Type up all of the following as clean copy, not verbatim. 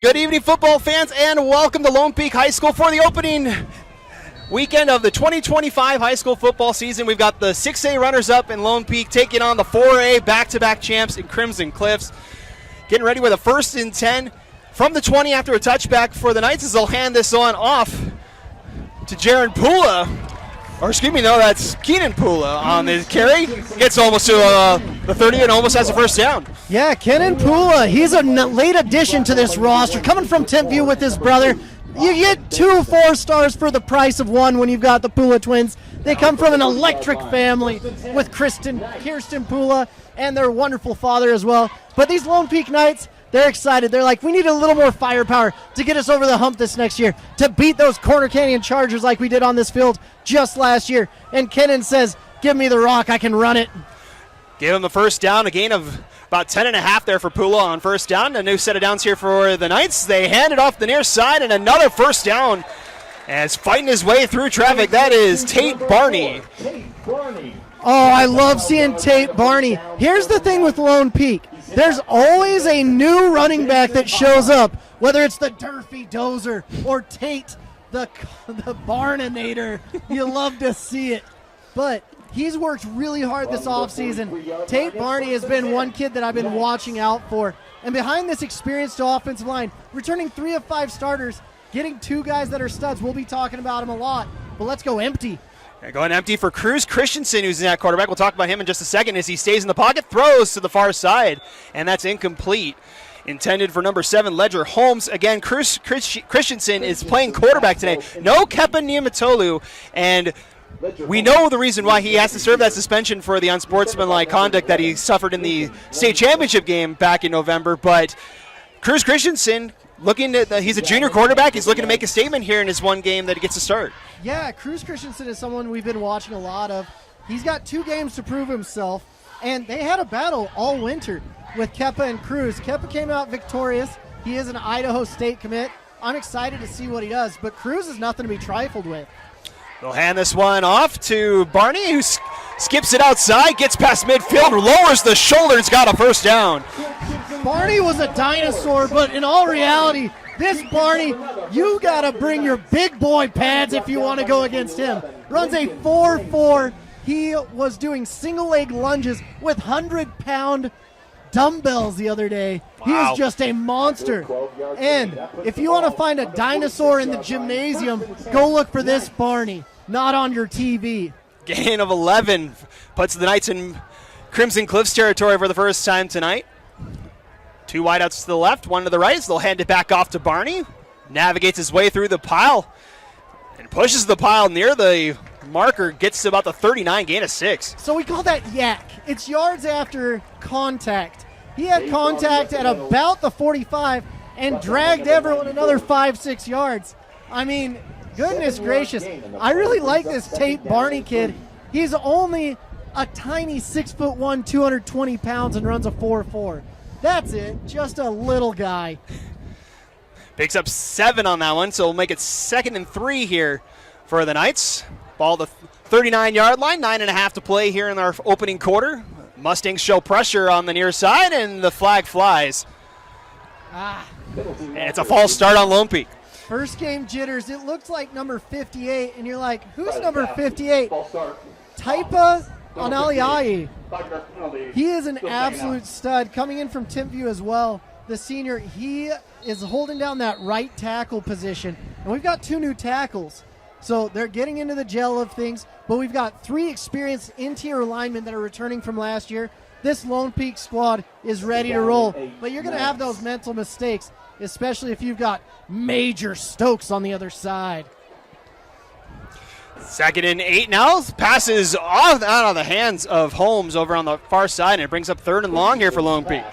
Good evening, football fans, and welcome to Lone Peak High School for the opening weekend of the 2025 high school football season. We've got the 6A runners-up in Lone Peak taking on the 4A back-to-back champs in Crimson Cliffs. Getting ready with a 1st and 10 from the 20 after a touchback for the Knights as they'll hand this on off to Jaron Pula. Or excuse me, no, that's Keenan Pula on the carry. Gets almost to the 30 and almost has a first down. Yeah, Keenan Pula, he's a late addition to this roster. Coming from Tentview with his brother, you get 2 4-stars for the price of one when you've got the Pula twins. They come from an electric family with Kirsten Pula and their wonderful father as well. But these Lone Peak Knights, they're excited. They're like, we need a little more firepower to get us over the hump this next year, to beat those Corner Canyon Chargers like we did on this field just last year. And Kennan says, give me the rock, I can run it. Give him the first down, a gain of about 10.5 there for Pula on first down. A new set of downs here for the Knights. They hand it off the near side, and another first down as fighting his way through traffic. That is Tate Barney. Oh, I love seeing Tate Barney. Here's the thing with Lone Peak. There's always a new running back that shows up, whether it's the Durfee Dozer or Tate, the Barninator. You love to see it. But he's worked really hard this offseason. Tate Barney has been one kid that I've been watching out for. And behind this experienced offensive line, returning 3 of 5 starters, getting 2 guys that are studs. We'll be talking about him a lot. But let's go empty. Going empty for Cruz Christensen, who's in that quarterback. We'll talk about him in just a second as he stays in the pocket, throws to the far side, and that's incomplete. Intended for number 7, Ledger Holmes. Again, Cruz Christensen is playing quarterback today. No Kepa Niamatolu, and we know the reason why he has to serve that suspension for the unsportsmanlike conduct that he suffered in the state championship game back in November, but Cruz Christensen, he's a junior quarterback. He's looking to make a statement here in his one game that he gets to start. Yeah, Cruz Christensen is someone we've been watching a lot of. He's got 2 games to prove himself, and they had a battle all winter with Kepa and Cruz. Kepa came out victorious. He is an Idaho State commit. I'm excited to see what he does, but Cruz is nothing to be trifled with. They'll hand this one off to Barney, who skips it outside, gets past midfield, lowers the shoulder, and has got a first down. Barney was a dinosaur, but in all reality, this Barney, you got to bring your big boy pads if you want to go against him. Runs a 4.4. He was doing single leg lunges with 100-pound dumbbells the other day. Wow. He is just a monster. And if you want to find a dinosaur in the gymnasium, go look for this Barney, not on your TV. Gain of 11 puts the Knights in Crimson Cliffs territory for the first time tonight. 2 wideouts to the left, 1 to the right. So they'll hand it back off to Barney. Navigates his way through the pile and pushes the pile near the marker. Gets to about the 39, gain of 6. So we call that yak. It's yards after contact. He had contact at about the 45 and dragged everyone another 5-6 yards. I mean, goodness gracious. I really like this Tate Barney kid. He's only a tiny 6'1", 220 pounds and runs a 4.4. That's it, just a little guy. Picks up 7 on that one, so we'll make it 2nd and 3 here for the Knights. Ball the 39-yard line, 9.5 to play here in our opening quarter. Mustangs show pressure on the near side, and the flag flies. And it's a false start on Lone Peak. First game jitters. It looks like number 58, and you're like, who's number 58? Taipa Analiai. He is an absolute stud. Coming in from Tentview as well, the senior, he is holding down that right tackle position. And we've got 2 new tackles. So they're getting into the gel of things, but we've got 3 experienced interior linemen that are returning from last year. This Lone Peak squad is ready to roll, but you're going to have those mental mistakes, especially if you've got Major Stokes on the other side. 2nd and 8 now. Passes out of the hands of Holmes over on the far side, and it brings up 3rd and long here for Lone Peak.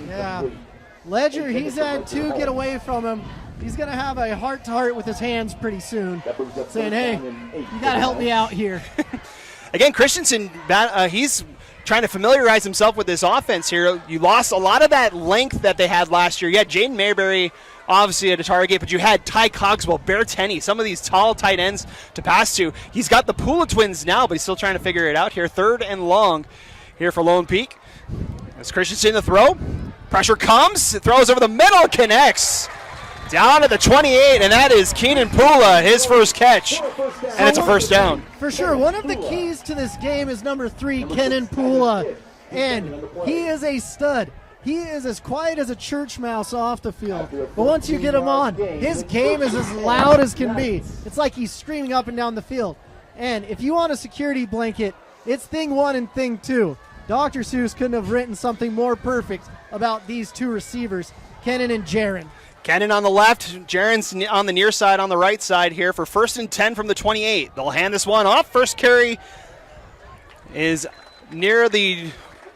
Yeah. Ledger, he's had 2 get away from him. He's going to have a heart-to-heart with his hands pretty soon, saying, hey, you got to help me out here. Again, Christensen, he's trying to familiarize himself with this offense here. You lost a lot of that length that they had last year. You had Jaden Mayberry obviously at a target, but you had Ty Cogswell, Bear Tenney, some of these tall tight ends to pass to. He's got the Pula twins now, but he's still trying to figure it out here. 3rd and long here for Lone Peak. As Christensen the throw. Pressure comes. It throws over the middle. Connects. Down at the 28, and that is Keenan Pula, his first catch, and it's a first down. For sure, one of the keys to this game is number 3, Kenan Pula, and he is a stud. He is as quiet as a church mouse off the field, but once you get him on, his game is as loud as can be. It's like he's screaming up and down the field. And if you want a security blanket, it's thing 1 and thing 2. Dr. Seuss couldn't have written something more perfect about these two receivers, Kenan and Jaron. Kenan on the left, Jaron's on the near side, on the right side here for 1st and 10 from the 28. They'll hand this one off. First carry is near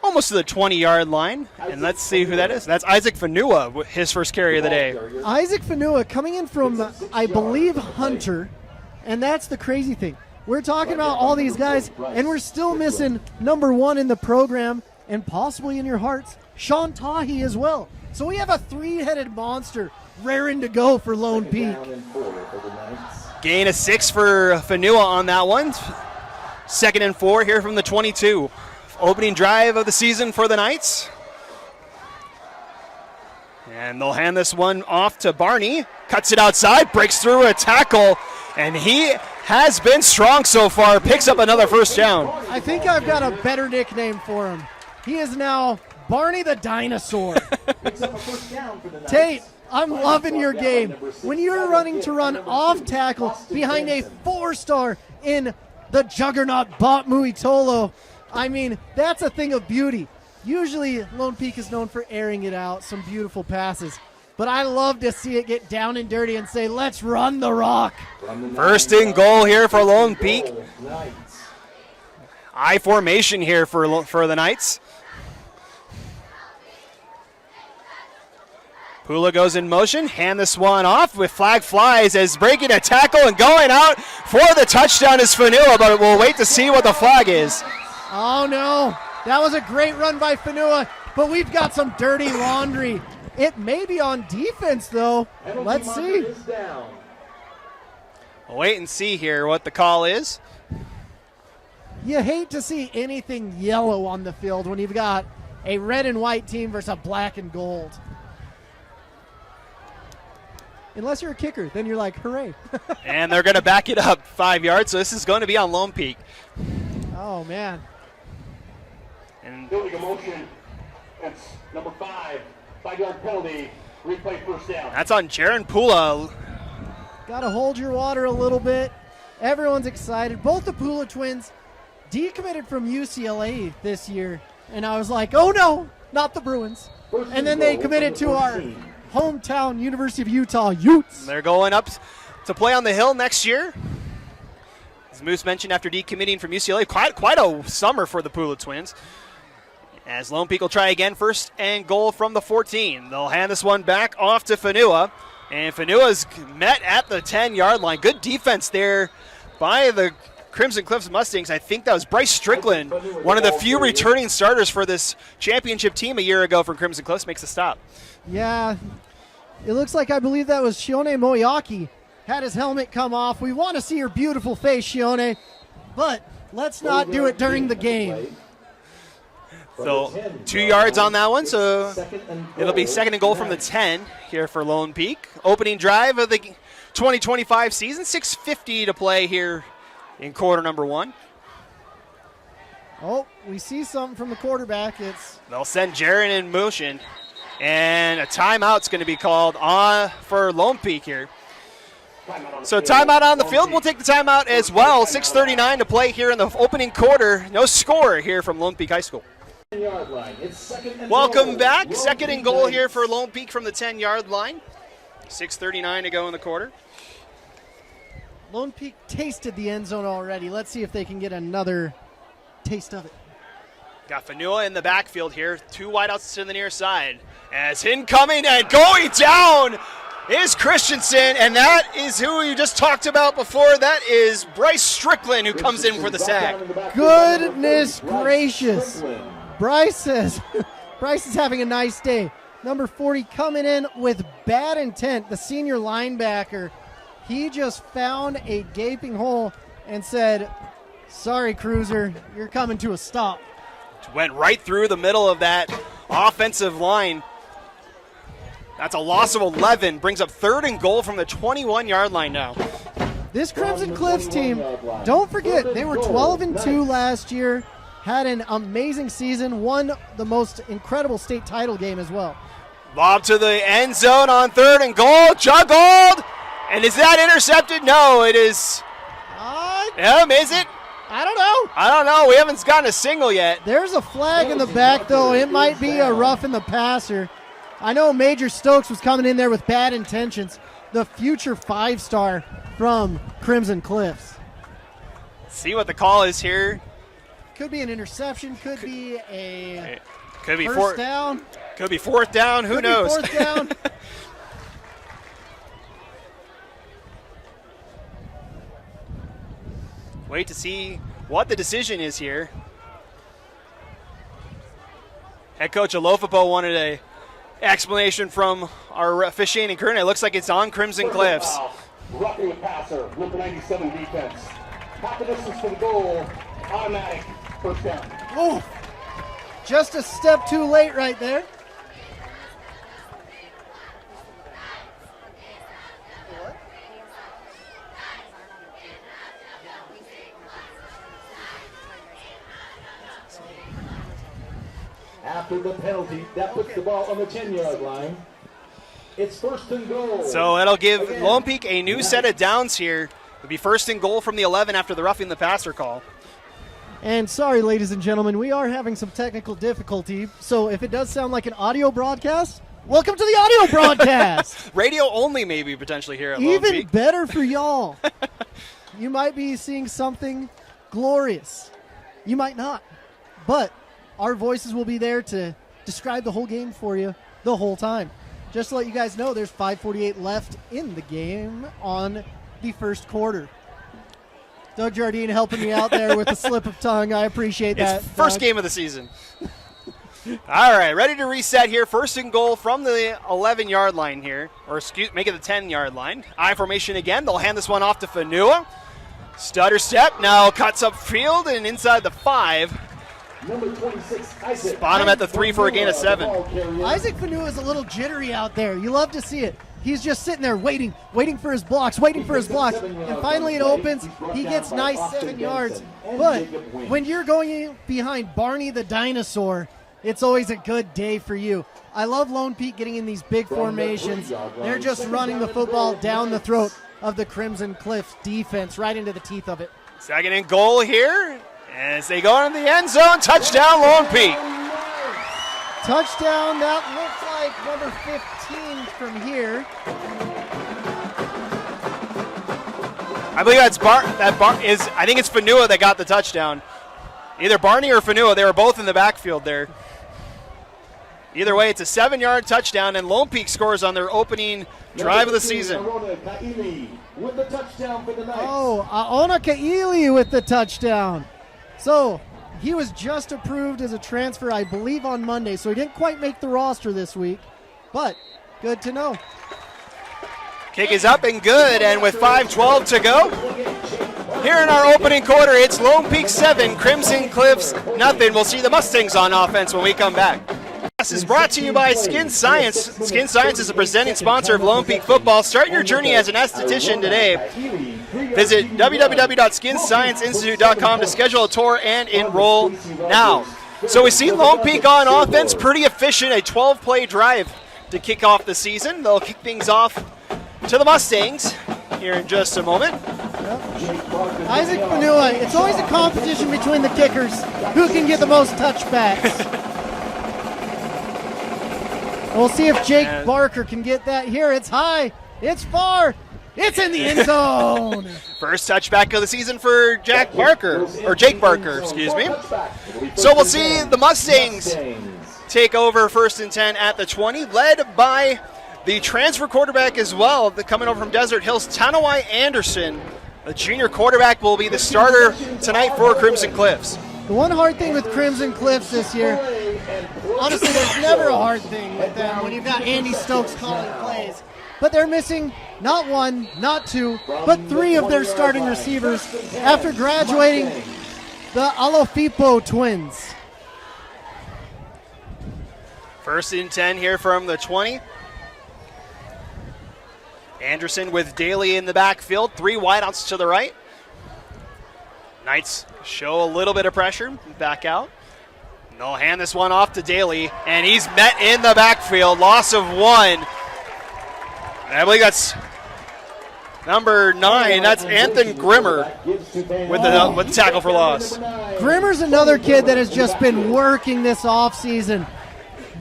almost to the 20-yard line. And let's see who that is. That's Isaac Fanua, his first carry of the day. Isaac Fanua coming in from, I believe, Hunter. And that's the crazy thing. We're talking about all these guys, and we're still missing number 1 in the program, and possibly in your hearts, Sean Tahi as well. So we have a 3-headed monster raring to go for Lone Peak. Gain of 6 for Fanua on that one. 2nd and 4 here from the 22. Opening drive of the season for the Knights. And they'll hand this one off to Barney. Cuts it outside, breaks through a tackle, and he has been strong so far. Picks up another first down. I think I've got a better nickname for him. He is now Barney the Dinosaur. Tate, I'm loving your game. When you're running to run off tackle behind a 4-star in the juggernaut Bot Muitolo, I mean, that's a thing of beauty. Usually Lone Peak is known for airing it out, some beautiful passes. But I love to see it get down and dirty and say, let's run the rock. First and goal here for Lone Peak. I formation here for the Knights. Pula goes in motion, hand this one off with flag flies as breaking a tackle and going out for the touchdown is Fanua, but we'll wait to see what the flag is. Oh no, that was a great run by Fanua, but we've got some dirty laundry. It may be on defense though. Let's see. We'll wait and see here what the call is. You hate to see anything yellow on the field when you've got a red and white team versus a black and gold. Unless you're a kicker, then you're like, hooray. And they're going to back it up 5 yards, so this is going to be on Lone Peak. Oh, man. And building a motion. That's number 5. 5-yard penalty. Replay first down. that's on Jaron Pula. Got to hold your water a little bit. Everyone's excited. Both the Pula twins decommitted from UCLA this year. And I was like, oh, no, not the Bruins. And then they committed to our hometown University of Utah Utes. They're going up to play on the Hill next year. As Moose mentioned, after decommitting from UCLA, quite a summer for the Pula twins. As Lone Peak will try again, 1st and goal from the 14. They'll hand this one back off to Fanua. And Fanua's met at the 10-yard line. Good defense there by the Crimson Cliffs Mustangs. I think that was Bryce Strickland, one of the few returning starters for this championship team a year ago from Crimson Cliffs, makes the stop. Yeah, it looks like I believe that was Shione Moyaki. Had his helmet come off. We want to see her beautiful face, Shione, but let's not do it during the game. So 2 yards on that one, so it'll be 2nd and goal from the 10 here for Lone Peak. Opening drive of the 2025 season, 6:50 to play here in quarter number 1. Oh, we see something from the quarterback. They'll send Jaron in motion, and a timeout's going to be called on for Lone Peak here. So timeout on the field. We'll take the timeout as well. 6:39 to play here in the opening quarter. No score here from Lone Peak High School. Welcome back. 2nd and goal here for Lone Peak from the 10-yard line. 6:39 to go in the quarter. Lone Peak tasted the end zone already. Let's see if they can get another taste of it. Got Fanua in the backfield here. 2 wideouts to the near side. As incoming and going down is Christensen, and that is who you just talked about before. That is Bryce Strickland who comes in for the sack. Goodness gracious. Bryce is having a nice day. Number 40 coming in with bad intent. The senior linebacker, he just found a gaping hole and said, sorry, Cruiser, you're coming to a stop. Went right through the middle of that offensive line. That's a loss of 11. Brings up 3rd and goal from the 21-yard line now. This Crimson Cliffs team, don't forget, they were 12-2 last year, had an amazing season, won the most incredible state title game as well. Lob to the end zone on 3rd and goal. Juggled. And is that intercepted? No, it is. Is it? I don't know. I don't know. We haven't gotten a single yet. There's a flag in the back, though. It might be a rough in the passer. I know Major Stokes was coming in there with bad intentions. The future 5-star from Crimson Cliffs. See what the call is here. Could be an interception. Could be a first fourth down. Could be 4th down. Who knows? Could be 4th down. Wait to see what the decision is here. Head coach Alofapo wanted a explanation from our officiating current. It looks like it's on Crimson Cliffs. Roughing the passer, number 97 defense. Half the distance to the goal, automatic first down. Oh, just a step too late right there. After the penalty, that puts the ball on the 10-yard line. It's 1st and goal. So that'll give Lone Peak a new set of downs here. It'll be 1st and goal from the 11 after the roughing the passer call. And sorry, ladies and gentlemen, we are having some technical difficulty. So if it does sound like an audio broadcast, welcome to the audio broadcast. Radio only maybe potentially here at Lone Even Peak. better for y'all. You might be seeing something glorious. You might not. But our voices will be there to describe the whole game for you the whole time. Just to let you guys know, there's 5:48 left in the game on the first quarter. Doug Jardine helping me out there with the slip of tongue. I appreciate that. It's first Doug. game of the season. All right, ready to reset here. 1st and goal from the 11-yard line here, or make it the 10-yard line. I formation again. They'll hand this one off to Fanua. Stutter step, now cuts up field and inside the 5. Number 26, Isaac. Spot him at the 3 for a gain of 7. Isaac Fanua is a little jittery out there. You love to see it. He's just sitting there waiting for his blocks. And finally it opens. He gets nice 7 yards. But when you're going behind Barney the Dinosaur, it's always a good day for you. I love Lone Peak getting in these big formations. They're just running the football down the throat of the Crimson Cliffs defense, right into the teeth of it. 2nd and goal here. As they go in the end zone, touchdown Lone Peak. Touchdown, that looks like number 15 from here. I believe I think it's Fanua that got the touchdown. Either Barney or Fanua, they were both in the backfield there. Either way, it's a 7-yard touchdown, and Lone Peak scores on their opening drive of the season. With the touchdown for the Knights. Oh, Aona Kaili with the touchdown. So he was just approved as a transfer, I believe, on Monday, so he didn't quite make the roster this week, but good to know. Kick is up and good, and with 5:12 to go, here in our opening quarter, it's Lone Peak 7, Crimson Cliffs nothing. We'll see the Mustangs on offense when we come back. This is brought to you by Skin Science. Skin Science is a presenting sponsor of Lone Peak football. Start your journey as an esthetician today. Visit www.skinscienceinstitute.com to schedule a tour and enroll now. So we've seen Lone Peak on offense, pretty efficient, a 12-play drive to kick off the season. They'll kick things off to the Mustangs here in just a moment. Isaac Fanua, it's always a competition between the kickers. Who can get the most touchbacks? We'll see if Jake Barker can get that here. It's high. It's far. It's in the end zone. First touchback of the season for Jake Barker, excuse me. So we'll see the Mustangs take over 1st and 10 at the 20, led by the transfer quarterback as well, coming over from Desert Hills, Tanawai Anderson. The junior quarterback will be the starter tonight for Crimson Cliffs. The one hard thing with Crimson Cliffs this year, honestly, there's never a hard thing with them when you've got Andy Stokes calling plays. But they're missing not 1, not 2, but 3 of their starting receivers after graduating the Alofipo twins. 1st and 10 here from the 20. Anderson with Daly in the backfield. 3 wideouts to the right. Knights show a little bit of pressure. Back out. They'll hand this one off to Daly, and he's met in the backfield. Loss of 1. I believe that's number 9. That's Anthony Grimmer with the tackle for loss. Grimmer's another kid that has just been working this offseason.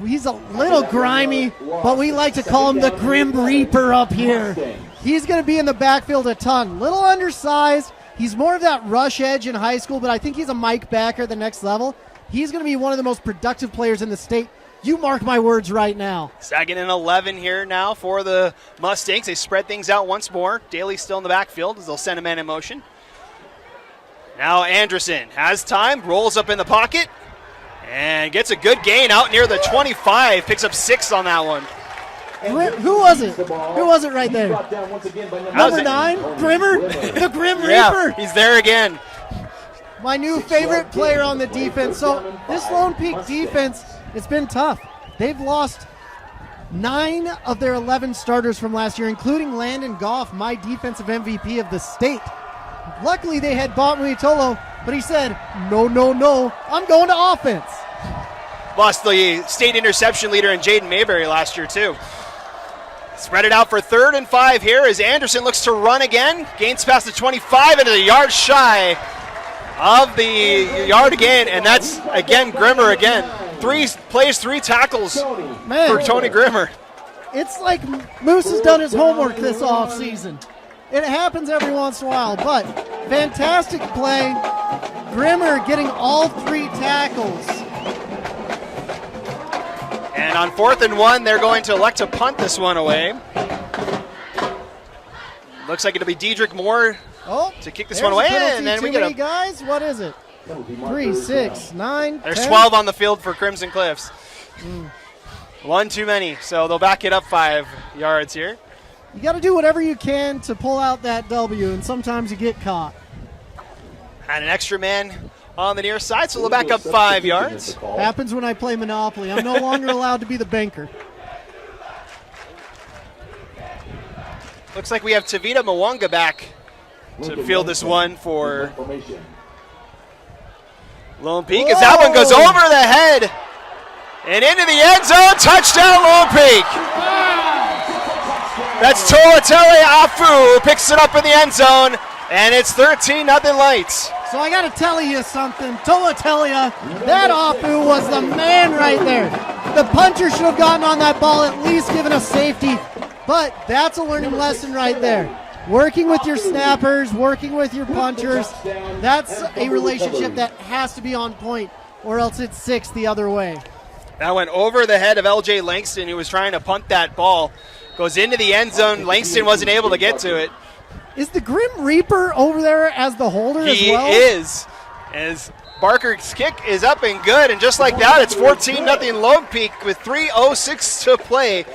He's a little grimy, but we like to call him the Grim Reaper up here. He's going to be in the backfield a ton. Little undersized. He's more of that rush edge in high school, but I think he's a Mike Backer at the next level. He's going to be one of the most productive players in the state. You mark my words right now. 2nd and 11 here now for the Mustangs. They spread things out once more. Daly's still in the backfield as they'll send a man in motion. Now Anderson has time, rolls up in the pocket, and gets a good gain out near the 25. Picks up 6 on that one. Who was it? Who was it right there? Number 9, Grimmer, the Grim Reaper. Yeah, he's there again. My new favorite player on the defense. So this Lone Peak defense, it's been tough. They've lost 9 of their 11 starters from last year, including Landon Goff, my defensive MVP of the state. Luckily, they had Botman Tolo, but he said, no, I'm going to offense. Lost the state interception leader in Jaden Mayberry last year, too. Spread it out for 3rd and 5 here as Anderson looks to run again. Gains past the 25 into the yard shy of the yard again, and that's, again, Grimmer again. 3 plays, 3 tackles for Tony Grimmer. It's like Moose has done his homework this offseason. It happens every once in a while, but fantastic play. Grimmer getting all 3 tackles. And on 4th and 1, they're going to elect to punt this one away. Looks like it'll be Dedrick Moore to kick this one away, and then we get a guys. What is it? 3, 6, 9. There's 10. 12 on the field for Crimson Cliffs. 1 too many, so they'll back it up 5 yards here. You got to do whatever you can to pull out that W, and sometimes you get caught. And an extra man on the near side, so they'll back up 5 yards. Happens when I play Monopoly. I'm no longer allowed to be the banker. Looks like we have Tavita Mwanga back to field this one for Lone Peak, as that one goes over the head and into the end zone. Touchdown, Lone Peak. That's Tolatele Afu who picks it up in the end zone, and it's 13-0 Lights. So I got to tell you something. Tolatelia, that Afu was the man right there. The puncher should have gotten on that ball, at least given a safety. But that's a learning lesson right there. Working with your snappers, working with your punchers, that's a relationship that has to be on point, or else it's 6 the other way. That went over the head of LJ Langston, who was trying to punt that ball. Goes into the end zone. Langston wasn't able to get to it. Is the Grim Reaper over there as the holder as well? He is. As Barker's kick is up and good, and just like that, it's 14-0 Lone Peak with 3:06 to play.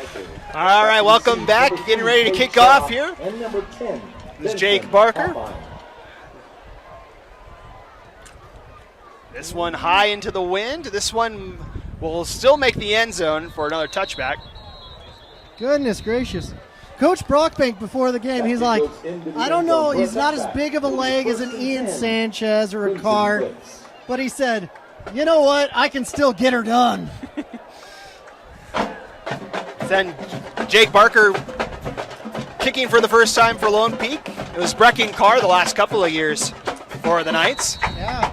All right, welcome back. Getting ready to kick off here. This is Jake Barker. This one high into the wind. This one will still make the end zone for another touchback. Goodness gracious. Coach Brockbank before the game, he's like, I don't know, he's not as big of a leg as an Ian Sanchez or a Carr, but he said, you know what, I can still get her done. Then Jake Barker kicking for the first time for Lone Peak. It was Brecken Carr the last couple of years for the Knights. Yeah.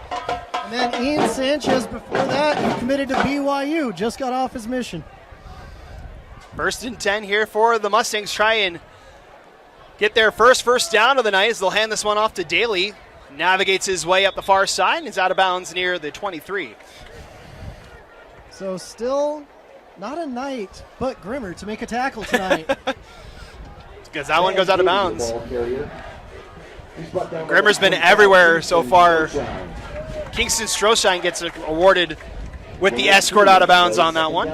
And then Ian Sanchez before that, he committed to BYU, just got off his mission. 1st and 10 here for the Mustangs. Try and get their first down of the night as they'll hand this one off to Daly. Navigates his way up the far side and is out of bounds near the 23. So still not a Knight, but Grimmer to make a tackle tonight. Because that one goes out of bounds. Grimmer's been everywhere so far. Kingston Stroshine gets awarded with the escort out of bounds on that one.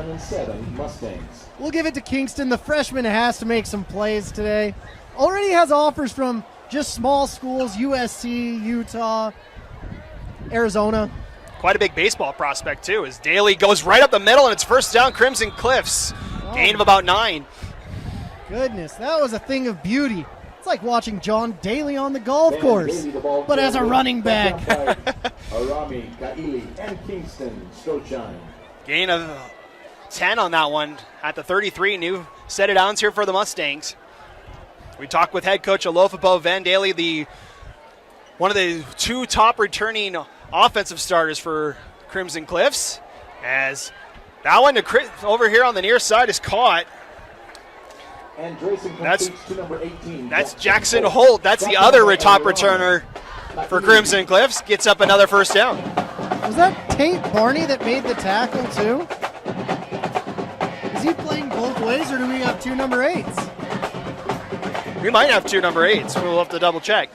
We'll give it to Kingston. The freshman has to make some plays today. Already has offers from just small schools, USC, Utah, Arizona. Quite a big baseball prospect, too, as Daly goes right up the middle, and it's first down, Crimson Cliffs. Gain of about 9. goodness, that was a thing of beauty. It's like watching John Daly on the golf course, but as a running back. Arami, Kaili, and Kingston Stochine. Gain of 10 on that one at the 33. New set of downs here for the Mustangs. We talked with head coach Olofo Van Daly, one of the 2 top returning offensive starters for Crimson Cliffs. As that one over here on the near side is caught. And that's to number 18. That's Jackson Holt. That's the other top returner for Crimson Cliffs. Gets up another first down. Was that Tate Barney that made the tackle too? Is he playing both ways, or do we have 2 number 8s? We might have 2 number 8s. We'll have to double check.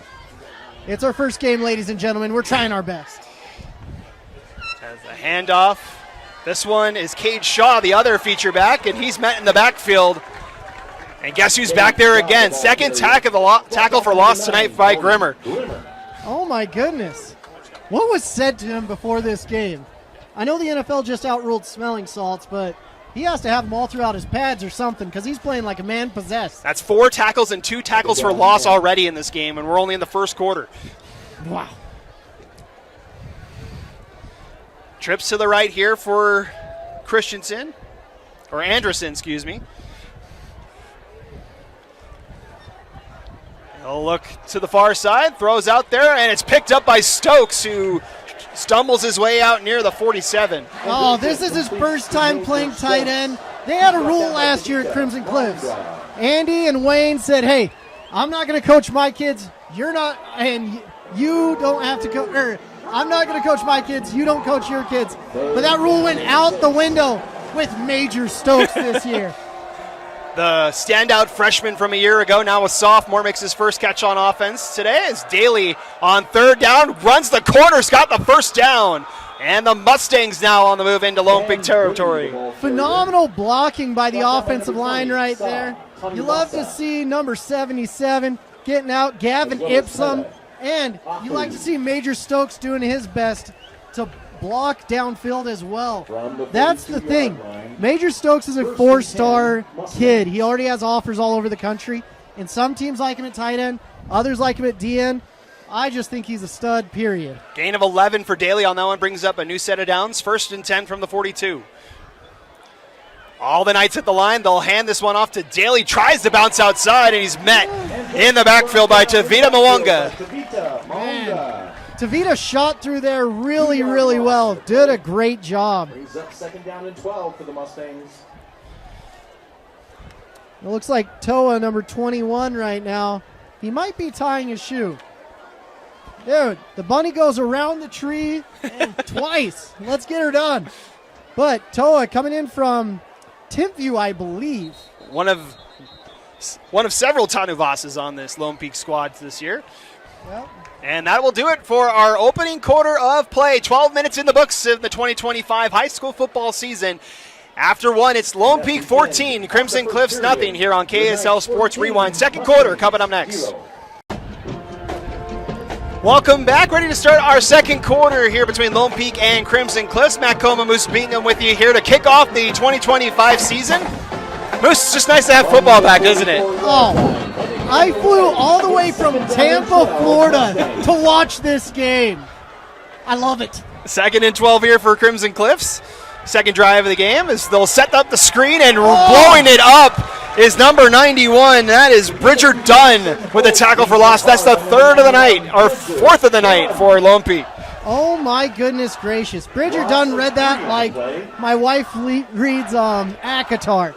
It's our first game, ladies and gentlemen. We're trying our best. As the handoff. This one is Cade Shaw, the other feature back, and he's met in the backfield. And guess who's back there again? Second tackle for loss tonight by Grimmer. Oh, my goodness. What was said to him before this game? I know the NFL just outruled smelling salts, but he has to have them all throughout his pads or something because he's playing like a man possessed. That's 4 tackles and 2 tackles for loss already in this game, and we're only in the first quarter. Wow. Trips to the right here for Christensen, or Anderson, excuse me. He'll look to the far side, throws out there, and it's picked up by Stokes, who stumbles his way out near the 47. Oh, this is his first time playing tight end. They had a rule last year at Crimson Cliffs. Andy and Wayne said, hey, I'm not going to coach my kids. You're not, and you don't have to coach. I'm not going to coach my kids. You don't coach your kids. But that rule went out the window with Major Stokes this year. The standout freshman from a year ago, now a sophomore, makes his first catch on offense today as Daly on 3rd down, runs the corners, got the first down. And the Mustangs now on the move into Lone Peak territory. Phenomenal blocking by the offensive line right there. You love to see number 77 getting out, Gavin Ipsum. And you like to see Major Stokes doing his best to block downfield as well. That's the thing. Major Stokes is a 4-star kid. He already has offers all over the country, and some teams like him at tight end, others like him at DN. I just think he's a stud, period. Gain of 11 for Daly on that one, brings up a new set of downs. 1st and 10 from the 42. All the Knights at the line. They'll hand this one off to Daly. Tries to bounce outside, and he's met in the backfield by Tavita Mwanga. Man, Tavita shot through there really, really well. Did a great job. Brings up 2nd down and 12 for the Mustangs. It looks like Toa, number 21 right now. He might be tying his shoe. Dude, the bunny goes around the tree and twice. Let's get her done. But Toa coming in from Timpview, I believe. One of several Tanuvasas on this Lone Peak squad this year. Yep. And that will do it for our opening quarter of play. 12 minutes in the books of the 2025 high school football season. After one, it's Lone Peak 14, Crimson Cliffs nothing here on KSL Sports Rewind. Second quarter coming up next. Welcome back. Ready to start our second quarter here between Lone Peak and Crimson Cliffs. Matt Coma, Moose Bingham with you here to kick off the 2025 season. Moose, it's just nice to have football back, isn't it? Oh, I flew all the way from Tampa, Florida to watch this game. I love it. 2nd and 12 here for Crimson Cliffs. Second drive of the game is they'll set up the screen, and blowing it up is number 91. That is Bridger Dunn with a tackle for loss. That's the 3rd of the night, or 4th of the night for Lone Peak. Oh my goodness gracious. Bridger Dunn read that like my wife reads ACOTAR.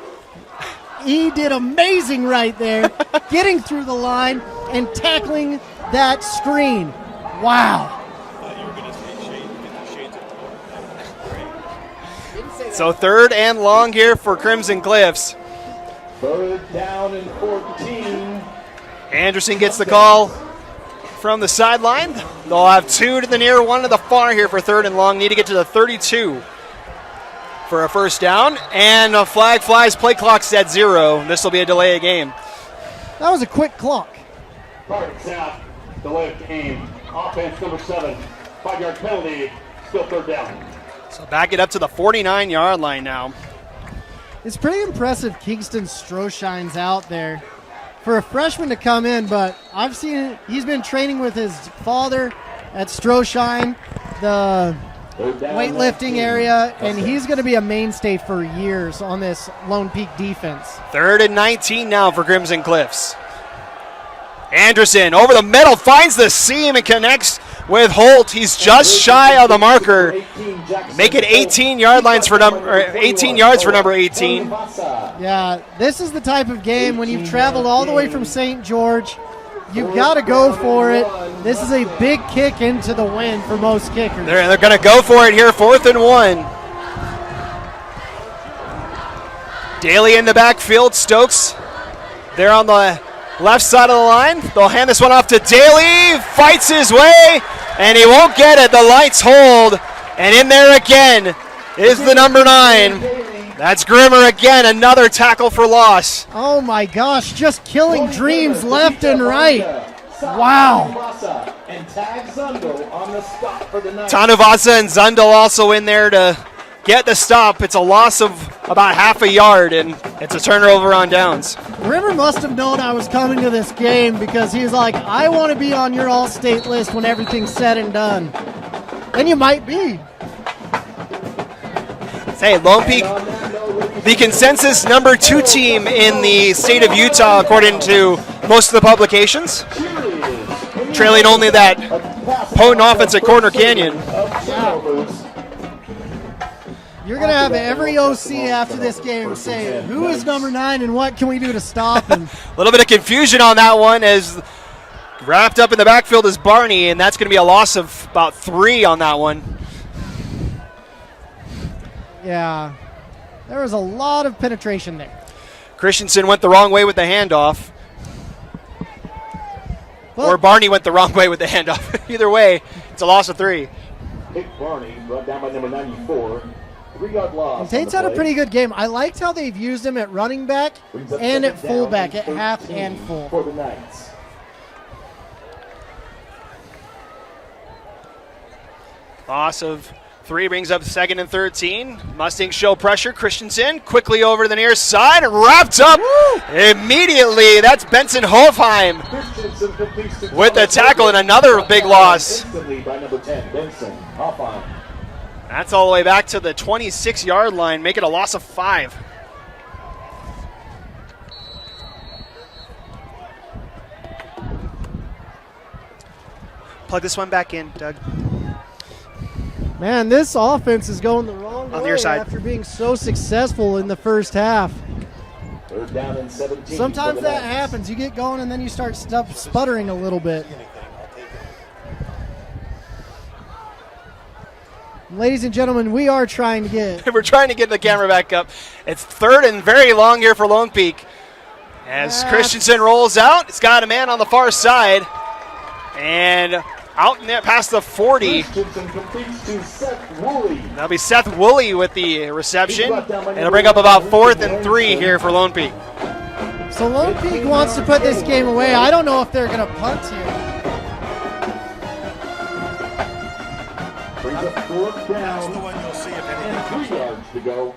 He did amazing right there, getting through the line and tackling that screen. Wow. So 3rd and long here for Crimson Cliffs. 3rd down and 14. Anderson gets the call from the sideline. They'll have 2 to the near, 1 to the far here for 3rd and long. Need to get to the 32 for a first down. And a flag flies. Play clock's at 0. This will be a delay of game. That was a quick clock. Target out. Delay of game. Offense number 7. 5-yard penalty. Still 3rd down. So back it up to the 49-yard line now. It's pretty impressive Kingston Stroshines out there for a freshman to come in, but I've seen he's been training with his father at Stroshine, the weightlifting area, and he's going to be a mainstay for years on this Lone Peak defense. 3rd and 19 now for Crimson Cliffs. Anderson over the middle, finds the seam and connects with Holt. He's just shy of the marker. Make it 18 yards for number 18. Yeah, this is the type of game when you've traveled all the way from St. George, you've got to go for it. This is a big kick into the win for most kickers. They're going to go for it here, 4th and 1. Daly in the backfield. Stokes there on the left side of the line. They'll hand this one off to Daly. Fights his way, and he won't get it. The lights hold, and in there again is the number 9. That's Grimmer again, another tackle for loss. Oh my gosh, just killing dreams left and right. Wow. Tanuvasa and Zundel also in there to get the stop. It's a loss of about half a yard, and it's a turnover on downs. Grimmer must have known I was coming to this game because he's like, I want to be on your all-state list when everything's said and done. And you might be. Hey, Lone Peak, the consensus number 2 team in the state of Utah, according to most of the publications, trailing only that potent offense at Corner Canyon. You're going to have every OC after this game say, who is number 9 and what can we do to stop him? A little bit of confusion on that one, as wrapped up in the backfield is Barney, and that's going to be a loss of about 3 on that one. Yeah, there was a lot of penetration there. Christensen went the wrong way with the handoff. Well, or Barney went the wrong way with the handoff. Either way, it's a loss of 3. Nick Barney brought down by number 94. 3-yard loss. Tate's had a pretty good game. I liked how they've used him at running back and at fullback, at half and full. For the Knights. Loss of 3 brings up 2nd and 13. Mustangs show pressure. Christensen quickly over to the near side and wrapped up immediately. That's Benson Hofheim with the tackle and another big loss. By number 10, Benson Hofheim. That's all the way back to the 26-yard line. Make it a loss of 5. Plug this one back in, Doug. Man, this offense is going the wrong way On your side. after being so successful in the first half. 3rd down and 17. Sometimes that happens. You get going and then you start sputtering a little bit. Ladies and gentlemen, we are trying to get... We're trying to get the camera back up. It's 3rd and very long here for Lone Peak. As Christensen rolls out, it's got a man on the far side. And out in there past the 40. Christensen completes to Seth Woolley. That'll be Seth Woolley with the reception. It'll bring up about 4th and 3 here for Lone Peak. So Lone Peak wants to put this game away. I don't know if they're going to punt here. Brings up 4th down. And 3 yards to go.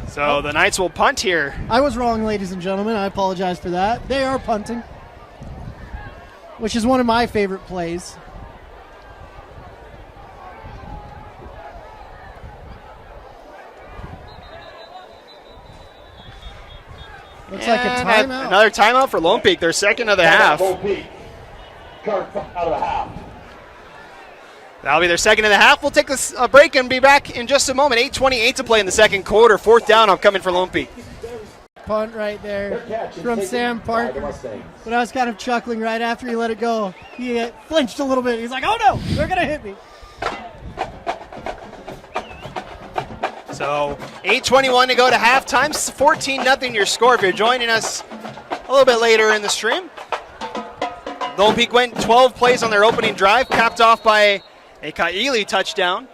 So the Knights will punt here. I was wrong, ladies and gentlemen. I apologize for that. They are punting, which is one of my favorite plays. Looks like a timeout. Another timeout for Lone Peak. Their 2nd of the half. Lone Peak. Card out of the half. That'll be their 2nd of the half. We'll take a break and be back in just a moment. 8:28 to play in the 2nd quarter. 4th down upcoming for Lone Peak. Punt right there from Sam Parker. But I was kind of chuckling right after he let it go. He flinched a little bit. He's like, oh no, they're going to hit me. So 8:21 to go to halftime. 14-0 your score if you're joining us a little bit later in the stream. Lone Peak went 12 plays on their opening drive, capped off by a Kaili touchdown,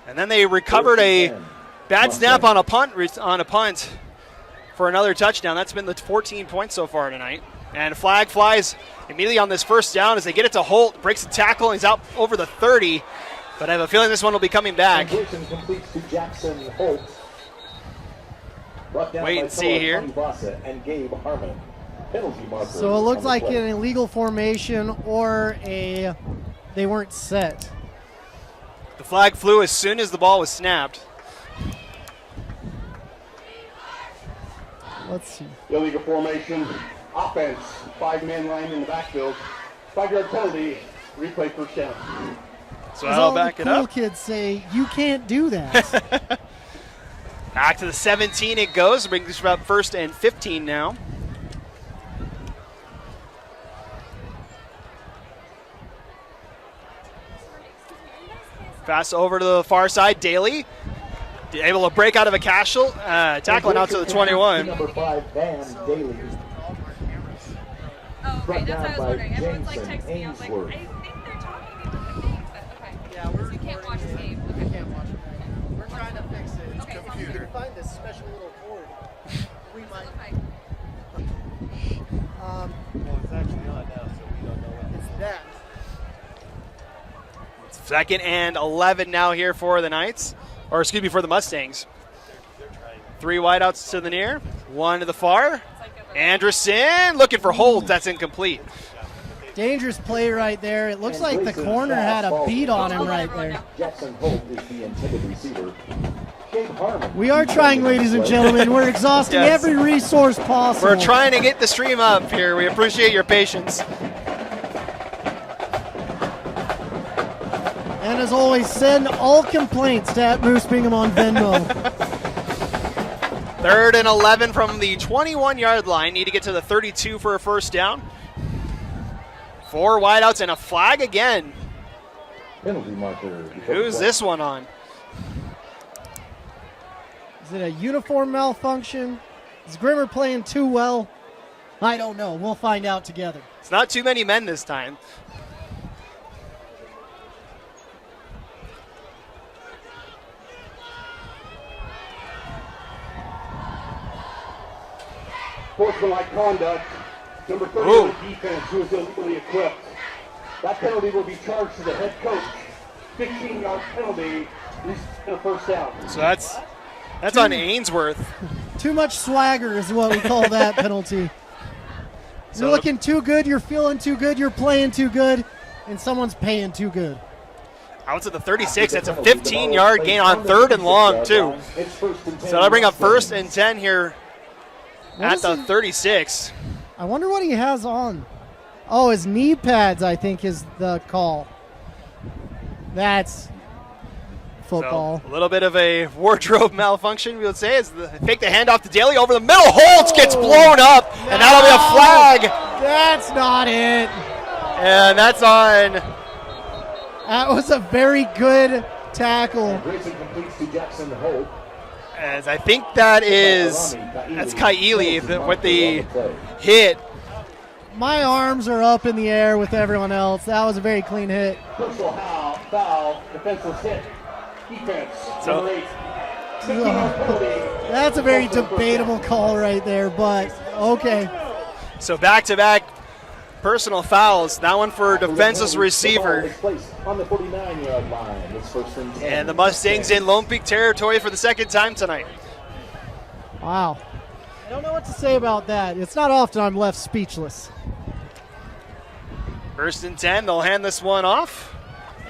and then they recovered a bad snap on a punt for another touchdown. That's been the 14 points so far tonight. And a flag flies immediately on this 1st down as they get it to Holt, breaks the tackle, and he's out over the 30. But I have a feeling this one will be coming back. Completion completes to Jackson Holt. Brought down Wait by and see here. Tony Vasa and Gabe Harmon. Penalty marker. So it looks on the like play. an illegal formation or they weren't set. The flag flew as soon as the ball was snapped. Let's see. Illegal formation, offense, 5-man line in the backfield, 5-yard penalty, replay first down. So As I'll all back the it cool up. kids say, you can't do that. Back to the 17 it goes. Brings us about 1st and 15 now. Pass over to the far side. Daly able to break out of a tackling out to the 21. Number 5, Van Daly. Oh, Brought okay, that's down what I was by wondering. Everyone's like Jameson texting me. I was like, I Ainsworth. think they're talking about the game, but okay. Yeah, So you can't watch the game. Okay. can't watch it. We're trying to fix it. It's Okay, computer. We can find this special little cord. We might. Okay. Um, Well, it's actually on now, so we don't know what it's that. 2nd and 11 now here for the Knights. Or excuse me, for the Mustangs. they're trying. 3 wideouts to the near, 1 to the far. Anderson looking for Holt. That's incomplete. Dangerous play right there. It looks And like the Grayson corner had a Fastball. beat on him right there. Jackson Holt is the intended receiver. Gabe Harmon. We are trying, ladies and gentlemen. We're exhausting Yes. every resource possible. We're trying to get the stream up here. We appreciate your patience. And as always, send all complaints to @Moose Bingham on Venmo. 3rd and 11 from the 21-yard line. Need to get to the 32 for a first down. 4 wideouts and a flag again. Penalty marker. Who's this one on? Is it a uniform malfunction? Is Grimmer playing too well? I don't know. We'll find out together. It's not too many men this time. Sportsmanlike conduct, number 30 Ooh. on the defense, who is illegally equipped. That penalty will be charged to the head coach. 15-yard penalty, and a first down. So that's on Ainsworth. Too much swagger is what we call that penalty. So- You're looking too good, you're feeling too good, you're playing too good, and someone's paying too good. Out to the 36. That's a 15-yard gain on 3rd and long, too. So that'll bring up 1st and 10 here What at is the he- 36. I wonder what he has on. Oh, his knee pads, I think, is the call. That's football. So a little bit of a wardrobe malfunction, we would say, as the fake the handoff to Daly over the middle. Holtz gets blown up, and that'll be a flag. That's not it. And that's on. That was a very good tackle. Grayson completes to Jackson Holt. As I think that's Kaili with the hit. My arms are up in the air with everyone else. That was a very clean hit. Personal foul, defenseless hit. Defense, So- number 8. 15-yard penalty. That's a very debatable call right there, but okay. So back-to-back personal fouls. That one for defenseless receiver. The ball is placed on the 49-yard line. It's 1st and 10. And the Mustangs in Lone Peak territory for the 2nd time tonight. Wow. I don't know what to say about that. It's not often I'm left speechless. 1st and 10. They'll hand this one off.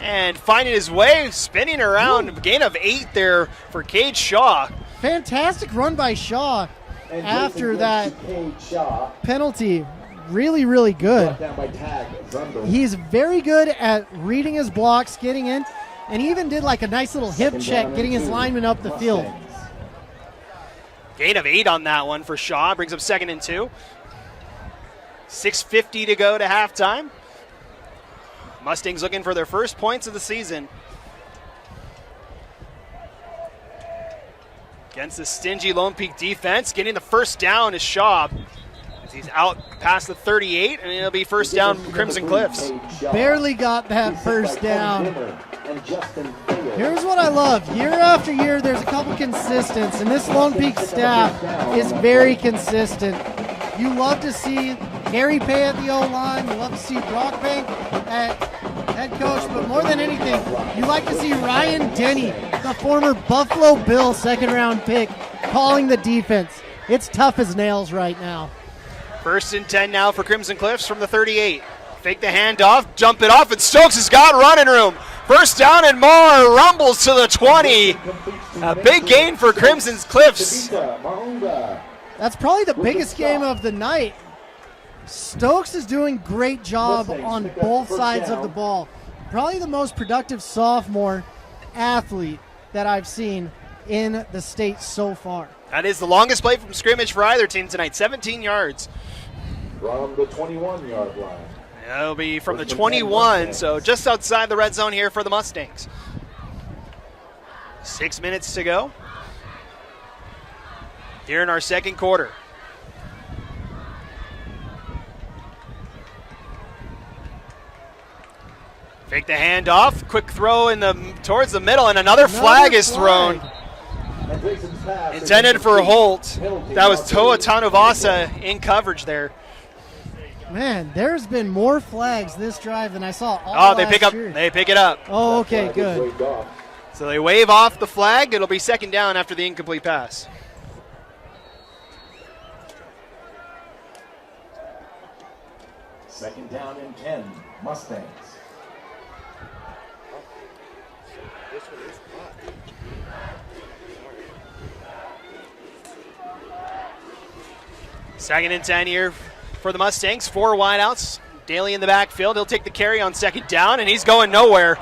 And finding his way, spinning around. A gain of 8 there for Cade Shaw. Fantastic run by Shaw And after Grayson that gives to Cade Shaw. penalty. Really, really good. Brought down by Tag Zunder. He's very good at reading his blocks, getting in, and he even did like a nice little hip Second check, down getting and his 2. lineman up the field. Mustangs. Gain of 8 on that one for Shaw. Brings up 2nd and 2. 6:50 to go to halftime. Mustangs looking for their first points of the season. Against the stingy Lone Peak defense. Getting the first down is Shaw. As he's out past the 38, and it'll be first down Crimson Cliffs. Barely got that He's first hit by Kevin down. Dimmer and Justin Thayer. Here's what I love. Year after year, there's a couple consistents, and this Lone Peak staff is very consistent. You love to see Gary Pay at the O-line. You love to see Brockbank at head coach, but more than anything, you like to see Ryan Denny, the former Buffalo Bill second-round pick, calling the defense. It's tough as nails right now. 1st and 10 now for Crimson Cliffs from the 38. Fake the handoff, jump it off, and Stokes has got running room. 1st down and more, rumbles to the 20. A big gain for Crimson Cliffs. That's probably the biggest game of the night. Stokes is doing great job on both sides of the ball. Probably the most productive sophomore athlete that I've seen in the state so far. That is the longest play from scrimmage for either team tonight, 17 yards. From the 21-yard line. That'll be from the 21, so just outside the red zone here for the Mustangs. 6 minutes to go here in our second quarter. Fake the handoff, quick throw towards the middle, and another flag is thrown. Intended for Holt. That was Toa Tanuvasa in coverage there. Man, there's been more flags this drive than I saw all they pick year. They pick it up. Oh, okay, good. So they wave off the flag. It'll be second down after the incomplete pass. Second down and 10, Mustangs. This one is hot. Second and 10 here for the Mustangs. 4 wideouts. Daly in the backfield. He'll take the carry on second down, and he's going nowhere.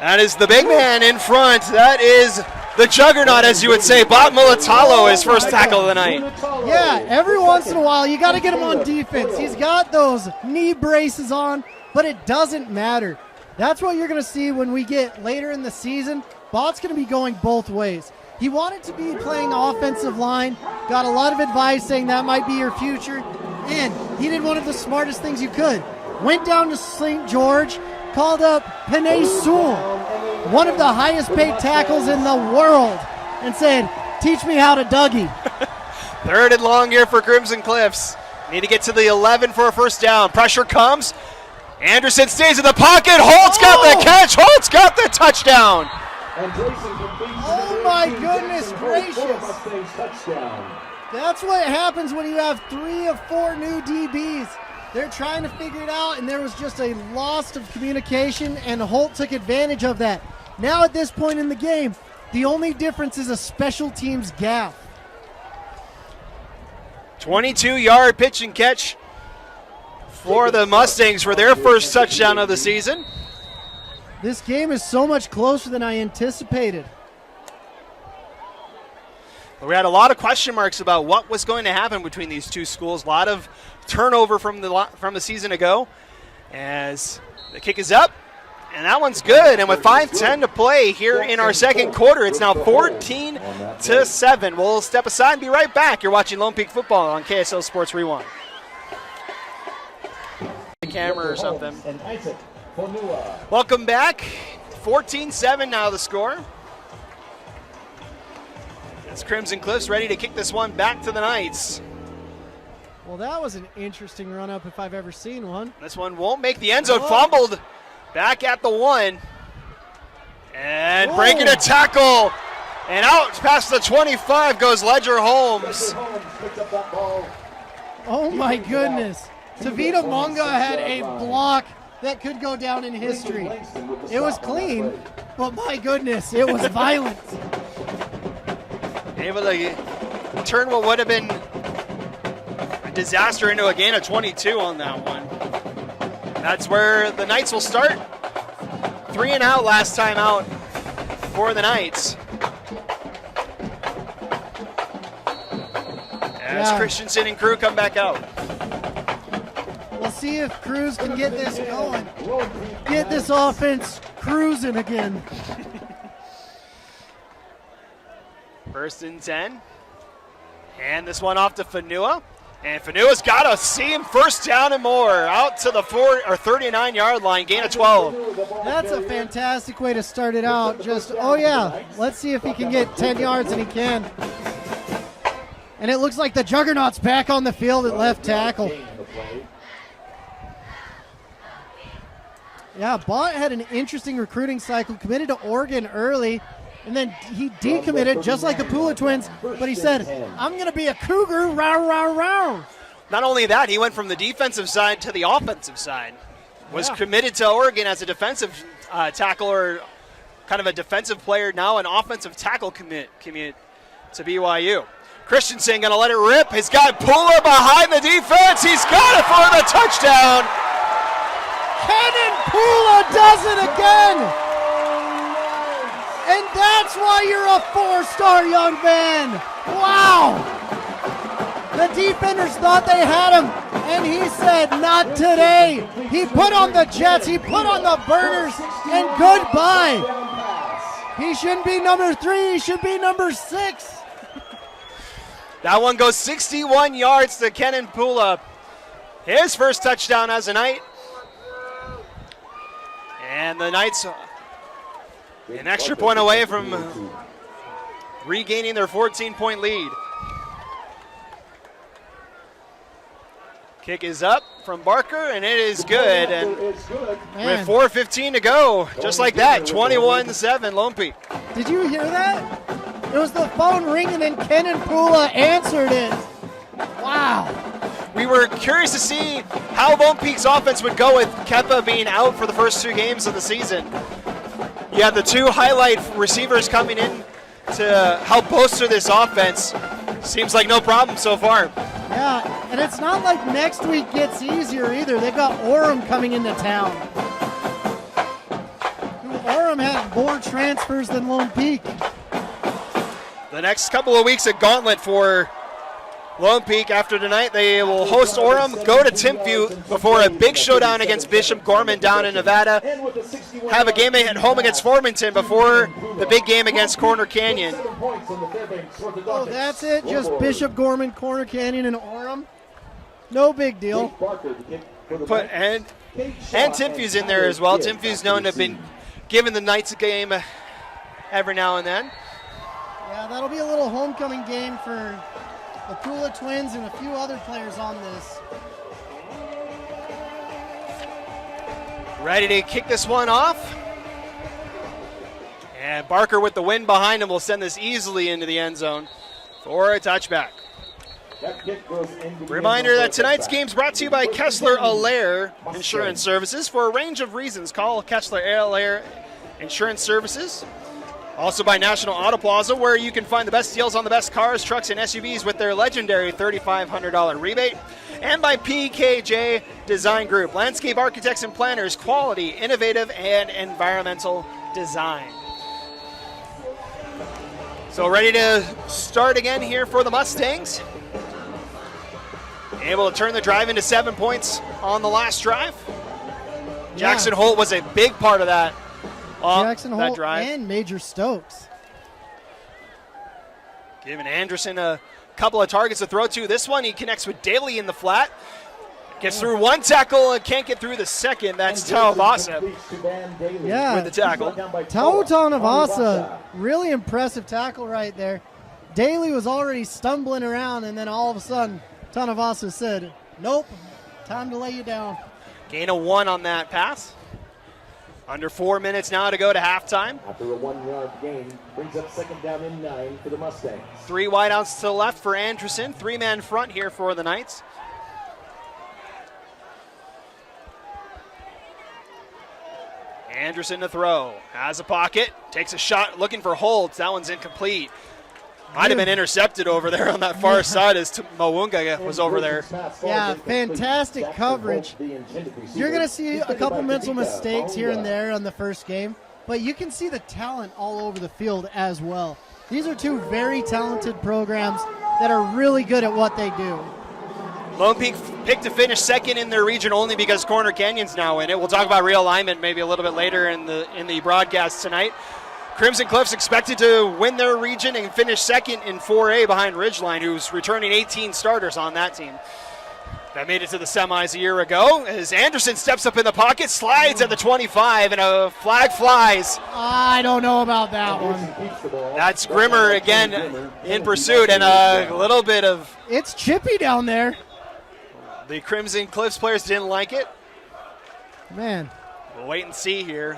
That is the big man in front. That is the juggernaut, as you would say. Bob Mulatalo, his first tackle of the night. Yeah, every once in a while, you got to get him on defense. He's got those knee braces on, but it doesn't matter. That's what you're going to see when we get later in the season. Bot's going to be going both ways. He wanted to be playing offensive line, got a lot of advice saying that might be your future, and he did one of the smartest things you could. Went down to St. George, called up Panay Sewell, one of the highest paid tackles in the world, and said, teach me how to Dougie. 3rd and long here for Crimson Cliffs. Need to get to the 11 for a first down. Pressure comes. Anderson stays in the pocket. Holt's got the catch. Holt's got the touchdown. Oh my goodness gracious. That's what happens when you have 3 of 4 new DBs. They're trying to figure it out, and there was just a loss of communication, and Holt took advantage of that. Now at this point in the game, the only difference is a special teams gap. 22-yard pitch and catch for the Mustangs for their first touchdown of the season. This game is so much closer than I anticipated. We had a lot of question marks about what was going to happen between these two schools. A lot of turnover from the season ago. As the kick is up, and that one's good. And with 5:10 to play here in our second quarter, it's now 14-7. We'll step aside and be right back. You're watching Lone Peak Football on KSL Sports Rewind. The camera or something. Welcome back. 14-7 now the score. It's Crimson Cliffs ready to kick this one back to the Knights. Well, that was an interesting run-up if I've ever seen one. This one won't make the end zone. Fumbled back at the 1. And breaking a tackle. And out past the 25 goes Ledger Holmes. Oh, my goodness. Tavita Monga had a block that could go down in history. It was clean, but my goodness, it was violent. Able to turn what would have been a disaster into a gain of 22 on that one. That's where the Knights will start. 3 and out last time out for the Knights. As Christensen and crew come back out. We'll see if Cruz can get this going. Get this offense cruising again. 1st and 10. And this one off to Fanua. And Fanua's got a seam, first down and more. Out to the 39-yard line, gain of 12. That's a fantastic way to start it out. Just, let's see if he can get 10 yards, and he can. And it looks like the Juggernaut's back on the field at left tackle. Yeah, Bont had an interesting recruiting cycle, committed to Oregon early, and then he decommitted just like the Pula twins, but he said, I'm going to be a Cougar, row, row, row. Not only that, he went from the defensive side to the offensive side. Was committed to Oregon as a defensive tackle, or kind of a defensive player, now an offensive tackle commit to BYU. Christensen going to let it rip. He's got Pula behind the defense. He's got it for the touchdown. Kenan Pula does it again. And that's why you're a 4-star young man. Wow. The defenders thought they had him, and he said, not today. He put on the Jets, he put on the Burners, and goodbye. He shouldn't be number 3, he should be number 6. That one goes 61 yards to Kenan Pula. His first touchdown as a Knight. And the Knights an extra point away from regaining their 14-point lead. Kick is up from Barker, and it is good. And Man. with 4:15 to go, just like that, 21-7, Lone Peak. Did you hear that? It was the phone ringing and Kenan Pula answered it. Wow. We were curious to see how Lone Peak's offense would go with Kepa being out for the first 2 games of the season. You had the 2 highlight receivers coming in to help bolster this offense. Seems like no problem so far. Yeah, and it's not like next week gets easier either. They got Orem coming into town. Orem had more transfers than Lone Peak. The next couple of weeks, a gauntlet for Lone Peak. After tonight, they will host Orem, go to Timpview before a big showdown against Bishop Gorman down in Nevada. Have a game at home against Farmington before the big game against Corner Canyon. Oh, that's it? Just Bishop Gorman, Corner Canyon, and Orem? No big deal. And Timpview's in there as well. Timpview's known to have been giving the Knights a game every now and then. Yeah, that'll be a little homecoming game for the Pula twins and a few other players on this. Ready to kick this one off. And Barker with the wind behind him will send this easily into the end zone for a touchback. Reminder that tonight's game is brought to you by Kessler Allaire Insurance Services. For a range of reasons, call Kessler Allaire Insurance Services. Also by National Auto Plaza, where you can find the best deals on the best cars, trucks, and SUVs with their legendary $3,500 rebate. And by PKJ Design Group, landscape architects and planners, quality, innovative, and environmental design. So ready to start again here for the Mustangs. Able to turn the drive into 7 points on the last drive. Jackson Holt was a big part of that. Jackson that Holt drive. and Major Stokes. Giving Anderson a couple of targets to throw to. This one he connects with Daly in the flat. Gets through one tackle and can't get through the second. That's Tauvasa Yeah, with the tackle. Tau Tanavasa, really impressive tackle right there. Daly was already stumbling around, and then all of a sudden, Tanavasa said, nope, time to lay you down. Gain of 1 on that pass. Under 4 minutes now to go to halftime. After a 1-yard gain, brings up 2nd down and 9 for the Mustangs. 3 wideouts to the left for Anderson. 3-man front here for the Knights. Anderson to throw. Has a pocket. Takes a shot looking for Holtz. That one's incomplete. Might have been intercepted over there on that far side as Mawunga was over there. Yeah, fantastic coverage. You're going to see a couple mental mistakes here and there on the first game, but you can see the talent all over the field as well. These are 2 very talented programs that are really good at what they do. Lone Peak picked to finish 2nd in their region only because Corner Canyon's now in it. We'll talk about realignment maybe a little bit later in the broadcast tonight. Crimson Cliffs expected to win their region and finish 2nd in 4A behind Ridgeline, who's returning 18 starters on that team. That made it to the semis a year ago as Anderson steps up in the pocket, slides at the 25, and a flag flies. I don't know about that one. That's Grimmer again in pursuit, and a little bit of... It's chippy down there. The Crimson Cliffs players didn't like it. Man, We'll wait and see here.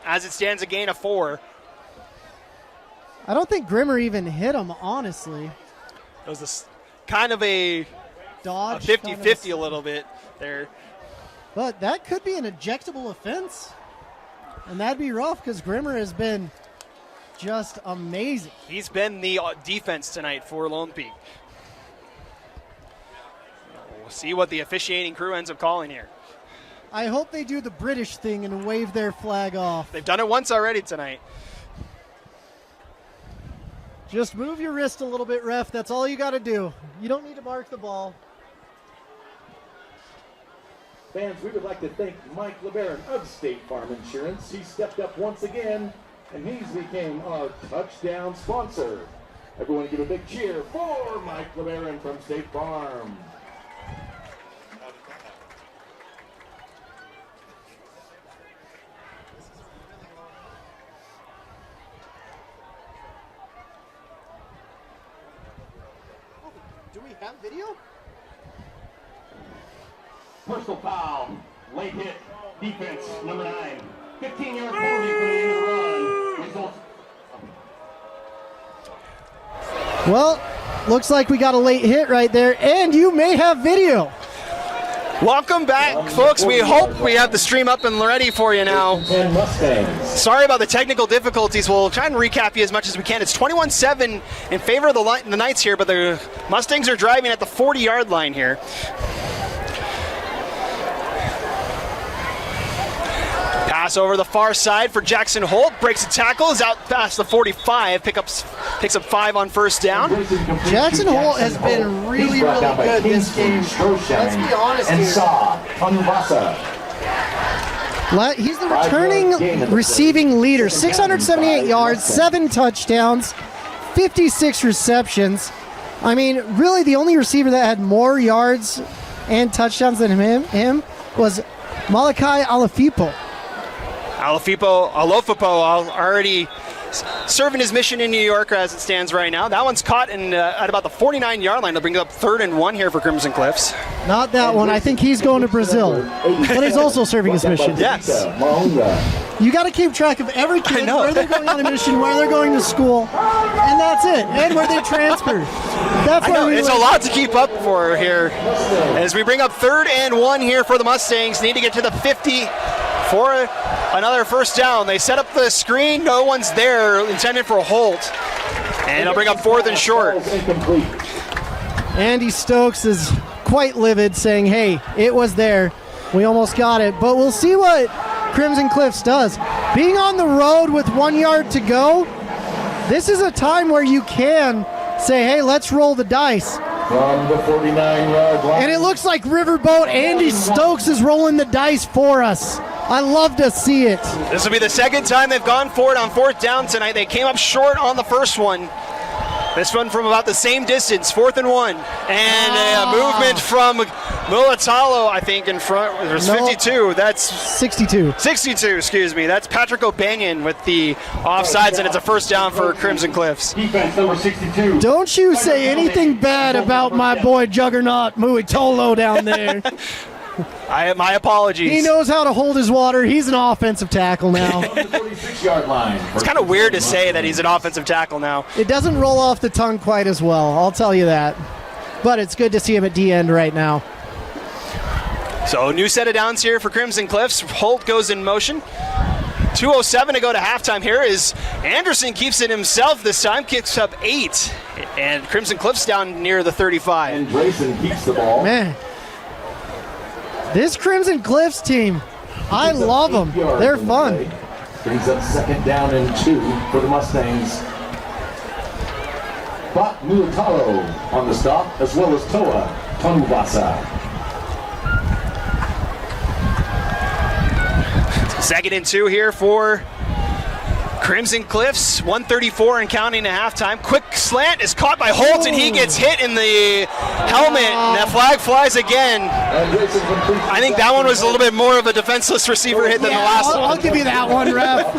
As it stands, a gain of 4. I don't think Grimmer even hit him, honestly. It was kind of a Dodge. 50-50 a little bit there. But that could be an ejectable offense. And that'd be rough because Grimmer has been just amazing. He's been the defense tonight for Lone Peak. We'll see what the officiating crew ends up calling here. I hope they do the British thing and wave their flag off. They've done it once already tonight. Just move your wrist a little bit, ref. That's all you got to do. You don't need to mark the ball. Fans, we would like to thank Mike LeBaron of State Farm Insurance. He stepped up once again, and he's became our touchdown sponsor. Everyone give a big cheer for Mike LeBaron from State Farm. Do we have video? Personal foul, late hit, defense, number 9. 15-yard penalty for the end of the run. Results. Well, looks like we got a late hit right there, and you may have video. Welcome back, folks. We hope we have the stream up and ready for you now. And Mustangs. Sorry about the technical difficulties. We'll try and recap you as much as we can. It's 21-7 in favor of the Knights here, but the Mustangs are driving at the 40-yard line here. Pass over the far side for Jackson Holt. Breaks a tackle, is out past the 45. Picks up 5 on first down. Jackson Holt has been really, really good this game. Let's be honest and here. He's the returning receiving leader. 678 yards, 7 touchdowns, 56 receptions. I mean, really the only receiver that had more yards and touchdowns than him was Malachi Alafipo. Alofipo already serving his mission in New York as it stands right now. That one's caught at about the 49-yard line. They'll bring it up 3rd and 1 here for Crimson Cliffs. Not that one. I think he's going to Brazil. But he's also serving his mission. Yes. You got to keep track of every kid, where they're going on a mission, where they're going to school, and that's it. And where they transfer. That's why it's a lot to keep up for here. As we bring up 3rd and 1 here for the Mustangs. Need to get to the 50 for another first down. They set up the screen. No one's there, intended for Holt. And they'll bring up 4th and short. Andy Stokes is quite livid, saying, hey, it was there. We almost got it. But we'll see what Crimson Cliffs does. Being on the road with 1 yard to go, this is a time where you can say, hey, let's roll the dice. From the 49-yard line. And it looks like Riverboat Andy Stokes is rolling the dice for us. I love to see it. This will be the second time they've gone for it on 4th down tonight. They came up short on the first one. This one from about the same distance, 4th and 1. And a movement from Mulatalo, I think, in front. There's 52. That's 62. 62, excuse me. That's Patrick O'Banion with the offsides, and it's a first down for Crimson Cliffs. Defense, number 62. Don't you say anything bad about my boy Juggernaut Muitolo down there. My apologies. He knows how to hold his water. He's an offensive tackle now. From the 46-yard line. It's kind of weird to say that he's an offensive tackle now. It doesn't roll off the tongue quite as well, I'll tell you that. But it's good to see him at D-end right now. So new set of downs here for Crimson Cliffs. Holt goes in motion. 2:07 to go to halftime here is Anderson keeps it himself this time, kicks up 8. And Crimson Cliffs down near the 35. And Grayson keeps the ball. Man, this Crimson Cliffs team, I love them. They're fun. Brings up 2nd down and 2 for the Mustangs. Bot Mulatalo on the stop, as well as Toa Tonubasa. 2nd and 2 here for Crimson Cliffs, 1:34 and counting at halftime. Quick slant is caught by Holt, and he gets hit in the helmet, and that flag flies again. I think that one was a little bit more of a defenseless receiver hit than the last one. I'll give you that one, ref.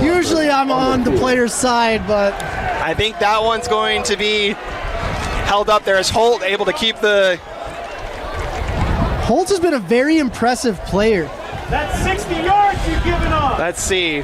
Usually I'm on the player's side, but I think that one's going to be held up there as Holt able to keep the... Holt has been a very impressive player. That's 60 yards you're giving up. Let's see.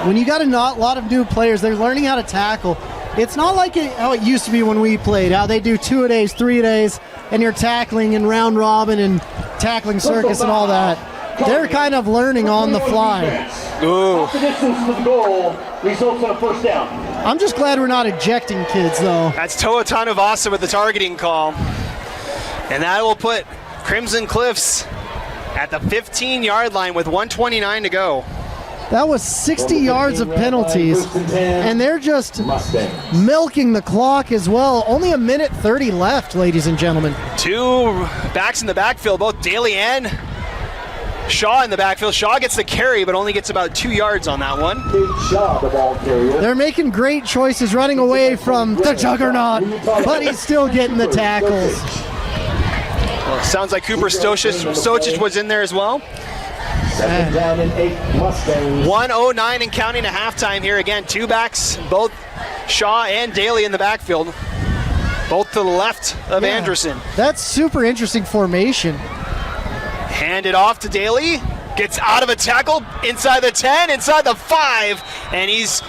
When you got a lot of new players, they're learning how to tackle. It's not like how it used to be when we played, how they do 2-a-days, 3-a-days, and you're tackling in round robin and tackling circus and all that. They're kind of learning on the fly. Ooh. Off the distance to the goal results in a first down. I'm just glad we're not ejecting kids, though. That's Toa Tanuvasa with the targeting call. And that will put Crimson Cliffs at the 15-yard line with 1:29 to go. That was 60 yards of penalties, and they're just milking the clock as well. Only 1:30 left, ladies and gentlemen. Two backs in the backfield, both Daly and Shaw in the backfield. Shaw gets the carry, but only gets about 2 yards on that one. They're making great choices running away from the juggernaut, but he's still getting the tackles. Well, sounds like Cooper Stochich was in there as well. 2nd down and 8 Mustangs. 1:09 and counting to halftime here. Again, two backs, both Shaw and Daly in the backfield, both to the left of Anderson. That's super interesting formation. Hand it off to Daly. Gets out of a tackle inside the 10, inside the 5, and he's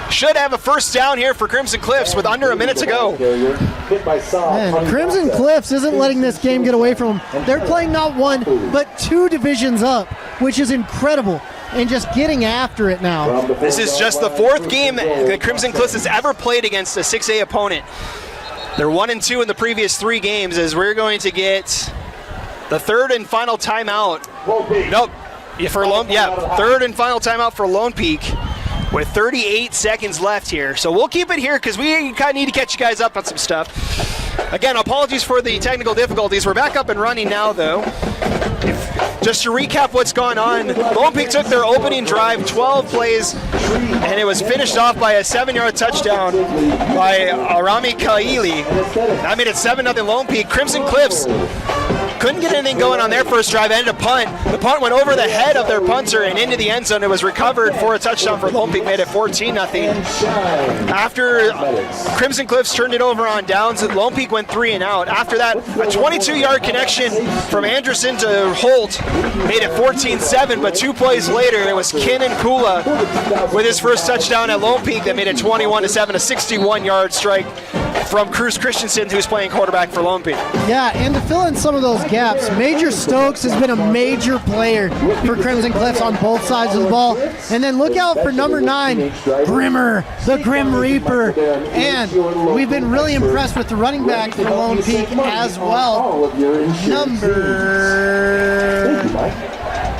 should have a first down here for Crimson Cliffs with under a minute to go. Man, Crimson Cliffs isn't letting this game get away from them. They're playing not one, but 2 divisions up, which is incredible, and just getting after it now. This is just the 4th game that Crimson Cliffs has ever played against a 6A opponent. They're 1-2 in the previous 3 games, as we're going to get the 3rd and final timeout. Nope. Third and final timeout for Lone Peak with 38 seconds left here. So we'll keep it here because we kind of need to catch you guys up on some stuff. Again, apologies for the technical difficulties. We're back up and running now, though. Just to recap what's gone on, Lone Peak took their opening drive, 12 plays, and it was finished off by a 7-yard touchdown by Arami Kaili. That made it 7-0 Lone Peak. Crimson Cliffs couldn't get anything going on their first drive, ended a punt. The punt went over the head of their punter and into the end zone. It was recovered for a touchdown for Lone Peak, made it 14-0. After Crimson Cliffs turned it over on downs, Lone Peak went 3 and out. After that, a 22-yard connection from Anderson to Holt made it 14-7, but 2 plays later, it was Kenan Kula with his first touchdown at Lone Peak that made it 21-7, a 61-yard strike from Cruz Christensen, who's playing quarterback for Lone Peak. Yeah, and to fill in some of those gaps, Major Stokes has been a major player for Crimson Cliffs on both sides of the ball. And then look out for number 9, Grimmer, the Grim Reaper. And we've been really impressed with the running back for Lone Peak as well. Number...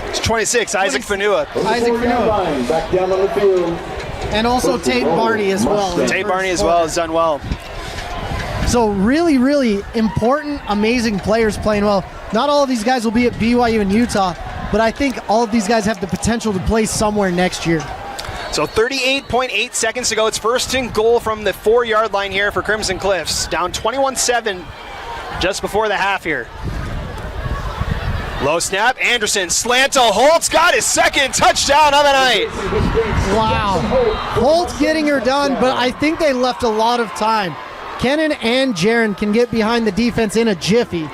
It's 26, Isaac Fanua. Isaac Fanua. Back down on the field. And also Tate Barney as well. Tate Barney as well has done well. So really, really important, amazing players playing well. Not all of these guys will be at BYU and Utah, but I think all of these guys have the potential to play somewhere next year. So 38.8 seconds to go. It's 1st and goal from the 4-yard line here for Crimson Cliffs. Down 21-7 just before the half here. Low snap, Anderson, slant to Holt's got his 2nd touchdown of the night. Wow. Holt's getting her done, but I think they left a lot of time. Kenan and Jaron can get behind the defense in a jiffy.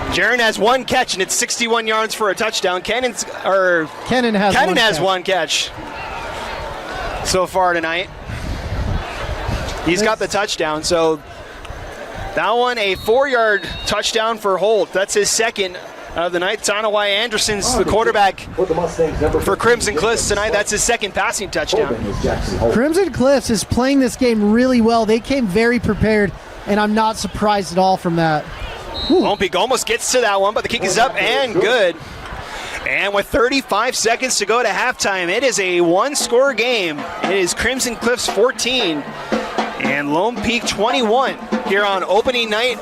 Jaron has 1 catch, and it's 61 yards for a touchdown. Kenan has one catch so far tonight. He's got the touchdown, so that one a 4-yard touchdown for Holt. That's his 2nd of the night. Tanawai Anderson's the quarterback for Crimson Cliffs tonight. That's his 2nd passing touchdown. Crimson Cliffs is playing this game really well. They came very prepared, and I'm not surprised at all from that. Lone Peak almost gets to that one, but the kick is up and good. And with 35 seconds to go to halftime, it is a 1-score game. It is Crimson Cliffs 14 and Lone Peak 21 here on opening night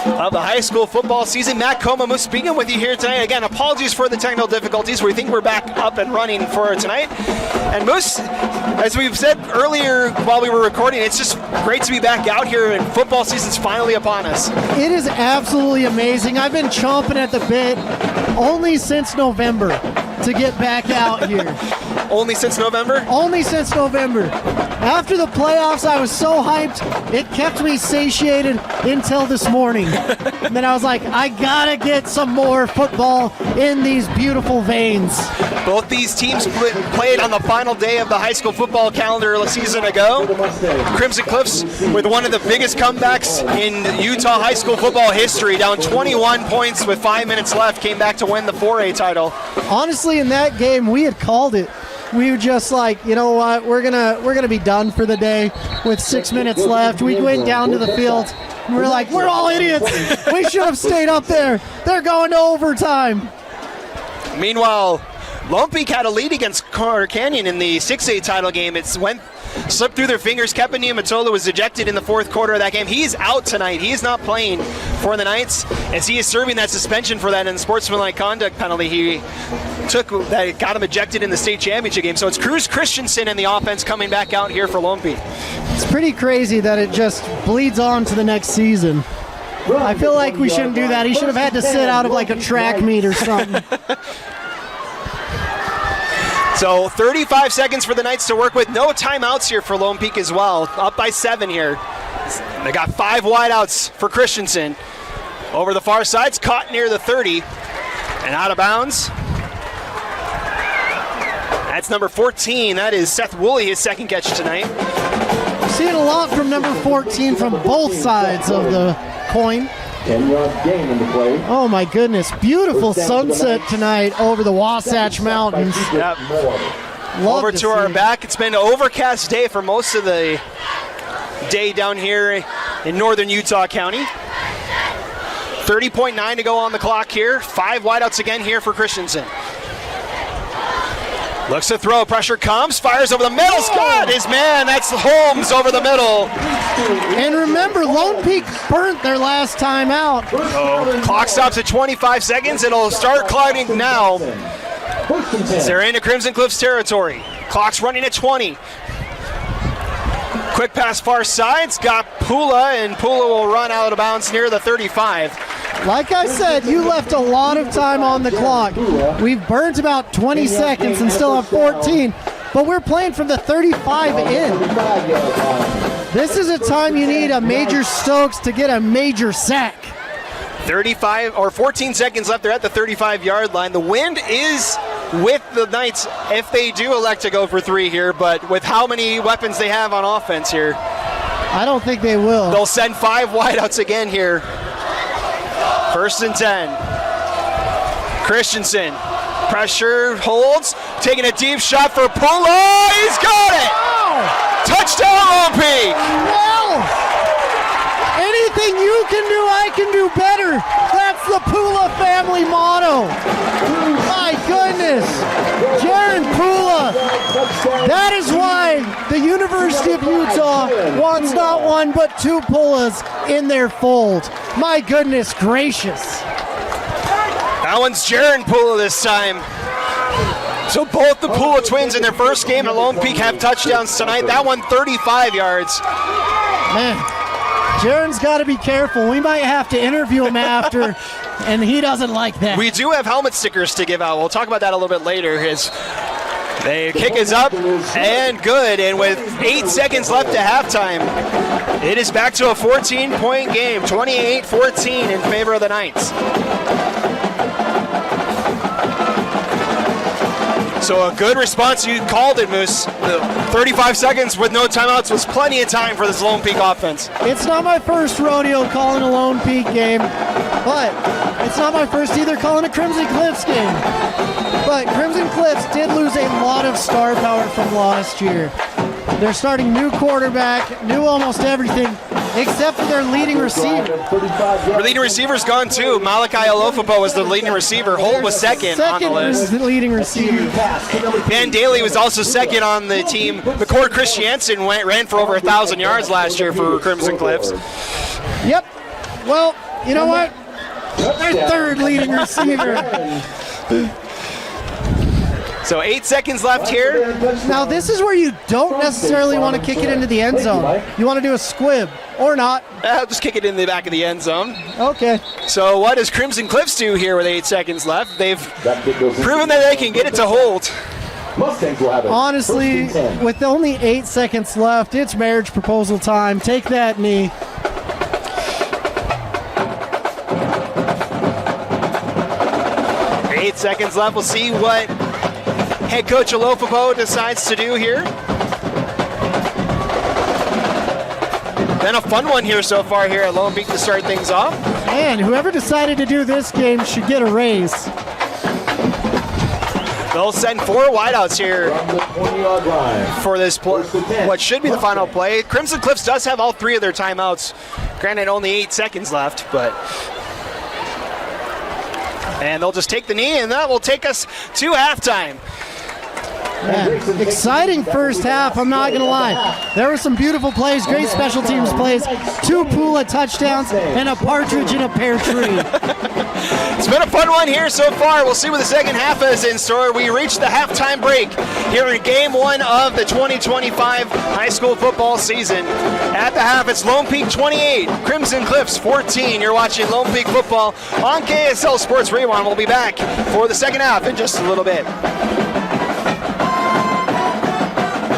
of the high school football season. Matt Comamus speaking with you here tonight. Again, apologies for the technical difficulties. We think we're back up and running for tonight. And Moose, as we've said earlier while we were recording, it's just great to be back out here and football season's finally upon us. It is absolutely amazing. I've been chomping at the bit only since November to get back out here. Only since November? Only since November. After the playoffs, I was so hyped, it kept me satiated until this morning. And then I was like, I gotta get some more football in these beautiful veins. Both these teams played on the final day of the high school football calendar a season ago. Crimson Cliffs with one of the biggest comebacks in Utah high school football history, down 21 points with 5 minutes left, came back to win the 4A title. Honestly, in that game, we had called it. We were just like, you know what, we're gonna be done for the day with 6 minutes left. We went down to the field and we're like, we're all idiots. We should have stayed up there. They're going to overtime. Meanwhile, Lone Peak had a lead against Carter Canyon in the 6A title game. It slipped through their fingers. Kepania Matola was ejected in the fourth quarter of that game. He's out tonight. He is not playing for the Knights as he is serving that suspension for that unsportsmanlike conduct penalty he took that got him ejected in the state championship game. So it's Cruz Christensen and the offense coming back out here for Lone Peak. It's pretty crazy that it just bleeds on to the next season. I feel like we shouldn't do that. He should have had to sit out of like a track meet or something. So 35 seconds for the Knights to work with. No timeouts here for Lone Peak as well. Up by 7 here. They got 5 wideouts for Christensen. Over the far side, it's caught near the 30 and out of bounds. That's number 14. That is Seth Woolley, his second catch tonight. Seeing a lot from number 14 from both sides of the coin. 10-yard gain in the play. Oh my goodness, beautiful sunset tonight over the Wasatch Mountains. Yep. Love Over to our see. back. It's been an overcast day for most of the day down here in northern Utah County. 30.9 to go on the clock here. 5 wideouts again here for Christensen. Looks to throw, pressure comes, fires over the middle, Scott, his man, that's Holmes over the middle. And remember, Lone Peak burnt their last time out. Clock stops at 25 seconds, it'll start climbing now. They're into Crimson Cliffs territory. Clock's running at 20. Quick pass far side's got Pula, and Pula will run out of bounds near the 35. Like I said, you left a lot of time on the clock. We've burnt about 20 seconds and still have 14, but we're playing from the 35 in. This is a time you need a Major Stokes to get a major sack. 35 or 14 seconds left. They're at the 35-yard line. The wind is with the Knights if they do elect to go for 3 here, but with how many weapons they have on offense here, I don't think they will. they'll send 5 wideouts again here. 1st and 10. Christensen, pressure, holds, taking a deep shot for Pula. He's got it! Touchdown, Lone Peak! Well, anything you can do, I can do better. That's the Pula family motto. My goodness. Jaron Pula. That is why the University of Utah wants not 1 but 2 Pulas in their fold. My goodness gracious. That one's Jaron Pula this time. So both the Pula twins in their first game at Lone Peak have touchdowns tonight. That one 35 yards. Man, Jaron's got to be careful. We might have to interview him after, and he doesn't like that. We do have helmet stickers to give out. We'll talk about that a little bit later. The kick is up and good, and with 8 seconds left to halftime, it is back to a 14-point game, 28-14 in favor of the Knights. So a good response. You called it, Moose. 35 seconds with no timeouts was plenty of time for this Lone Peak offense. It's not my first rodeo calling a Lone Peak game, but it's not my first either calling a Crimson Cliffs game. But Crimson Cliffs did lose a lot of star power from last year. They're starting new quarterback, new almost everything, except for their leading receiver. Their leading receiver's gone too. Malachi Alofopo was the leading receiver. Holt was second on the list. Leading receiver. Van Daly was also second on the team. McCord Christiansen ran for over 1,000 yards last year for Crimson Cliffs. Yep. Well, you know what? Their third leading receiver. So 8 seconds left here. Now this is where you don't necessarily want to kick it into the end zone. You want to do a squib, or not. I'll just kick it in the back of the end zone. Okay. So what does Crimson Cliffs do here with 8 seconds left? They've proven that they can get it to Holt. Mustangs will have it. Honestly, 1st and 10. with only 8 seconds left, it's marriage proposal time. Take that knee. Eight seconds left. We'll see what head coach Alofopo decides to do here. Been a fun one here so far here at Lone Peak to start things off. Man, whoever decided to do this game should get a raise. They'll send 4 wideouts here From the 20-yard line. for this what should be the final play. Crimson Cliffs does have all 3 of their timeouts. Granted, only 8 seconds left, but. And they'll just take the knee, and that will take us to halftime. Man, exciting first half, I'm not going to lie. There were some beautiful plays, great special teams plays, 2 Pula touchdowns, and a partridge in a pear tree. It's been a fun one here so far. We'll see what the second half is in store. We reached the halftime break here in Game 1 of the 2025 high school football season. At the half, it's Lone Peak 28, Crimson Cliffs 14. You're watching Lone Peak football on KSL Sports Rewind. We'll be back for the second half in just a little bit.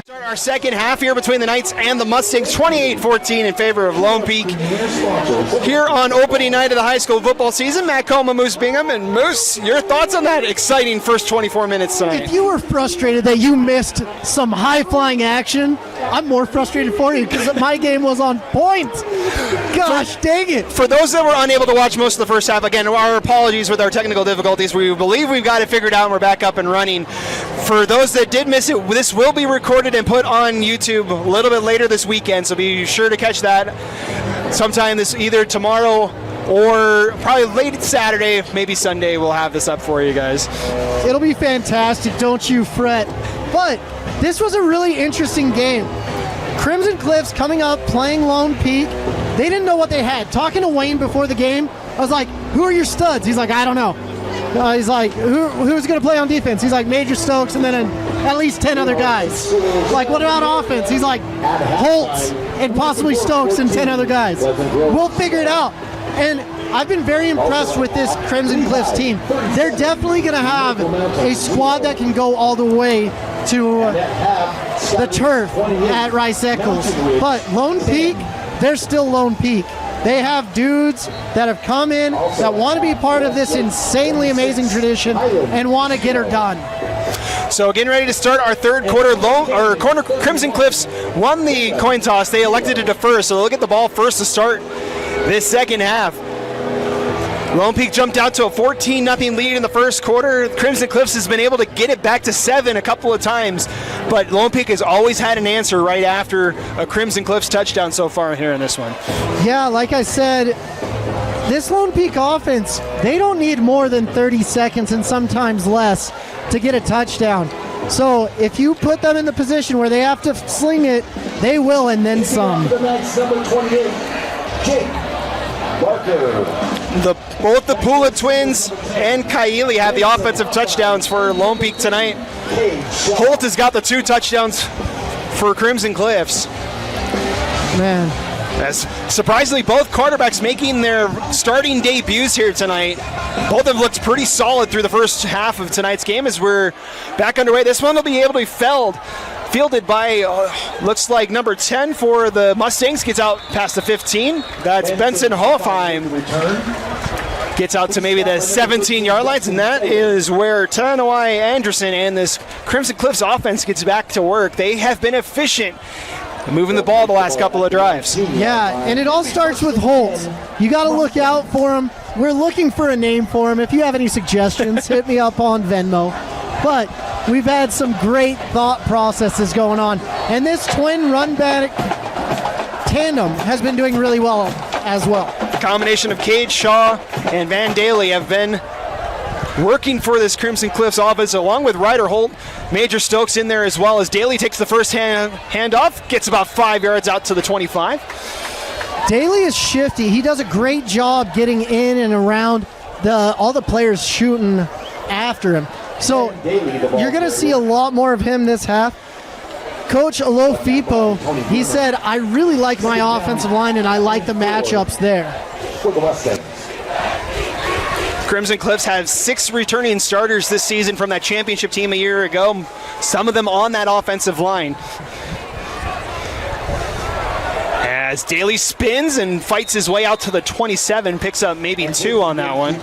Our second half here between the Knights and the Mustangs, 28-14 in favor of Lone Peak. Here on opening night of the high school football season, Matt Coma, Moose Bingham, and Moose, your thoughts on that exciting first 24 minutes tonight? If you were frustrated that you missed some high-flying action, I'm more frustrated for you because my game was on point. Gosh dang it. For those that were unable to watch most of the first half, again, our apologies with our technical difficulties. We believe we've got it figured out and we're back up and running. For those that did miss it, this will be recorded and put on YouTube a little bit later this weekend, so be sure to catch that sometime this either tomorrow or probably late Saturday, maybe Sunday. We'll have this up for you guys. It'll be fantastic, don't you fret. But this was a really interesting game. Crimson Cliffs coming up, playing Lone Peak. They didn't know what they had. Talking to Wayne before the game, I was like, who are your studs? He's like, I don't know. He's like, who's going to play on defense? He's like, Major Stokes and then at least 10 other guys. Like, what about offense? He's like, Holtz and possibly Stokes and 10 other guys. We'll figure it out. And I've been very impressed with this Crimson Cliffs team. They're definitely going to have a squad that can go all the way to the turf at Rice Eccles. But Lone Peak, they're still Lone Peak. They have dudes that have come in that want to be part of this insanely amazing tradition and want to get her done. So getting ready to start our third quarter. Crimson Cliffs won the coin toss. They elected to defer, so they'll get the ball first to start this second half. Lone Peak jumped out to a 14-0 lead in the first quarter. Crimson Cliffs has been able to get it back to 7 a couple of times, but Lone Peak has always had an answer right after a Crimson Cliffs touchdown so far here in this one. Yeah, like I said, this Lone Peak offense, they don't need more than 30 seconds and sometimes less to get a touchdown. So if you put them in the position where they have to sling it, they will, and then some. Number 28, Jake Barker. Both the Pula twins and Kaili have the offensive touchdowns for Lone Peak tonight. Holt has got the 2 touchdowns for Crimson Cliffs. Man. As surprisingly, both quarterbacks making their starting debuts here tonight. Both have looked pretty solid through the first half of tonight's game as we're back underway. This one will be able to be fielded by, looks like number 10 for the Mustangs, gets out past the 15. That's Benson Hofheim. Gets out to maybe the 17-yard lines, and that is where Tanawai Anderson and this Crimson Cliffs offense gets back to work. They have been efficient moving the ball the last couple of drives. Yeah, and it all starts with Holt. You got to look out for him. We're looking for a name for him. If you have any suggestions, hit me up on Venmo. But we've had some great thought processes going on, and this twin run back tandem has been doing really well as well. A combination of Cade Shaw and Van Daly have been working for this Crimson Cliffs offense, along with Ryder Holt. Major Stokes in there as well, as Daly takes the first handoff, gets about 5 yards out to the 25. Daly is shifty. He does a great job getting in and around all the players shooting after him. So you're going to see a lot more of him this half. Coach Alofipo, he said, I really like my offensive line and I like the matchups there. Crimson Cliffs have 6 returning starters this season from that championship team a year ago, some of them on that offensive line. As Daly spins and fights his way out to the 27, picks up maybe 2 on that one.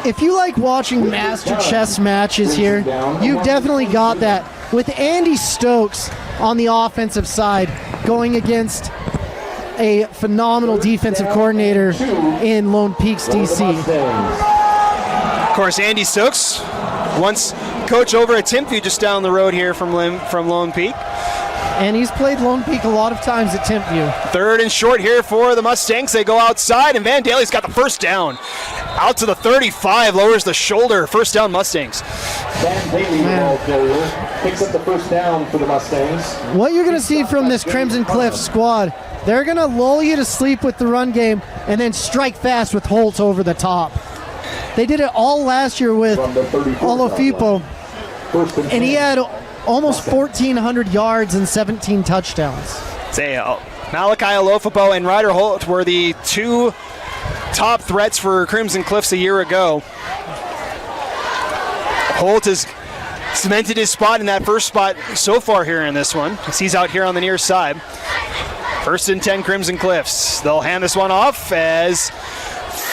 If you like watching master chess matches here, you've definitely got that. With Andy Stokes on the offensive side going against a phenomenal defensive coordinator in Lone Peaks, DC. Of course, Andy Stokes, once coach over at Timpview just down the road here from Lone Peak. And he's played Lone Peak a lot of times at Timpview. 3rd and short here for the Mustangs. They go outside, and Van Daly's got the first down. Out to the 35, lowers the shoulder. First down, Mustangs. Van Daly, ball carrier, picks up the first down for the Mustangs. What you're going to see from this Crimson Cliffs squad, they're going to lull you to sleep with the run game and then strike fast with Holtz over the top. They did it all last year with Olofipo, and he had almost 1,400 yards and 17 touchdowns. Say, Malachi Olofipo and Ryder Holt were the 2 top threats for Crimson Cliffs a year ago. Holt has cemented his spot in that first spot so far here in this one, as he's out here on the near side. 1st and 10, Crimson Cliffs. They'll hand this one off as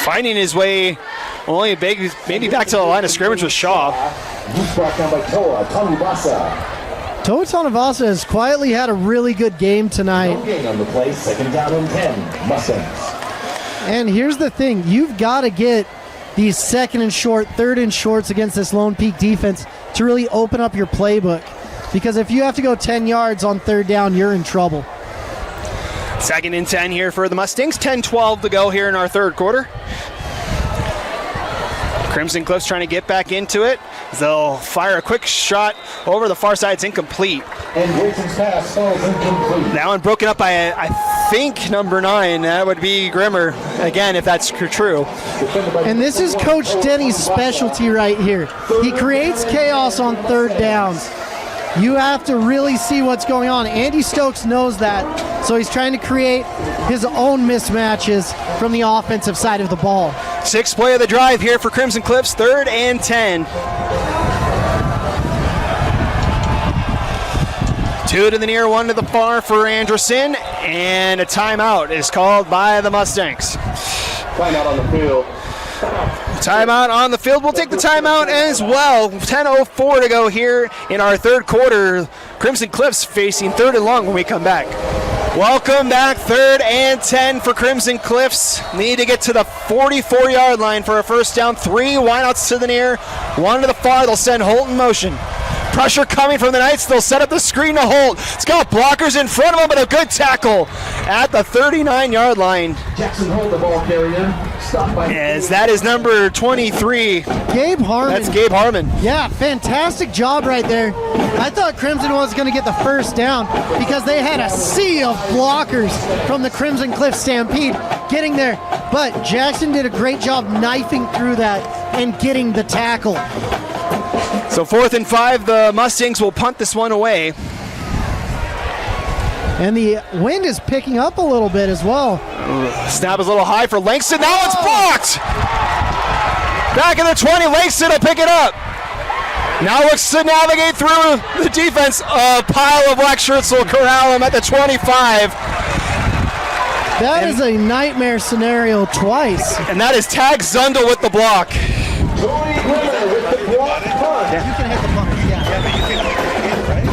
finding his way only maybe back to the line of scrimmage with Shaw. Brought down by Toa Tanuvasa. Toa Tanuvasa has quietly had a really good game tonight. No gain on the play, 2nd down and 10, Mustangs. And here's the thing, you've got to get these 2nd and short, 3rd and shorts against this Lone Peak defense to really open up your playbook. Because if you have to go 10 yards on 3rd down, you're in trouble. 2nd and 10 here for the Mustangs. 10-12 to go here in our 3rd quarter. Crimson Cliffs trying to get back into it. They'll fire a quick shot over the far side. It's incomplete. And Grayson's pass falls incomplete. That one broken up by, I think, number 9. That would be Grimmer, again, if that's true. And this is Coach Denny's specialty right here. He creates chaos on 3rd downs. You have to really see what's going on. Andy Stokes knows that, so he's trying to create his own mismatches from the offensive side of the ball. 6th play of the drive here for Crimson Cliffs, 3rd and 10. 2 to the near, 1 to the far for Anderson, and a timeout is called by the Mustangs. Timeout on the field. Timeout on the field. We'll take the timeout as well. 10:04 to go here in our 3rd quarter. Crimson Cliffs facing 3rd and long when we come back. Welcome back. 3rd and 10 for Crimson Cliffs. Need to get to the 44-yard line for a first down. 3 wideouts to the near, 1 to the far. They'll send Holt in motion. Pressure coming from the Knights. They'll set up the screen to Holt. It's got blockers in front of him, but a good tackle at the 39-yard line. Jackson Holt, the ball carrier. Stopped by. As that is number 23. Gabe Harmon. That's Gabe Harmon. Yeah, fantastic job right there. I thought Crimson was going to get the first down because they had a sea of blockers from the Crimson Cliffs Stampede getting there. But Jackson did a great job knifing through that and getting the tackle. So 4th and 5, the Mustangs will punt this one away. And the wind is picking up a little bit as well. Snap is a little high for Langston. Now it's blocked! Back in the 20, Langston will pick it up. Now looks to navigate through the defense. A pile of black shirts will corral him at the 25. That is a nightmare scenario twice. And that is Tag Zundel with the block. Cody Grimmer with the block punt. You can hit the button, yeah. But you can hit, right?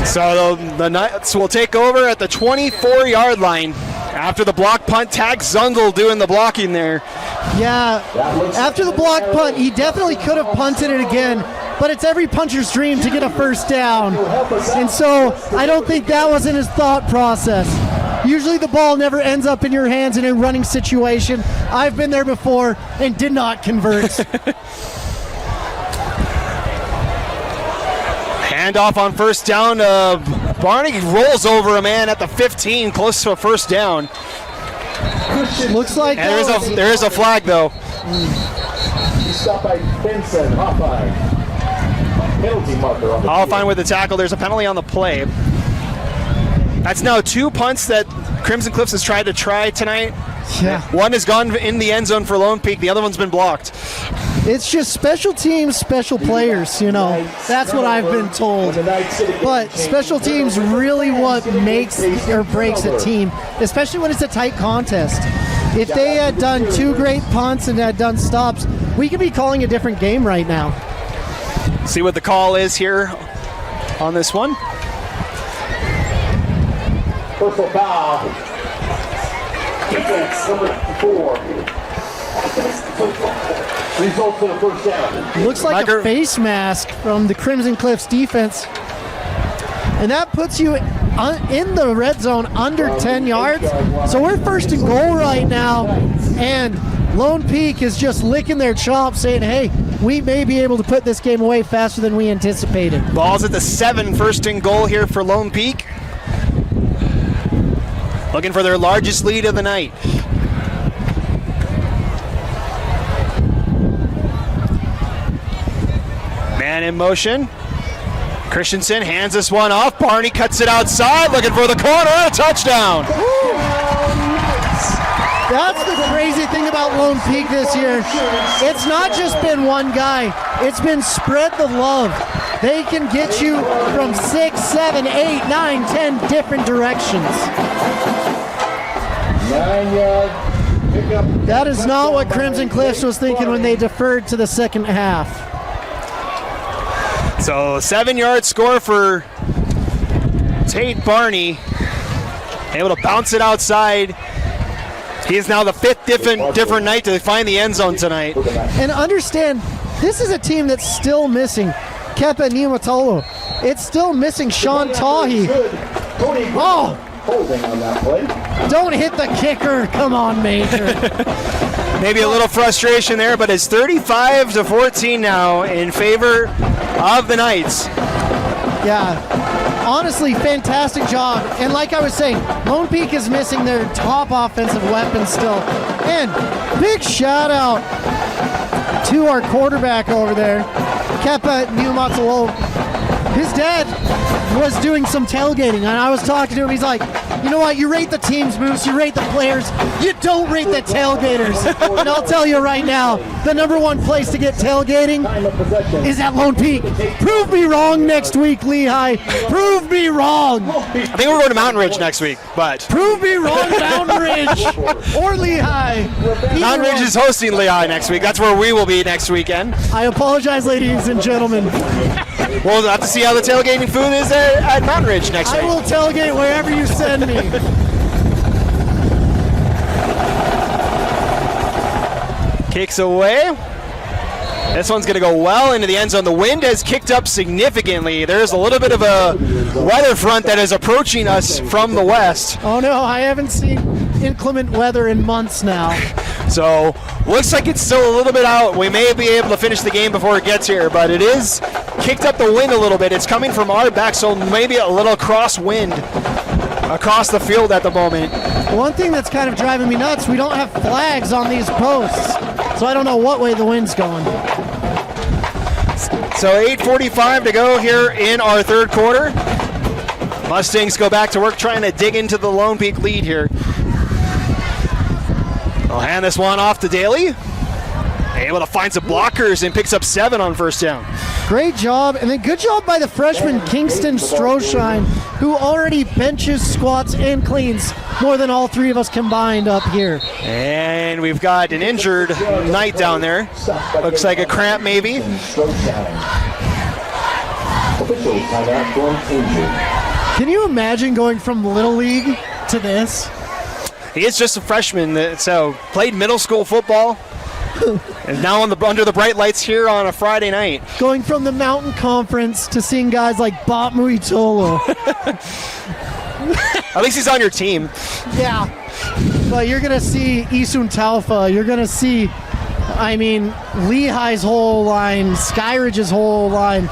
So the Knights will take over at the 24-yard line. After the block punt, Tag Zundel doing the blocking there. Yeah, after the block punt, he definitely could have punted it again, but it's every puncher's dream to get a first down. And so I don't think that was in his thought process. Usually the ball never ends up in your hands in a running situation. I've been there before and did not convert. Handoff on first down. Barney rolls over a man at the 15, close to a first down. Looks like And there is a flag, though. He stopped by Benson Hoffine. Penalty marker on the All field. fine with the tackle. There's a penalty on the play. That's now 2 punts that Crimson Cliffs has tried tonight. Yeah. One has gone in the end zone for Lone Peak. The other one's been blocked. It's just special teams, special players, you know. That's what I've been told. But special teams really what makes or breaks a team, especially when it's a tight contest. If they had done 2 great punts and had done stops, we could be calling a different game right now. See what the call is here on this one. Personal foul. Defense number 4. Results in a first down. Looks like a face mask from the Crimson Cliffs defense. And that puts you in the red zone under 10 yards. So we're first and goal right now. And Lone Peak is just licking their chops saying, hey, we may be able to put this game away faster than we anticipated. Ball's at the 7, first and goal here for Lone Peak. Looking for their largest lead of the night. Man in motion. Christensen hands this one off. Barney cuts it outside, looking for the corner. A touchdown. That's the crazy thing about Lone Peak this year. It's not just been one guy. It's been spread the love. They can get you from 6, 7, 8, 9, 10 different directions. 9-yard pickup. That is not what Crimson Cliffs was thinking when they deferred to the second half. So 7-yard score for Tate Barney. Able to bounce it outside. He is now the 5th different night to find the end zone tonight. And understand, this is a team that's still missing Kepa Niumatolo. It's still missing Sean Tahi. Oh! Holding on that play. Don't hit the kicker. Come on, Major. Maybe a little frustration there, but it's 35-14 now in favor of the Knights. Yeah. Honestly, fantastic job. And like I was saying, Lone Peak is missing their top offensive weapons still. And big shout out to our quarterback over there, Kepa Niumatolo. His dad was doing some tailgating, and I was talking to him. He's like, you know what? You rate the team's moves, you rate the players, you don't rate the tailgaters. And I'll tell you right now, the number 1 place to get tailgating is at Lone Peak. Prove me wrong next week, Lehigh. Prove me wrong. I think we're going to Mountain Ridge next week, but Prove me wrong, Mountain Ridge or Lehigh. Mountain Ridge is hosting Lehigh next week. That's where we will be next weekend. I apologize, ladies and gentlemen. We'll have to see how the tailgating food is at Mountain Ridge next week. I will tailgate wherever you send me. Kicks away. This one's going to go well into the end zone. The wind has kicked up significantly. There's a little bit of a weather front that is approaching us from the west. Oh no, I haven't seen inclement weather in months now. So, looks like it's still a little bit out. We may be able to finish the game before it gets here, but it is kicked up the wind a little bit. It's coming from our back, so maybe a little crosswind across the field at the moment. One thing that's kind of driving me nuts, we don't have flags on these posts, so I don't know what way the wind's going. So 8:45 to go here in our third quarter. Mustangs go back to work trying to dig into the Lone Peak lead here. I'll hand this one off to Daly. Able to find some blockers and picks up 7 on first down. Great job, and then good job by the freshman Kingston Stroshine, who already benches, squats, and cleans more than all 3 of us combined up here. And we've got an injured Knight down there. Looks like a cramp maybe. Can you imagine going from Little League to this? He is just a freshman, so played middle school football. And now under the bright lights here on a Friday night. Going from the Mountain Conference to seeing guys like Bob Muitolo. At least he's on your team. Yeah. But you're going to see Isun Taufa. You're going to see, Lehigh's whole line, Skyridge's whole line.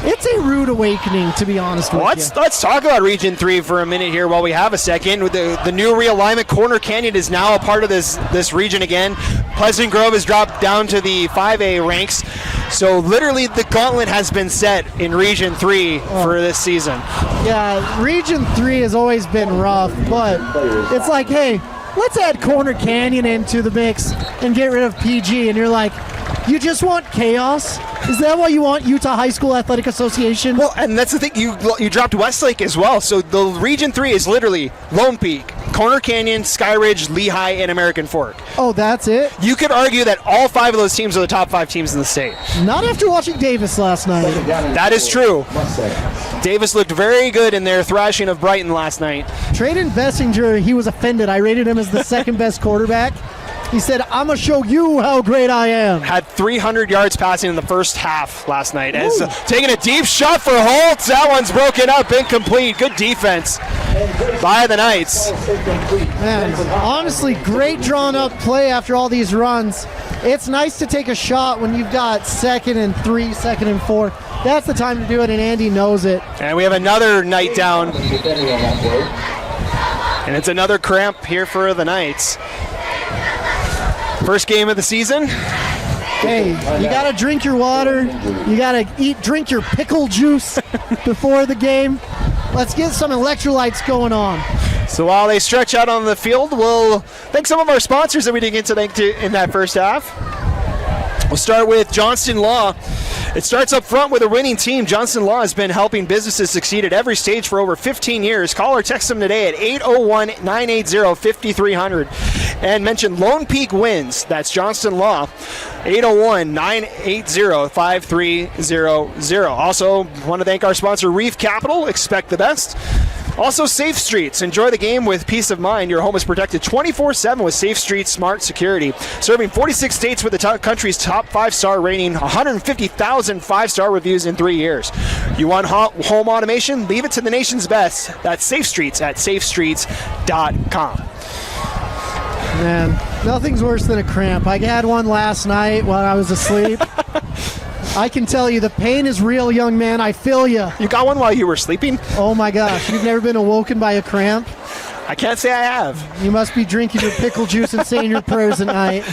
It's a rude awakening, to be honest with you. Let's talk about Region 3 for a minute here while we have a second. The new realignment, Corner Canyon is now a part of this region again. Pleasant Grove has dropped down to the 5A ranks. So literally the gauntlet has been set in Region 3 for this season. Yeah, Region 3 has always been rough, but it's like, hey, let's add Corner Canyon into the mix and get rid of PG. And you're like, you just want chaos? Is that why you want Utah High School Athletic Association? Well, and that's the thing. You dropped Westlake as well. So the Region 3 is literally Lone Peak, Corner Canyon, Skyridge, Lehigh, and American Fork. Oh, that's it? You could argue that all 5 of those teams are the top 5 teams in the state. Not after watching Davis last night. That is true. Davis looked very good in their thrashing of Brighton last night. Trayden Bessinger, he was offended. I rated him as the second best quarterback. He said, I'm going to show you how great I am. Had 300 yards passing in the first half last night. As taking a deep shot for Holtz. That one's broken up, incomplete. Good defense by the Knights. Man, honestly, great drawn up play after all these runs. It's nice to take a shot when you've got 2nd and 3, 2nd and 4. That's the time to do it, and Andy knows it. And we have another Knight down. And it's another cramp here for the Knights. First game of the season. Hey, you got to drink your water. You got to drink your pickle juice before the game. Let's get some electrolytes going on. So while they stretch out on the field, we'll thank some of our sponsors that we didn't get to thank in that first half. We'll start with Johnston Law. It starts up front with a winning team. Johnston Law has been helping businesses succeed at every stage for over 15 years. Call or text them today at 801-980-5300 and mention Lone Peak Wins. That's Johnston Law, 801-980-5300. Also, want to thank our sponsor, Reef Capital. Expect the best. Also, Safe Streets. Enjoy the game with peace of mind. Your home is protected 24/7 with Safe Streets Smart Security. Serving 46 states with the country's top 5-star rating, 150,000 5-star reviews in 3 years. You want home automation? Leave it to the nation's best. That's Safe Streets at safestreets.com. Man, nothing's worse than a cramp. I had one last night while I was asleep. I can tell you the pain is real, young man. I feel you. You got one while you were sleeping? Oh my gosh, you've never been awoken by a cramp? I can't say I have. You must be drinking your pickle juice and saying your prayers at night,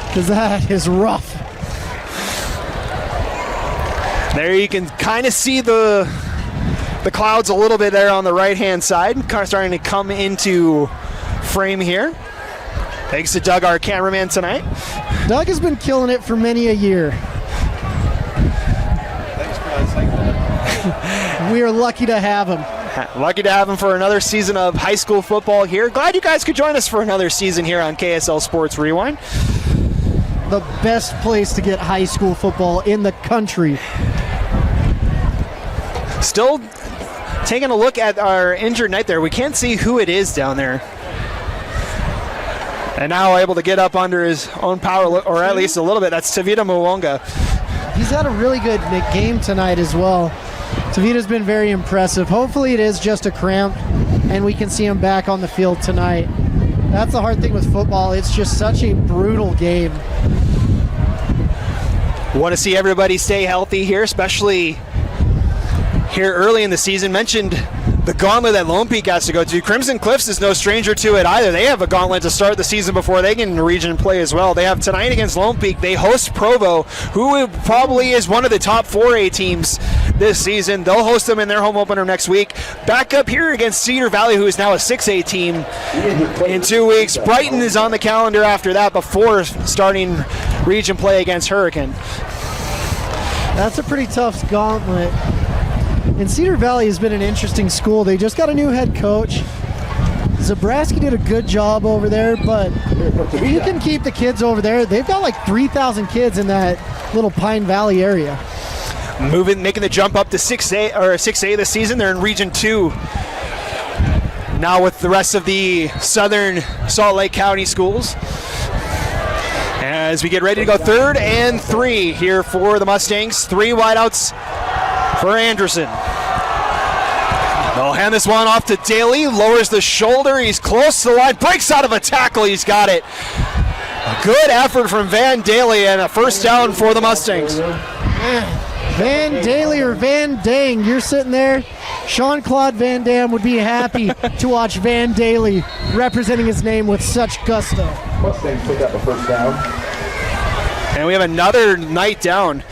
because that is rough. There you can kind of see the clouds a little bit there on the right-hand side, kind of starting to come into frame here. Thanks to Doug, our cameraman tonight. Doug has been killing it for many a year. We are lucky to have him. Lucky to have him for another season of high school football here. Glad you guys could join us for another season here on KSL Sports Rewind. The best place to get high school football in the country. Still taking a look at our injured Knight there. We can't see who it is down there. And now able to get up under his own power, or at least a little bit. That's Tavita Mwonga. He's had a really good game tonight as well. Tavita's been very impressive. Hopefully it is just a cramp and we can see him back on the field tonight. That's the hard thing with football. It's just such a brutal game. Want to see everybody stay healthy here, especially here early in the season. Mentioned the gauntlet that Lone Peak has to go to. Crimson Cliffs is no stranger to it either. They have a gauntlet to start the season before they get into region play as well. They have tonight against Lone Peak. They host Provo, who probably is one of the top 4A teams this season. They'll host them in their home opener next week. Back up here against Cedar Valley, who is now a 6A team in 2 weeks. Brighton is on the calendar after that before starting region play against Hurricane. That's a pretty tough gauntlet. And Cedar Valley has been an interesting school. They just got a new head coach. Zabrowski did a good job over there, but if you can keep the kids over there, they've got like 3,000 kids in that little Pine Valley area. Making the jump up to 6A this season. They're in Region 2 now with the rest of the Southern Salt Lake County schools. As we get ready to go 3rd and 3 here for the Mustangs. 3 wideouts for Anderson. They'll hand this one off to Daly, lowers the shoulder, he's close to the line, breaks out of a tackle, he's got it. A good effort from Van Daly and a first down for the Mustangs. Van Daly or Van Dang, you're sitting there. Jean-Claude Van Damme would be happy to watch Van Daly representing his name with such gusto. Mustangs pick up a first down. And we have another Knight down.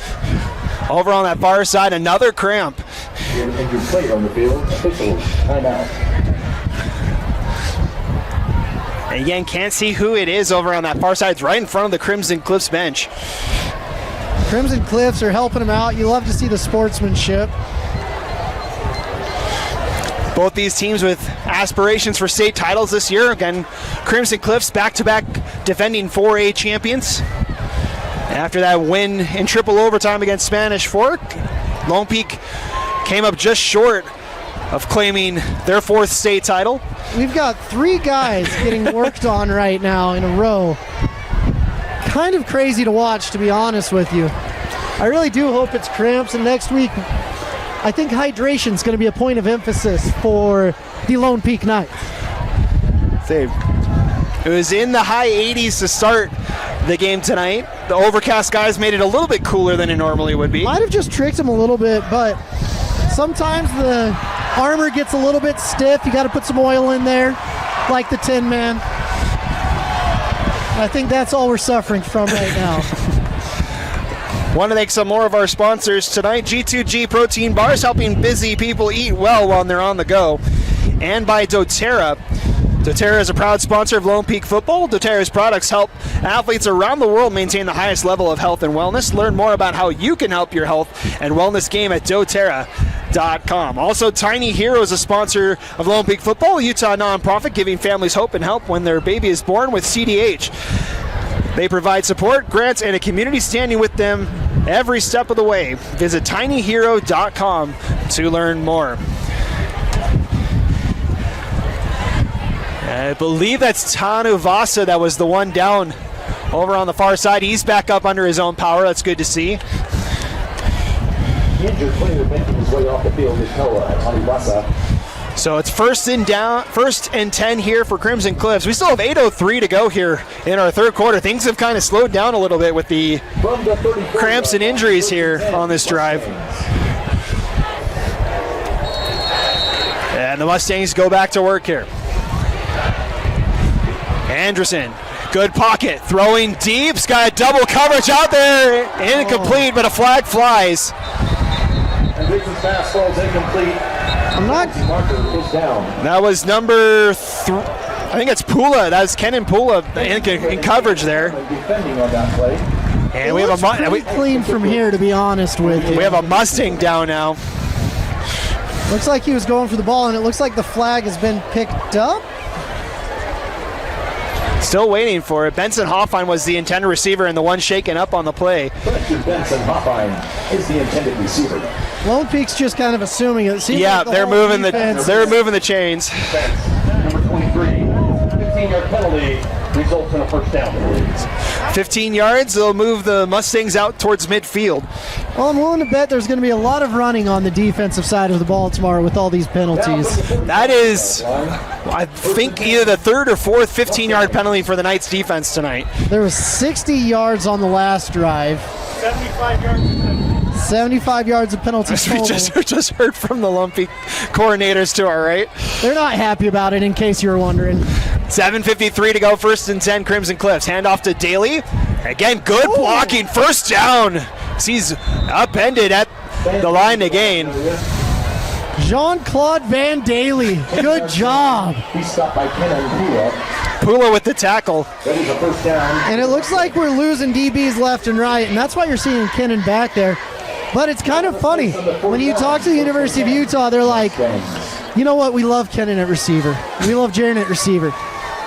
Over on that far side, another cramp. Injured player on the field. Officials, timeout. And again, can't see who it is over on that far side. It's right in front of the Crimson Cliffs bench. Crimson Cliffs are helping him out. You love to see the sportsmanship. Both these teams with aspirations for state titles this year. Again, Crimson Cliffs back-to-back defending 4A champions. After that win in triple overtime against Spanish Fork, Lone Peak came up just short of claiming their 4th state title. We've got 3 guys getting worked on right now in a row. Kind of crazy to watch, to be honest with you. I really do hope it's cramps, and next week I think hydration is going to be a point of emphasis for the Lone Peak Knights. It was in the high 80s to start the game tonight. The overcast skies made it a little bit cooler than it normally would be. Might have just tricked him a little bit, but sometimes the armor gets a little bit stiff. You got to put some oil in there, like the Tin Man. I think that's all we're suffering from right now. Want to thank some more of our sponsors tonight. G2G Protein Bars, helping busy people eat well while they're on the go. And by doTERRA. doTERRA is a proud sponsor of Lone Peak football. doTERRA's products help athletes around the world maintain the highest level of health and wellness. Learn more about how you can help your health and wellness game at doTERRA.com. Also, Tiny Hero is a sponsor of Lone Peak football, a Utah nonprofit giving families hope and help when their baby is born with CDH. They provide support, grants, and a community standing with them every step of the way. Visit tinyhero.com to learn more. I believe that's Tanu Vasa that was the one down over on the far side. He's back up under his own power. That's good to see. The injured player making his way off the field is Noah Tanu Vasa. So it's first and 10 here for Crimson Cliffs. We still have 8:03 to go here in our third quarter. Things have kind of slowed down a little bit with the cramps and injuries here on this drive. And the Mustangs go back to work here. Anderson, good pocket, throwing deep. He's got double coverage out there. Incomplete, but a flag flies. And Dixon's pass falls incomplete. I'm not. Marker is down. That was number I think it's Pula. That's Kenan Pula in coverage there. Defending on that play. And we have pretty clean from here, to be honest with you. We have a Mustang down now. Looks like he was going for the ball, and it looks like the flag has been picked up. Still waiting for it. Benson Hoffine was the intended receiver and the one shaken up on the play. Benson Hoffine is the intended receiver. Lone Peak's just kind of assuming it. Seems Yeah, like they're moving defense they're moving the chains. Number 23, 15-yard penalty results in a first down. 15 yards, they'll move the Mustangs out towards midfield. Well, I'm willing to bet there's going to be a lot of running on the defensive side of the ball tomorrow with all these penalties. That is, I think, either the third or fourth 15-yard penalty for the Knights defense tonight. There was 60 yards on the last drive. 75 yards. 75 yards of penalties We total. just heard from the Lumpy coordinators to our right. They're not happy about it, in case you were wondering. 7:53 to go, first and 10, Crimson Cliffs. Hand off to Daly. Again, good blocking, first down. He's upended at the line to gain. Jean-Claude Van Daly, good job. He's stopped by Kenan Pula. Pula with the tackle. That is a first down. And it looks like we're losing DBs left and right, and that's why you're seeing Kennan back there. But it's kind of funny. When you talk to the University of Utah, they're like, you know what, we love Kennan at receiver. We love Jaron at receiver.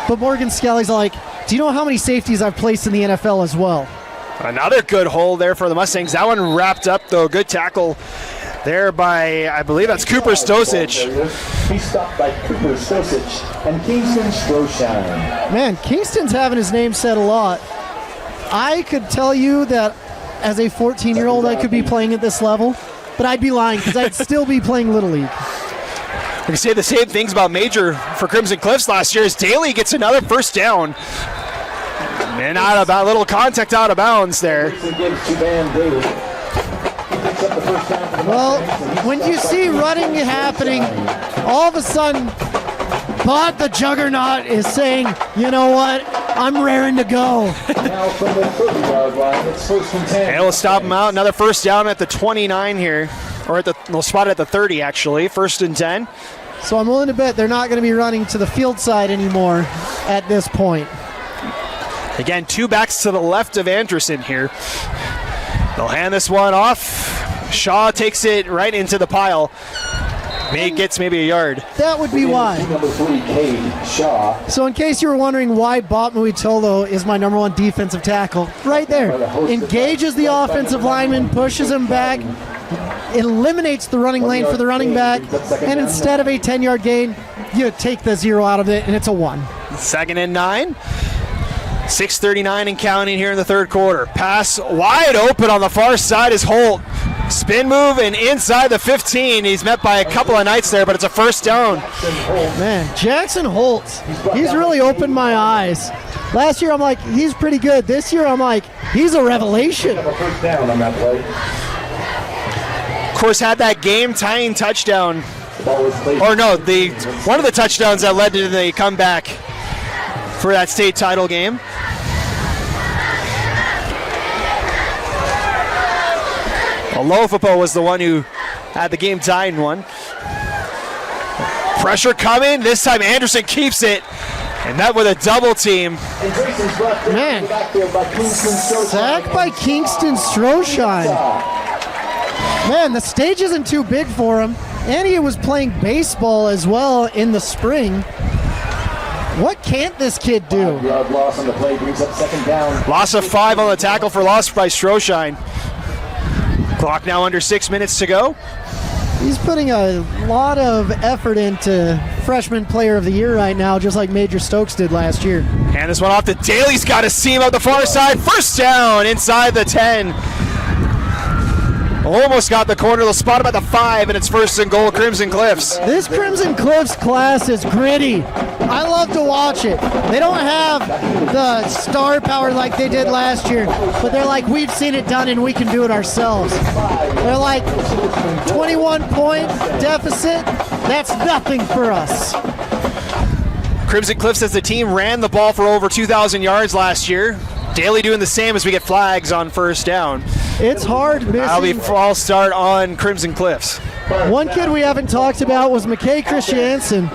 But Morgan Skelly's like, do you know how many safeties I've placed in the NFL as well? Another good hole there for the Mustangs. That one wrapped up, though. Good tackle there by, I believe that's Cooper Stosich. He's stopped by Cooper Stosich and Kingston Stroshine. Man, Kingston's having his name said a lot. I could tell you that as a 14-year-old I could be playing at this level, but I'd be lying because I'd still be playing Little League. We can say the same things about Major for Crimson Cliffs last year as Daly gets another first down. And out of a little contact out of bounds there. Well, when you see running happening, all of a sudden, Bot the Juggernaut is saying, you know what, I'm raring to go. Now from the 30-yard line, it's first and 10. And we'll stop him out. Another first down at the 29 here. Or we'll spot it at the 30, actually. First and 10. So I'm willing to bet they're not going to be running to the field side anymore at this point. Again, 2 backs to the left of Anderson here. They'll hand this one off. Shaw takes it right into the pile. Gets maybe a yard. That would be why. Number 3, Cade Shaw. So in case you were wondering why Bob Muitolo is my number 1 defensive tackle, right there. Engages the offensive lineman, pushes him back, eliminates the running lane for the running back, and instead of a 10-yard gain, you take the 0 out of it, and it's a 1. 2nd and 9. 6:39 and counting here in the third quarter. Pass wide open on the far side is Holt. Spin move and inside the 15. He's met by a couple of Knights there, but it's a first down. Man, Jackson Holt, he's really opened my eyes. Last year I'm like, he's pretty good. This year I'm like, he's a revelation. First down on that play. Of course, had that game-tying touchdown. Or no, one of the touchdowns that led to the comeback for that state title game. Olofopo was the one who had the game-tying one. Pressure coming. This time Anderson keeps it. And that with a double team. Man, sacked by Kingston Stroshine. Man, the stage isn't too big for him. And he was playing baseball as well in the spring. What can't this kid do? Loss on the play brings up 2nd down. Loss of 5 on the tackle for loss by Stroshine. Clock now under 6 minutes to go. He's putting a lot of effort into freshman player of the year right now, just like Major Stokes did last year. And this one off to Daly's got a seam up the far side. First down inside the 10. Almost got the corner. They'll spot him at the 5, and it's 1st and goal, Crimson Cliffs. This Crimson Cliffs class is gritty. I love to watch it. They don't have the star power like they did last year, but they're like, we've seen it done and we can do it ourselves. They're like, 21-point deficit, that's nothing for us. Crimson Cliffs as the team ran the ball for over 2,000 yards last year. Daly doing the same as we get flags on first down. It's hard missing. That'll be false start on Crimson Cliffs. One kid we haven't talked about was McKay Christiansen.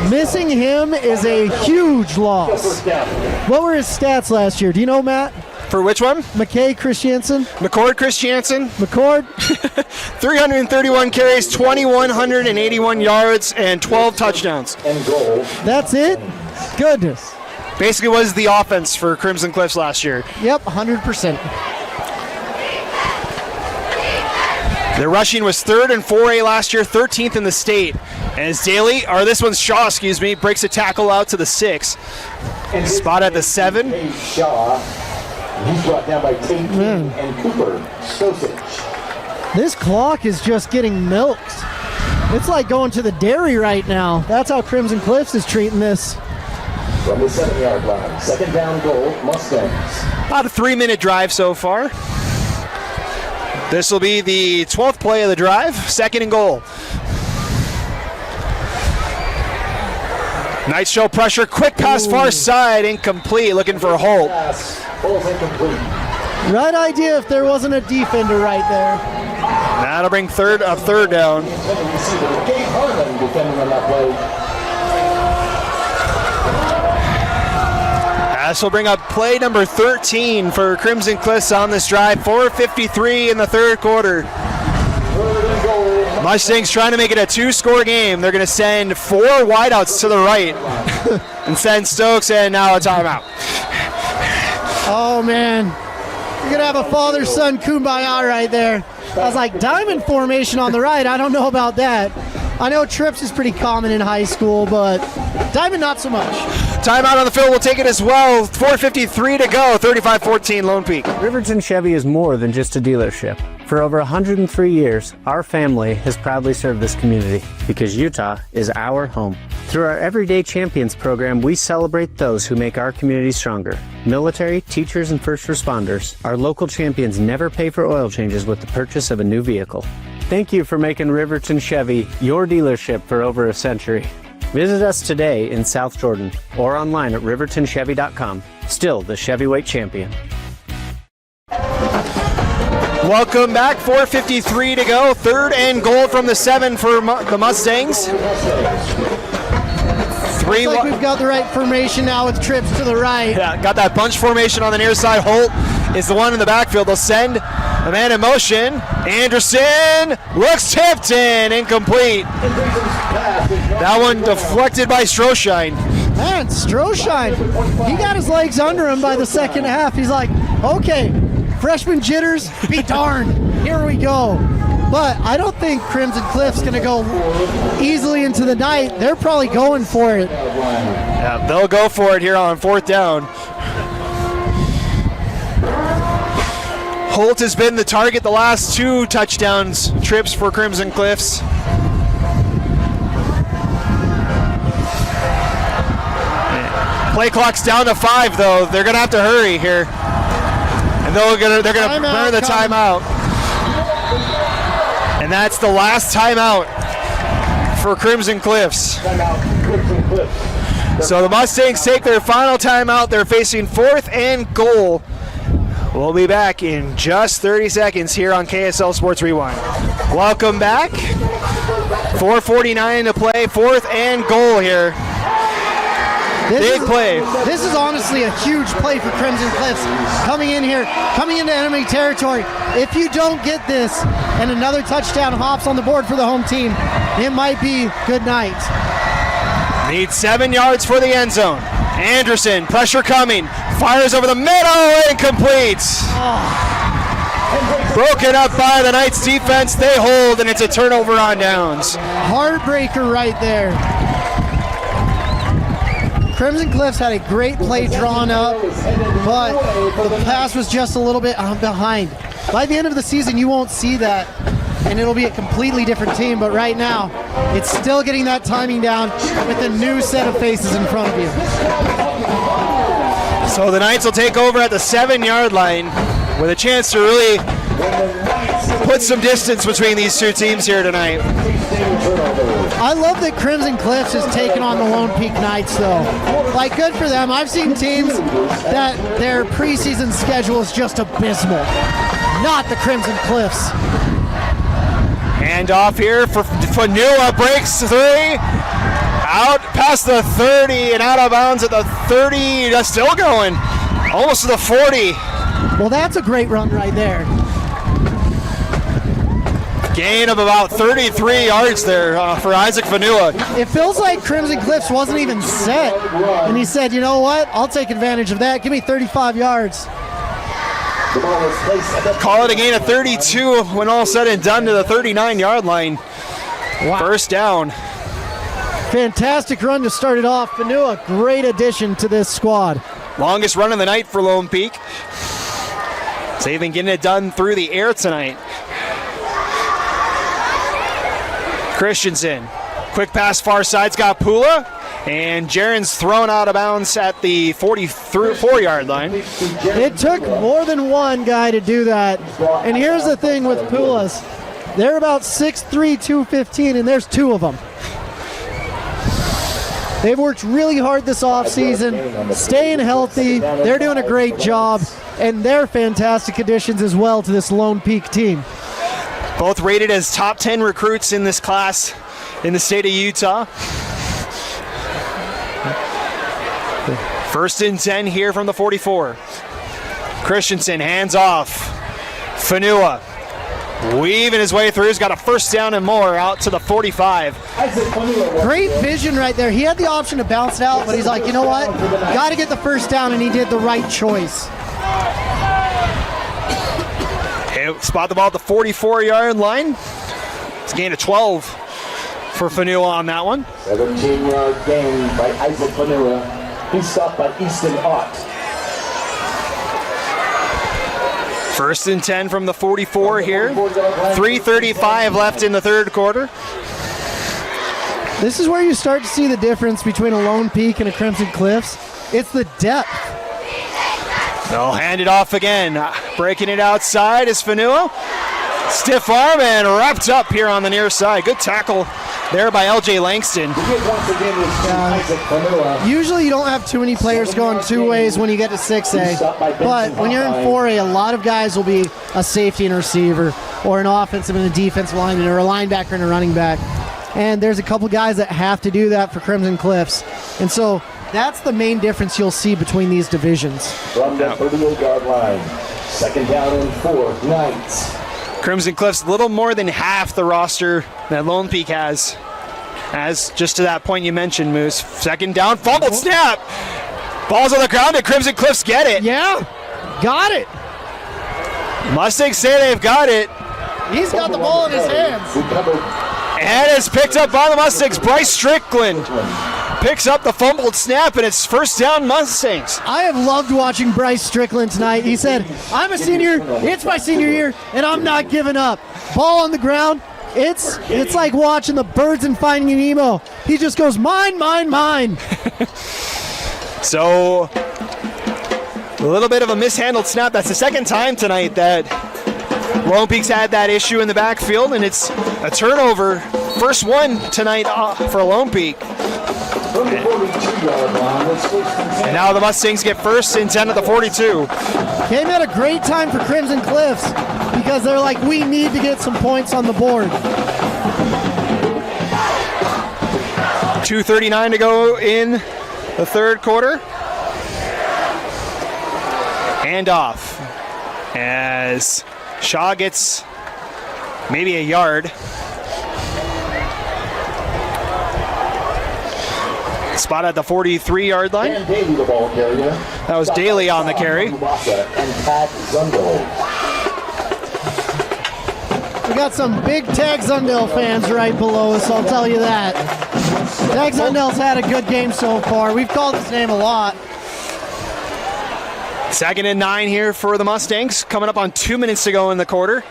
Missing him is a huge loss. What were his stats last year? Do you know, Matt? For which one? McKay Christiansen. McCord Christiansen. McCord. 331 carries, 2,181 yards, and 12 touchdowns. That's it? Goodness. Basically was the offense for Crimson Cliffs last year. Yep, 100%. Their rushing was 3rd in 4A last year, 13th in the state. And as Daly, or this one's Shaw, excuse me, breaks a tackle out to the 6. Spot at the 7. Shaw. He's brought down by Tate and Cooper. Stosich. This clock is just getting milked. It's like going to the dairy right now. That's how Crimson Cliffs is treating this. From the 7-yard line. 2nd down goal, Mustangs. About a 3-minute drive so far. This will be the 12th play of the drive, 2nd and goal. Knights show pressure, quick pass far side, incomplete, looking for Holt. Holt incomplete. Right idea if there wasn't a defender right there. That'll bring third down. Gabe Harlan defending on that play. This will bring up play number 13 for Crimson Cliffs on this drive. 4:53 in the third quarter. Mustangs trying to make it a 2-score game. They're going to send 4 wideouts to the right and send Stokes, and now a timeout. Oh, man. You're going to have a father-son kumbaya right there. I was like, diamond formation on the right. I don't know about that. I know trips is pretty common in high school, but diamond not so much. Timeout on the field. We'll take it as well. 4:53 to go. 35-14 Lone Peak. Riverton Chevy is more than just a dealership. For over 103 years, our family has proudly served this community because Utah is our home. Through our Everyday Champions program, we celebrate those who make our community stronger. Military, teachers, and first responders, our local champions never pay for oil changes with the purchase of a new vehicle. Thank you for making Riverton Chevy your dealership for over a century. Visit us today in South Jordan or online at rivertonchevy.com. Still the Chevyweight champion. Welcome back. 4:53 to go. 3rd and goal from the 7 for the Mustangs. Looks like we've got the right formation now with trips to the right. Yeah, got that bunch formation on the near side. Holt is the one in the backfield. They'll send a man in motion. Anderson looks tipped in, incomplete. That one deflected by Stroshine. Man, Stroshine, he got his legs under him by the second half. He's like, okay, freshman jitters, be darned. Here we go. But I don't think Crimson Cliffs going to go easily into the night. They're probably going for it. Yeah, they'll go for it here on 4th down. Holt has been the target the last 2 touchdowns trips for Crimson Cliffs. Play clock's down to 5 though. They're gonna have to hurry here, and they're gonna burn the timeout. And that's the last timeout for Crimson Cliffs. So the Mustangs take their final timeout. They're facing 4th and goal. We'll be back in just 30 seconds here on KSL Sports Rewind. Welcome back. 4:49 to play. 4th and goal here. Big play. This is honestly a huge play for Crimson Cliffs. Coming in here, coming into enemy territory. If you don't get this and another touchdown hops on the board for the home team, it might be good night. Need 7 yards for the end zone. Anderson, pressure coming. Fires over the middle, incomplete. Broken up by the Knights defense. They hold, and it's a turnover on downs. Heartbreaker right there. Crimson Cliffs had a great play drawn up, but the pass was just a little bit behind. By the end of the season, you won't see that, and it'll be a completely different team. But right now, it's still getting that timing down with a new set of faces in front of you. So the Knights will take over at the 7-yard line with a chance to really put some distance between these 2 teams here tonight. I love that Crimson Cliffs has taken on the Lone Peak Knights, though. Like, good for them. I've seen teams that their preseason schedule is just abysmal. Not the Crimson Cliffs. Hand off here for Fanua, breaks 3. Out past the 30 and out of bounds at the 30. That's still going. Almost to the 40. Well, that's a great run right there. Gain of about 33 yards there for Isaac Fanua. It feels like Crimson Cliffs wasn't even set. And he said, you know what? I'll take advantage of that. Give me 35 yards. Call it a gain of 32 when all said and done to the 39-yard line. Wow. 1st down. Fantastic run to start it off. Fanua, great addition to this squad. Longest run of the night for Lone Peak. So they've been getting it done through the air tonight. Christensen, quick pass far side's got Pula, and Jaron's thrown out of bounds at the 44-yard line. It took more than one guy to do that. And here's the thing with Pulas. They're about 6'3", 215, and there's 2 of them. They've worked really hard this offseason, staying healthy. They're doing a great job, and they're fantastic additions as well to this Lone Peak team. Both rated as top 10 recruits in this class in the state of Utah. 1st and 10 here from the 44. Christensen hands off. Fanua weaving his way through. He's got a 1st down and more out to the 45. Great vision right there. He had the option to bounce it out, but he's like, you know what? Got to get the 1st down, and he did the right choice. Spot the ball at the 44-yard line. It's a gain of 12 for Fanua on that one. 17-yard gain by Isaac Fanua. He's stopped by Easton Ott. 1st and 10 from the 44 here. 3:35 left in the 3rd quarter. This is where you start to see the difference between a Lone Peak and a Crimson Cliffs. It's the depth. They'll hand it off again. Breaking it outside is Fanua. Stiff arm and wrapped up here on the near side. Good tackle there by LJ Langston. Usually you don't have too many players going two ways when you get to 6A, but when you're in 4A, a lot of guys will be a safety and a receiver, or an offensive and a defensive lineman, or a linebacker and a running back. And there's a couple guys that have to do that for Crimson Cliffs. And so that's the main difference you'll see between these divisions. From the 38-yard line, 2nd down and 4, Knights. Crimson Cliffs, a little more than half the roster that Lone Peak has. As just to that point you mentioned, Moose. 2nd down, fumbled snap. Ball's on the ground and Crimson Cliffs get it. Yeah, got it. Mustangs say they've got it. He's got the ball in his hands. And it's picked up by the Mustangs. Bryce Strickland picks up the fumbled snap, and it's 1st down Mustangs. I have loved watching Bryce Strickland tonight. He said, I'm a senior, it's my senior year, and I'm not giving up. Ball on the ground. It's like watching the birds and Finding Nemo. He just goes, mine, mine, mine. So, a little bit of a mishandled snap. That's the 2nd time tonight that Lone Peak's had that issue in the backfield, and it's a turnover. First one tonight for Lone Peak. And now the Mustangs get 1st and 10 at the 42. Came at a great time for Crimson Cliffs because they're like, we need to get some points on the board. 2:39 to go in the 3rd quarter. Hand off as Shaw gets maybe a yard. Spot at the 43-yard line. That was Daly on the carry. We got some big Tag Zundale fans right below us, I'll tell you that. Tag Zundale's had a good game so far. We've called his name a lot. 2nd and 9 here for the Mustangs. Coming up on 2 minutes to go in the quarter.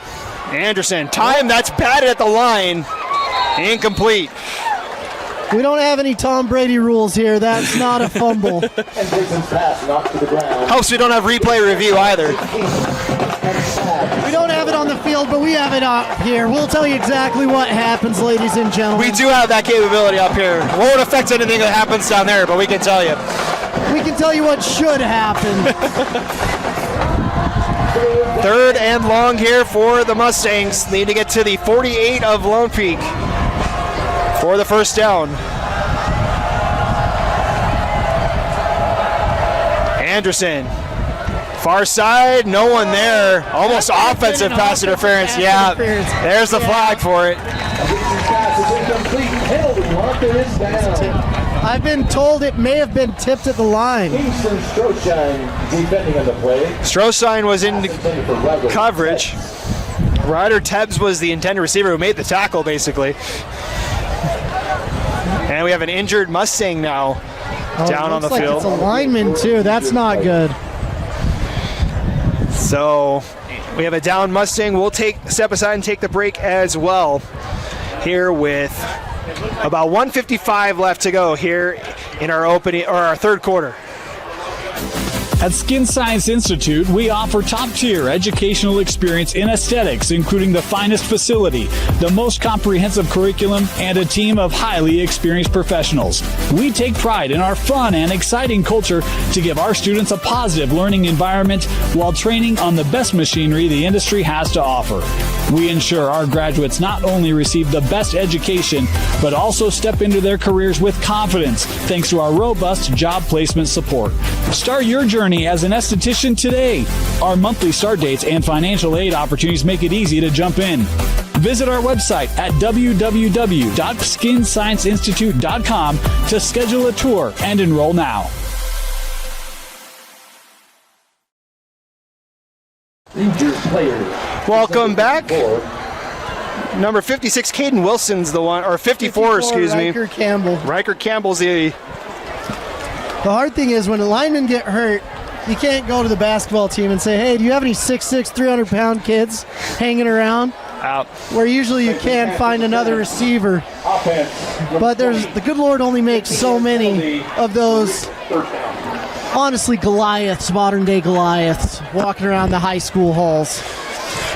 Anderson, time that's batted at the line. Incomplete. We don't have any Tom Brady rules here. That's not a fumble. Helps we don't have replay review either. We don't have it on the field, but we have it up here. We'll tell you exactly what happens, ladies and gentlemen. We do have that capability up here. Won't affect anything that happens down there, but we can tell you. We can tell you what should happen. 3rd and long here for the Mustangs. Need to get to the 48 of Lone Peak for the 1st down. Anderson, far side, no one there. Almost offensive pass interference. Yeah, there's the flag for it. I've been told it may have been tipped at the line. Stroshine was in coverage. Ryder Tebbs was the intended receiver who made the tackle, basically. And we have an injured Mustang now down on the field. It's a lineman, too. That's not good. So we have a down Mustang. We'll step aside and take the break as well here with about 1:55 left to go here in our opening or our 3rd quarter. At Skin Science Institute, we offer top-tier educational experience in aesthetics, including the finest facility, the most comprehensive curriculum, and a team of highly experienced professionals. We take pride in our fun and exciting culture to give our students a positive learning environment while training on the best machinery the industry has to offer. We ensure our graduates not only receive the best education, but also step into their careers with confidence, thanks to our robust job placement support. Start your journey as an esthetician today. Our monthly start dates and financial aid opportunities make it easy to jump in. Visit our website at www.skinscienceinstitute.com to schedule a tour and enroll now. Welcome back. Number 56, Caden Wilson's the one, or 54, excuse me. Riker Campbell. Riker Campbell's the... The hard thing is when a lineman get hurt, you can't go to the basketball team and say, hey, do you have any 6'6", 300-pound kids hanging around? Out. Where usually you can find another receiver. But the good Lord only makes so many of those, honestly, Goliaths, modern-day Goliaths, walking around the high school halls.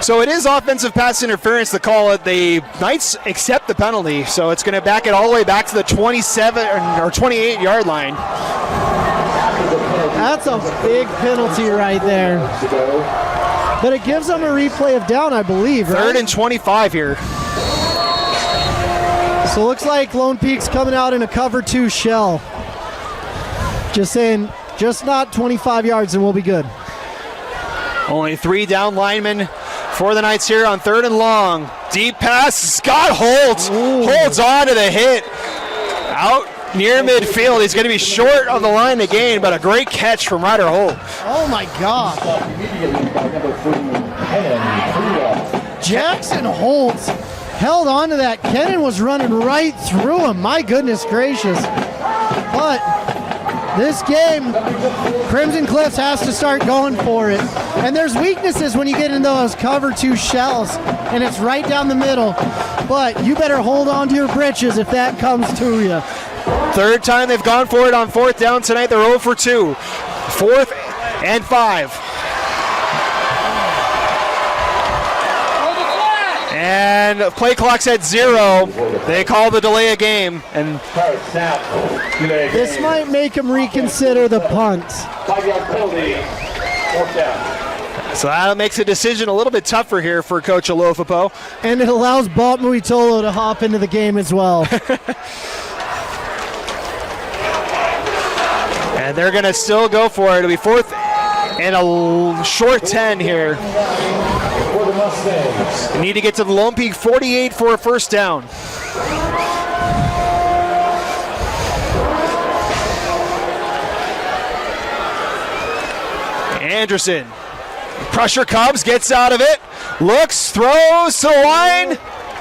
So it is offensive pass interference to call it. The Knights accept the penalty, so it's going to back it all the way back to the 27 or 28-yard line. That's a big penalty right there. But it gives them a replay of down, I believe, right? 3rd and 25 here. So it looks like Lone Peak's coming out in a cover 2 shell. Just saying, just not 25 yards and we'll be good. Only 3 down linemen for the Knights here on 3rd and long. Deep pass, Scott Holtz holds on to the hit. Out near midfield. He's going to be short on the line to gain, but a great catch from Ryder Holt. Oh my God. Jackson Holtz held on to that. Kennan was running right through him. My goodness gracious. But this game, Crimson Cliffs has to start going for it. And there's weaknesses when you get into those cover 2 shells, and it's right down the middle. But you better hold on to your britches if that comes to you. 3rd time they've gone for it on 4th down tonight. They're 0 for 2. 4th and 5. And play clock's at 0. They call the delay of game. And this might make him reconsider the punt. 5-yard penalty. 4th down. So that makes the decision a little bit tougher here for Coach Alofapo. And it allows Bob Muitolo to hop into the game as well. And they're going to still go for it. It'll be 4th and a short 10 here. For the Mustangs. We need to get to the Lone Peak 48 for a 1st down. Anderson. Pressure comes, gets out of it, looks, throws to the line,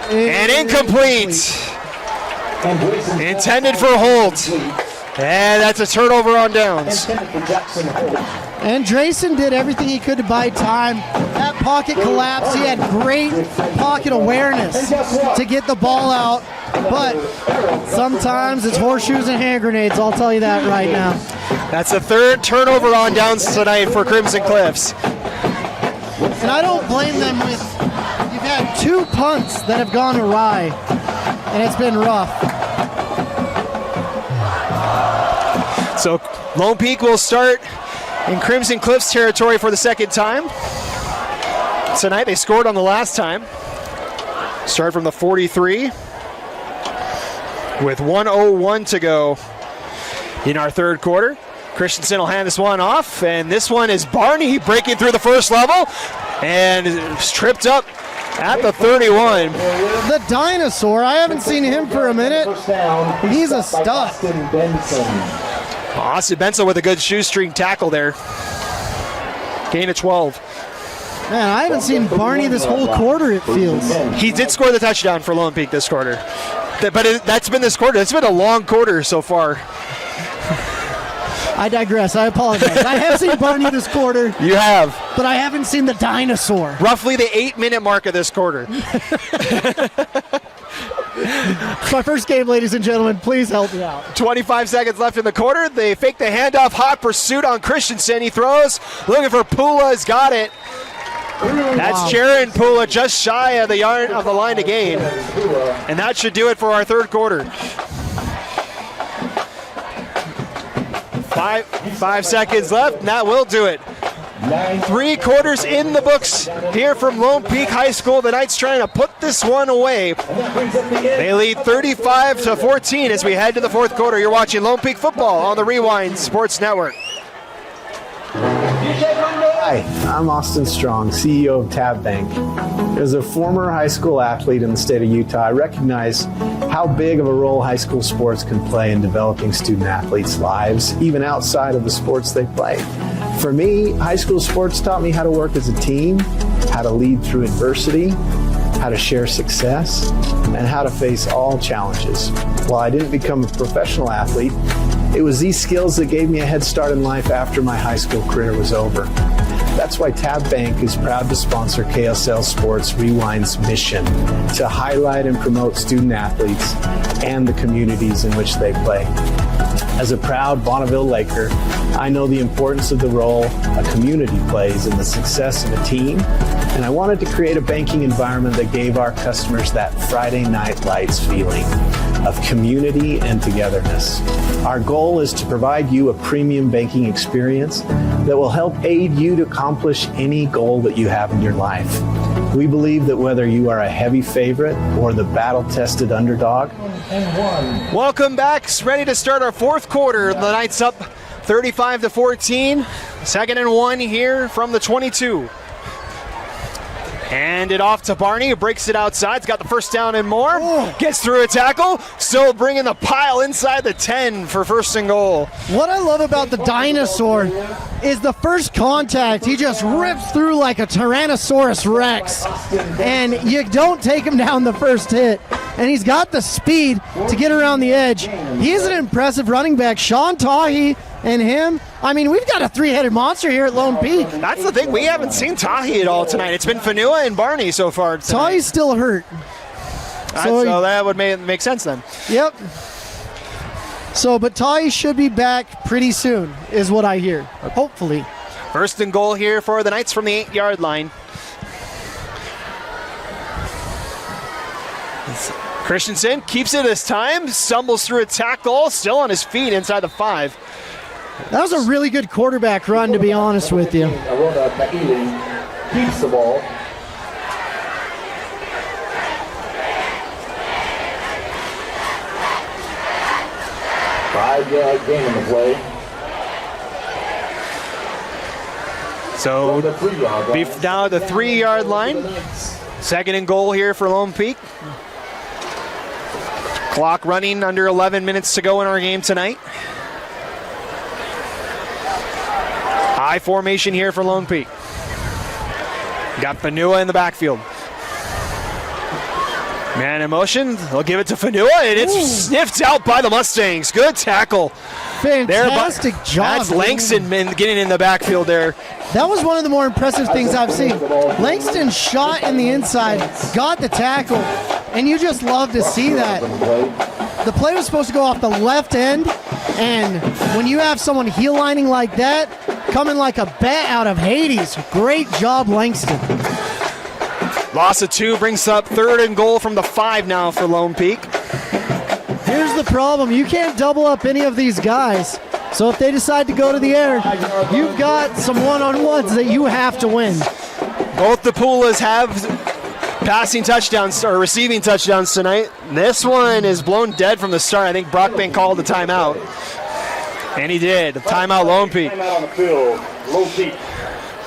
and incomplete. Intended for Holt. And that's a turnover on downs. And Drayson did everything he could to buy time. That pocket collapse, he had great pocket awareness to get the ball out. But sometimes it's horseshoes and hand grenades, I'll tell you that right now. That's the 3rd turnover on downs tonight for Crimson Cliffs. And I don't blame them with, you've had 2 punts that have gone awry, and it's been rough. So Lone Peak will start in Crimson Cliffs territory for the 2nd time. Tonight they scored on the last time. Start from the 43 with 1:01 to go in our 3rd quarter. Christensen will hand this one off, and this one is Barney breaking through the 1st level and is tripped up at the 31. The dinosaur, I haven't seen him for a minute. He's a stud. Austin Benson with a good shoestring tackle there. Gain of 12. Man, I haven't seen Barney this whole quarter, it feels. He did score the touchdown for Lone Peak this quarter. But that's been this quarter. It's been a long quarter so far. I digress. I apologize. I have seen Barney this quarter. You have. But I haven't seen the dinosaur. Roughly the 8-minute mark of this quarter. It's my first game, ladies and gentlemen. Please help me out. 25 seconds left in the quarter. They fake the handoff. Hot pursuit on Christensen. He throws. Looking for Pula. Has got it. That's Jaron Pula just shy of the line to gain. And that should do it for our 3rd quarter. Five seconds left, and that will do it. 3 quarters in the books here from Lone Peak High School. The Knights trying to put this one away. They lead 35-14 as we head to the 4th quarter. You're watching Lone Peak football on the Rewind Sports Network. Hi, I'm Austin Strong, CEO of Tab Bank. As a former high school athlete in the state of Utah, I recognize how big of a role high school sports can play in developing student athletes' lives, even outside of the sports they play. For me, high school sports taught me how to work as a team, how to lead through adversity, how to share success, and how to face all challenges. While I didn't become a professional athlete, it was these skills that gave me a head start in life after my high school career was over. That's why Tab Bank is proud to sponsor KSL Sports Rewind's mission to highlight and promote student athletes and the communities in which they play. As a proud Bonneville Laker, I know the importance of the role a community plays in the success of a team, and I wanted to create a banking environment that gave our customers that Friday Night Lights feeling of community and togetherness. Our goal is to provide you a premium banking experience that will help aid you to accomplish any goal that you have in your life. We believe that whether you are a heavy favorite or the battle-tested underdog. Welcome back. Ready to start our fourth quarter. The Knights up 35-14. 2nd and 1 here from the 22. Hand it off to Barney, who breaks it outside. He's got the first down and more. Gets through a tackle. Still bringing the pile inside the 10 for 1st and goal. What I love about the dinosaur is the first contact, he just rips through like a Tyrannosaurus Rex. And you don't take him down the first hit. And he's got the speed to get around the edge. He's an impressive running back. Sean Tahi and him, I mean, we've got a three-headed monster here at Lone Peak. That's the thing. We haven't seen Tahi at all tonight. It's been Fanua and Barney so far tonight. Tahi's still hurt. So that would make sense then. Yep. So, but Tahi should be back pretty soon, is what I hear. Hopefully. 1st and goal here for the Knights from the 8-yard line. Christensen keeps it this time, stumbles through a tackle, still on his feet inside the 5. That was a really good quarterback run, to be honest with you. Arona Kaili keeps the ball. Five-yard gain in the play. So now the 3-yard line. 2nd and goal here for Lone Peak. Clock running, under 11 minutes to go in our game tonight. High formation here for Lone Peak. Got Fanua in the backfield. Man in motion. They'll give it to Fanua, and it's sniffed out by the Mustangs. Good tackle. Fantastic job. That's Langston getting in the backfield there. That was one of the more impressive things I've seen. Langston shot in the inside, got the tackle, and you just love to see that. The play was supposed to go off the left end, and when you have someone heel lining like that, coming like a bat out of Hades, great job, Langston. Loss of 2 brings up 3rd and goal from the 5 now for Lone Peak. Here's the problem. You can't double up any of these guys. So if they decide to go to the air, you've got some one-on-ones that you have to win. Both the Pulas have passing touchdowns or receiving touchdowns tonight. This one is blown dead from the start. I think Brockbank called the timeout. And he did. Timeout Lone Peak. Timeout on the field. Lone Peak.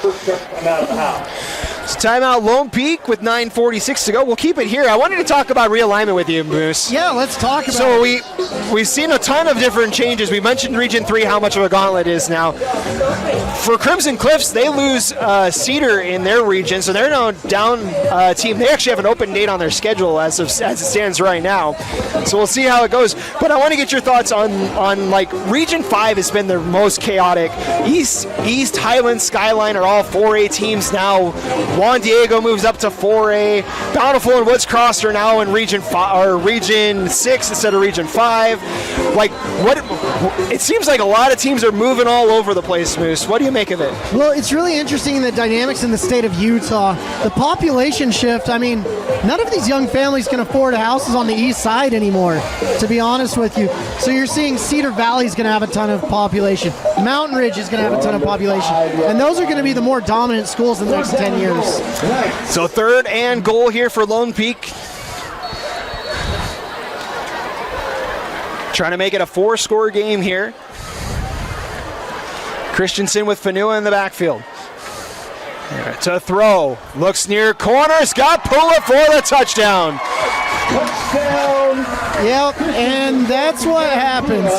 First timeout of the house. So timeout Lone Peak with 9:46 to go. We'll keep it here. I wanted to talk about realignment with you, Moose. Yeah, let's talk about So it. we've seen a ton of different changes. We mentioned Region 3, how much of a gauntlet it is now. For Crimson Cliffs, they lose Cedar in their region, so they're now down team. They actually have an open date on their schedule as it stands right now. So we'll see how it goes. But I want to get your thoughts on like Region 5 has been the most chaotic. East, Highland, Skyline are all 4A teams now. Juan Diego moves up to 4A. Bountiful and Woods Cross are now in Region 5 or Region 6 instead of Region 5. Like what? It seems like a lot of teams are moving all over the place, Moose. What do you make of it? Well, it's really interesting, the dynamics in the state of Utah. The population shift, I mean, none of these young families can afford houses on the east side anymore, to be honest with you. So you're seeing Cedar Valley is going to have a ton of population. Mountain Ridge is going to have a ton of population. And those are going to be the more dominant schools in the next 10 years. So 3rd and goal here for Lone Peak. Trying to make it a 4-score game here. Christensen with Fanua in the backfield. To throw. Looks near corners. Got Pula for the touchdown. Touchdown. Yep, and that's what happens.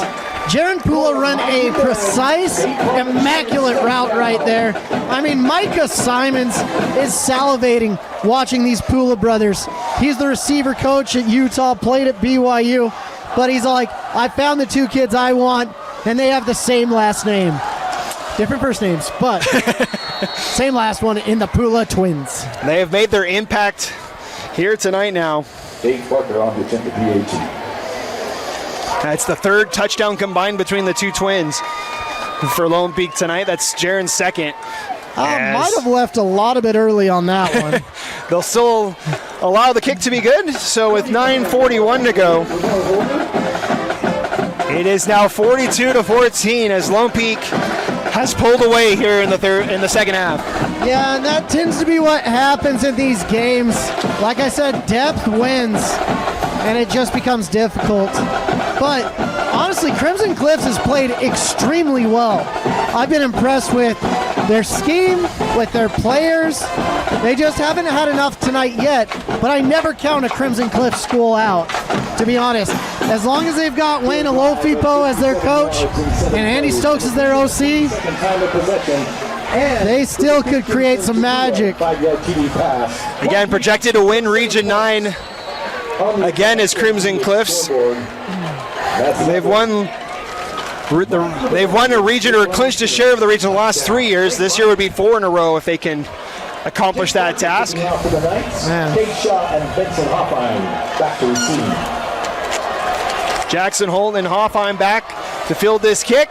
Jaron Pula run a precise, immaculate route right there. I mean, Micah Simons is salivating watching these Pula brothers. He's the receiver coach at Utah, played at BYU, but he's like, I found the 2 kids I want, and they have the same last name. Different first names, but same last one in the Pula twins. They have made their impact here tonight now. Dave Parker on the 10 to PAT. That's the third touchdown combined between the two twins for Lone Peak tonight. That's Jaren's second. Might have left a lot of it early on that one. They'll still allow the kick to be good. So with 9:41 to go, it is now 42-14 as Lone Peak has pulled away here in the second half. Yeah, and that tends to be what happens in these games. Like I said, depth wins, and it just becomes difficult. But honestly, Crimson Cliffs has played extremely well. I've been impressed with their scheme, with their players. They just haven't had enough tonight yet, but I never count a Crimson Cliffs school out, to be honest. As long as they've got Wayne Alofipo as their coach and Andy Stokes as their OC, they still could create some magic. Again, projected to win Region 9 again is Crimson Cliffs. They've won a region or clinched a share of the region the last 3 years. This year would be 4 in a row if they can accomplish that task. Jackson Holt and Hoffheim back to field this kick.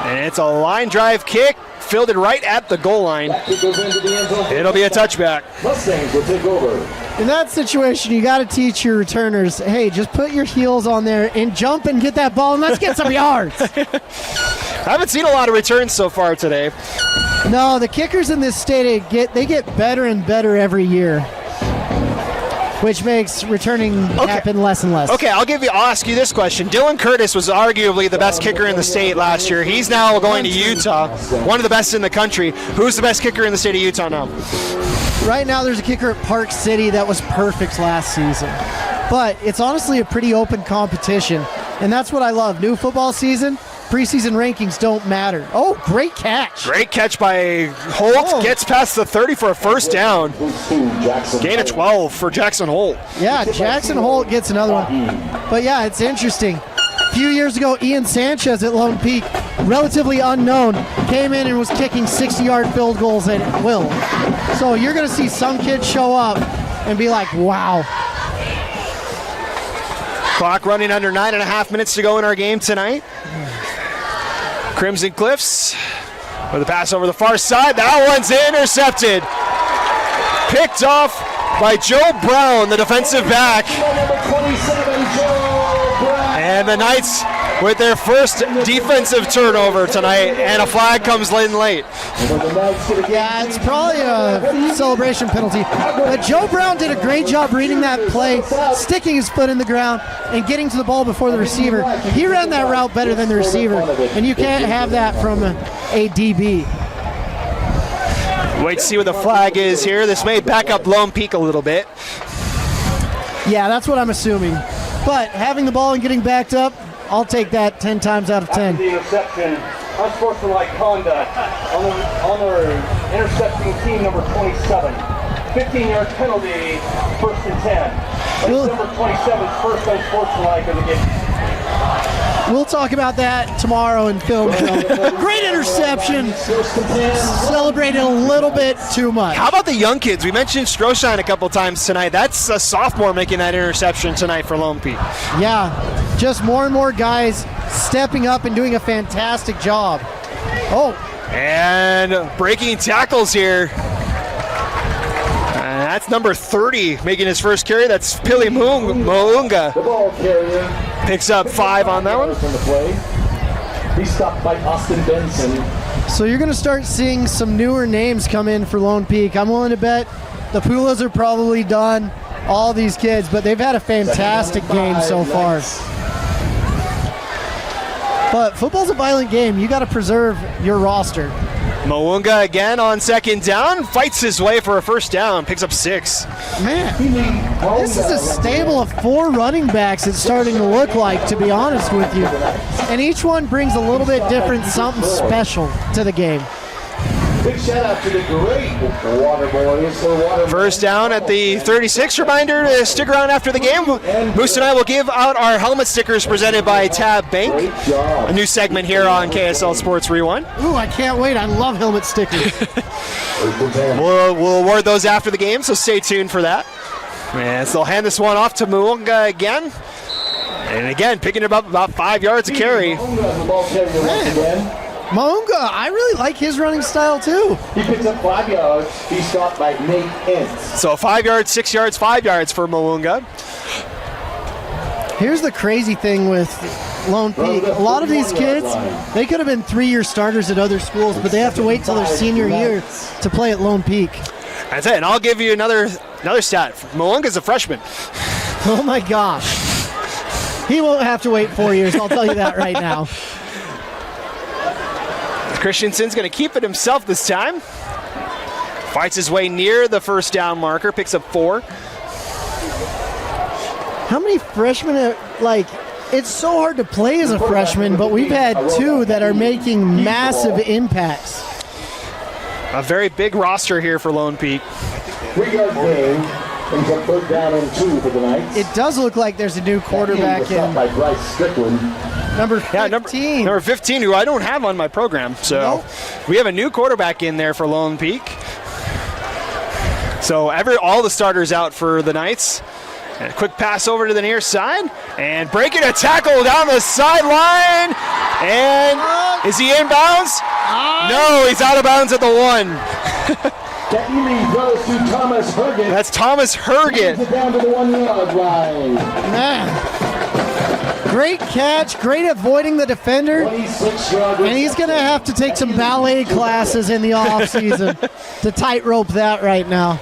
And it's a line drive kick, fielded right at the goal line. It'll be a touchback. Mustangs will take over. In that situation, you got to teach your returners, hey, just put your heels on there and jump and get that ball and let's get some yards. I haven't seen a lot of returns so far today. No, the kickers in this state, they get better and better every year, which makes returning happen less and less. Okay, I'll ask you this question. Dylan Curtis was arguably the best kicker in the state last year. He's now going to Utah, one of the best in the country. Who's the best kicker in the state of Utah now? Right now there's a kicker at Park City that was perfect last season. But it's honestly a pretty open competition, and that's what I love. New football season, preseason rankings don't matter. Oh, great catch. Great catch by Holt. Gets past the 30 for a first down. Gain of 12 for Jackson Holt. Yeah, Jackson Holt gets another one. But yeah, it's interesting. A few years ago, Ian Sanchez at Lone Peak, relatively unknown, came in and was kicking 60-yard field goals at will. So you're going to see some kids show up and be like, wow. Clock running under 9.5 minutes to go in our game tonight. Crimson Cliffs with a pass over the far side. That one's intercepted. Picked off by Joe Brown, the defensive back. And the Knights with their first defensive turnover tonight, and a flag comes in late. Yeah, it's probably a celebration penalty. But Joe Brown did a great job reading that play, sticking his foot in the ground, and getting to the ball before the receiver. He ran that route better than the receiver, and you can't have that from a DB. Wait to see what the flag is here. This may back up Lone Peak a little bit. Yeah, that's what I'm assuming. But having the ball and getting backed up, I'll take that 10 times out of 10. The interception, unsportsmanlike conduct on our intercepting team number 27. 15-yard penalty, first and 10. That's number 27's first unsportsmanlike of the game. We'll talk about that tomorrow in film. Great interception. Celebrated a little bit too much. How about the young kids? We mentioned Stroshine a couple times tonight. That's a sophomore making that interception tonight for Lone Peak. Yeah, just more and more guys stepping up and doing a fantastic job. Oh. And breaking tackles here. That's number 30 making his first carry. That's Pili Mounga. The ball carrier picks up 5 on that one. From the play. He's stopped by Austin Benson. So you're going to start seeing some newer names come in for Lone Peak. I'm willing to bet the Pulas are probably done, all these kids, but they've had a fantastic game so far. But football's a violent game. You got to preserve your roster. Mounga again on second down, fights his way for a first down, picks up 6. Man, this is a stable of 4 running backs it's starting to look like, to be honest with you. And each one brings a little bit different, something special to the game. Big shout out to the great Water Boys. First down at the 36. Reminder to stick around after the game. Moose and I will give out our helmet stickers presented by Tab Bank. A new segment here on KSL Sports Rewind. Ooh, I can't wait. I love helmet stickers. We'll award those after the game, so stay tuned for that. And so they'll hand this one off to Mounga again. And again, picking him up about 5 yards a carry. Maunga, I really like his running style too. He picks up 5 yards. He's stopped by Nate Hintz. So 5 yards, 6 yards, 5 yards for Mounga. Here's the crazy thing with Lone Peak. A lot of these kids, they could have been 3-year starters at other schools, but they have to wait till their senior year to play at Lone Peak. That's it. And I'll give you another stat. Mounga's a freshman. Oh my gosh. He won't have to wait 4 years, I'll tell you that right now. Christensen's going to keep it himself this time. Fights his way near the first down marker, picks up 4. How many freshmen, it's so hard to play as a freshman, but we've had 2 that are making massive impacts. A very big roster here for Lone Peak. 3-yard gain. Brings up 3rd down and 2 for the Knights. It does look like there's a new quarterback in. By Bryce Strickland. Number 15. Number 15, who I don't have on my program. So we have a new quarterback in there for Lone Peak. So all the starters out for the Knights. And a quick pass over to the near side. And breaking a tackle down the sideline. And is he in bounds? No, he's out of bounds at the 1. Goes to Thomas Herget. That's Thomas Herget. Down to the 1-yard line. Man. Great catch, great avoiding the defender. 26-yard. And he's going to have to take some ballet classes in the offseason to tightrope that right now.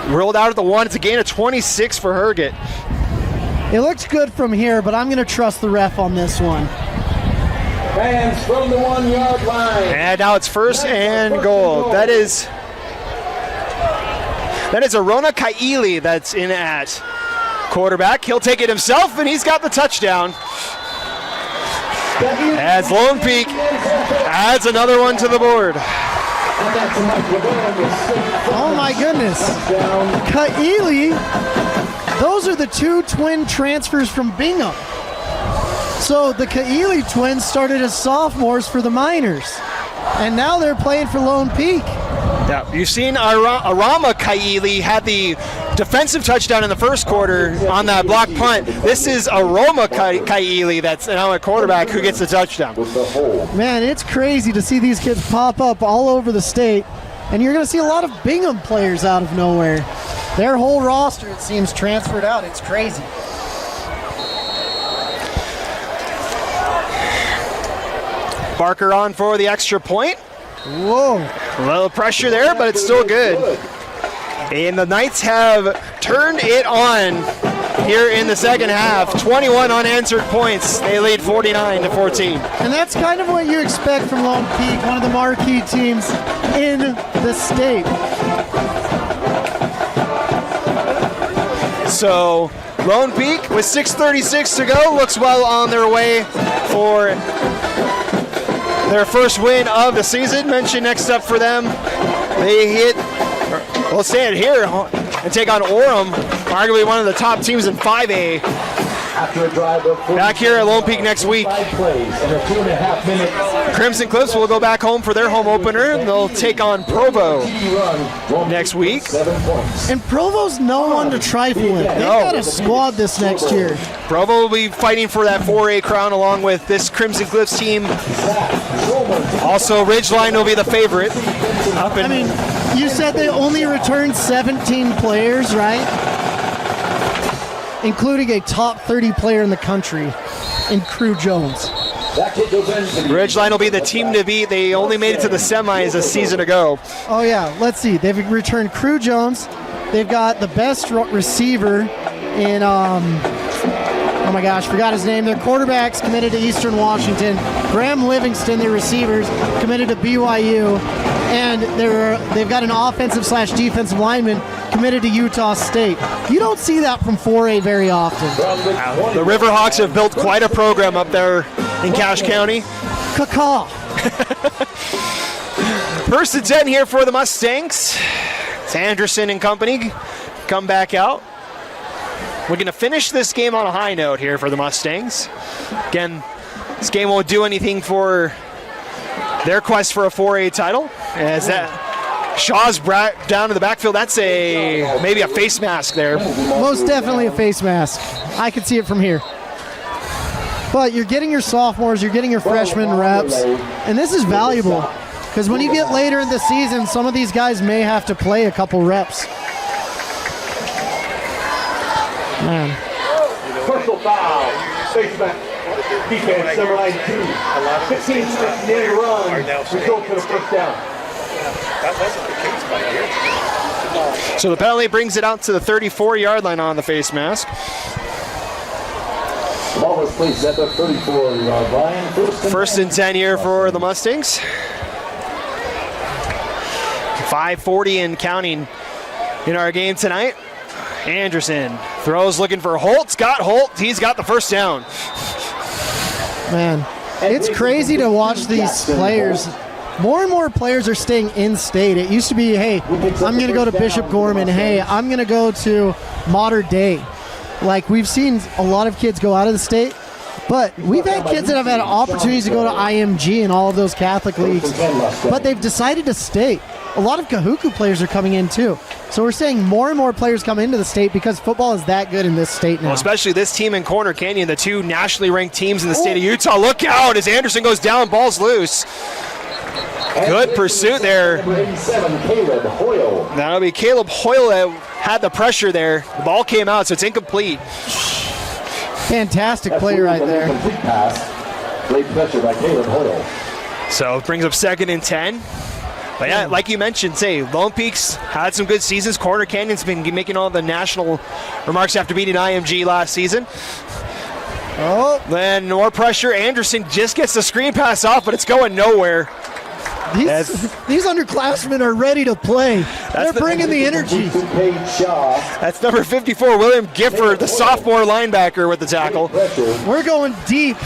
Rolled out at the 1. It's a gain of 26 for Herget. It looks good from here, but I'm going to trust the ref on this one. Fans from the 1-yard line. And now it's 1st and goal. That is Arona Kaili that's in at quarterback. He'll take it himself, and he's got the touchdown. As Lone Peak adds another one to the board. Oh my goodness. Kaili, those are the 2 twin transfers from Bingham. So the Kaili twins started as sophomores for the Miners, and now they're playing for Lone Peak. Yeah, you've seen Arama Kaili had the defensive touchdown in the first quarter on that block punt. This is Aroma Kaili that's now a quarterback who gets the touchdown. Man, it's crazy to see these kids pop up all over the state, and you're going to see a lot of Bingham players out of nowhere. Their whole roster, it seems, transferred out. It's crazy. Barker on for the extra point. Whoa. A little pressure there, but it's still good. And the Knights have turned it on here in the second half. 21 unanswered points. They lead 49-14. And that's kind of what you expect from Lone Peak, one of the marquee teams in the state. So Lone Peak with 6:36 to go looks well on their way for their first win of the season. Mention next up for them, we'll say it here, and take on Orem, arguably one of the top teams in 5A. After a drive of Back here at Lone Peak next week. 5 plays in a 2.5 minute Crimson Cliffs will go back home for their home opener. They'll take on Provo next week. 7 points. And Provo's no one to trifle with. They've got a squad this next year. Provo will be fighting for that 4A crown along with this Crimson Cliffs team. Also, Ridgeline will be the favorite. I mean, you said they only returned 17 players, right? Including a top 30 player in the country in Crew Jones. Ridgeline will be the team to beat. They only made it to the semis a season ago. Oh yeah, let's see. They've returned Crew Jones. They've got the best receiver in, oh my gosh, forgot his name. Their quarterback's committed to Eastern Washington. Graham Livingston, their receivers, committed to BYU. And they've got an offensive/defensive lineman committed to Utah State. You don't see that from 4A very often. The Riverhawks have built quite a program up there in Cache County. Caw. First and 10 here for the Mustangs. It's Anderson and company come back out. We're going to finish this game on a high note here for the Mustangs. Again, this game won't do anything for their quest for a 4A title, as Shaw's down to the backfield. That's maybe a face mask there. Most definitely a face mask. I can see it from here. But you're getting your sophomores, you're getting your freshmen reps, and this is valuable because when you get later in the season, some of these guys may have to play a couple reps. Man. Personal foul. Face back. Defense, number 92. 15 seconds near the run. Result to the first down. That wasn't the case by here. So the penalty brings it out to the 34-yard line on the face mask. The ball was placed at the 34-yard line. First and 10 here for the Mustangs. 5:40 and counting in our game tonight. Anderson throws looking for Holt. Got Holt. He's got the first down. Man, it's crazy to watch these players. More and more players are staying in state. It used to be, hey, I'm going to go to Bishop Gorman. Hey, I'm going to go to Mater Dei. Like, we've seen a lot of kids go out of the state, but we've had kids that have had opportunities to go to IMG and all of those Catholic leagues, but they've decided to stay. A lot of Kahuku players are coming in too. So we're seeing more and more players come into the state because football is that good in this state now. Well, especially this team in Corner Canyon, the two nationally ranked teams in the state of Utah. Look out as Anderson goes down, ball's loose. Good pursuit there. That'll be Caleb Hoyle that had the pressure there. The ball came out, so it's incomplete. Fantastic play right there. Complete pass. Great pressure by Caleb Hoyle. So it brings up 2nd and 10. But yeah, like you mentioned, Lone Peak's had some good seasons. Corner Canyon's been making all the national remarks after beating IMG last season. Oh. Then more pressure. Anderson just gets the screen pass off, but it's going nowhere. These underclassmen are ready to play. They're bringing the energy. That's number 54, William Gifford, the sophomore linebacker with the tackle. We're going deep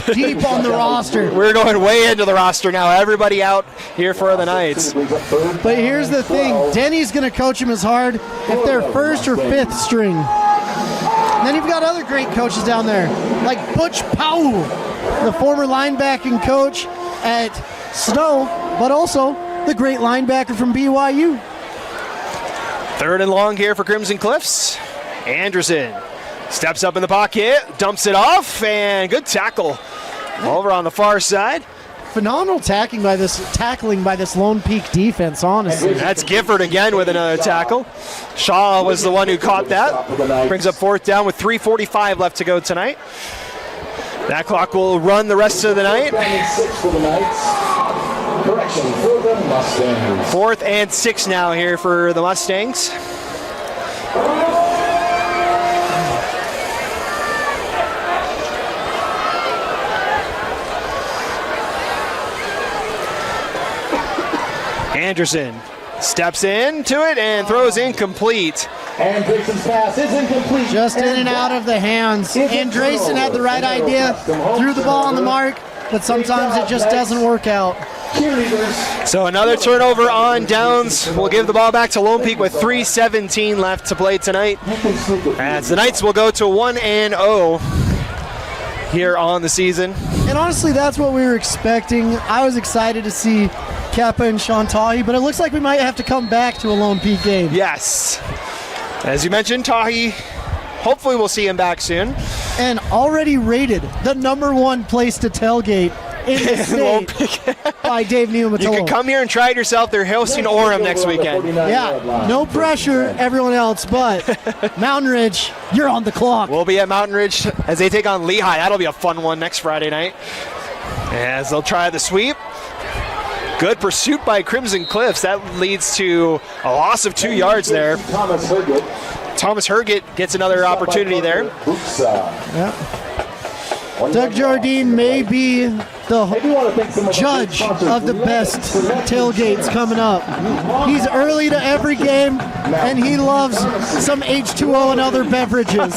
on the roster. We're going way into the roster now. Everybody out here for the Knights. But here's the thing. Denny's going to coach them as hard if they're 1st or 5th string. And then you've got other great coaches down there, like Butch Powell, the former linebacking coach at Snow, but also the great linebacker from BYU. 3rd and long here for Crimson Cliffs. Anderson steps up in the pocket, dumps it off, and good tackle over on the far side. Phenomenal tackling by this Lone Peak defense, honestly. That's Gifford again with another tackle. Shaw was the one who caught that. Brings up 4th down with 3:45 left to go tonight. That clock will run the rest of the night. 4th and 6 now here for the Mustangs. Anderson steps into it and throws incomplete. And Drayson's pass is incomplete. Just in and out of the hands. And Drayson had the right idea, threw the ball on the mark, but sometimes it just doesn't work out. So another turnover on downs. We'll give the ball back to Lone Peak with 3:17 left to play tonight. As the Knights will go to 1-0 here on the season. And honestly, that's what we were expecting. I was excited to see Kappa and Shantahi, but it looks like we might have to come back to a Lone Peak game. Yes. As you mentioned, Tahi, hopefully we'll see him back soon. And already rated the #1 place to tailgate in the state by Dave Niumatolo. You can come here and try it yourself. They're hosting Orem next weekend. Yeah, no pressure, everyone else, but Mountain Ridge, you're on the clock. We'll be at Mountain Ridge as they take on Lehigh. That'll be a fun one next Friday night. As they'll try the sweep. Good pursuit by Crimson Cliffs. That leads to a loss of 2 yards there. Thomas Herget gets another opportunity there. Yeah. Doug Jardine may be the judge of the best tailgates coming up. He's early to every game, and he loves some H2O and other beverages.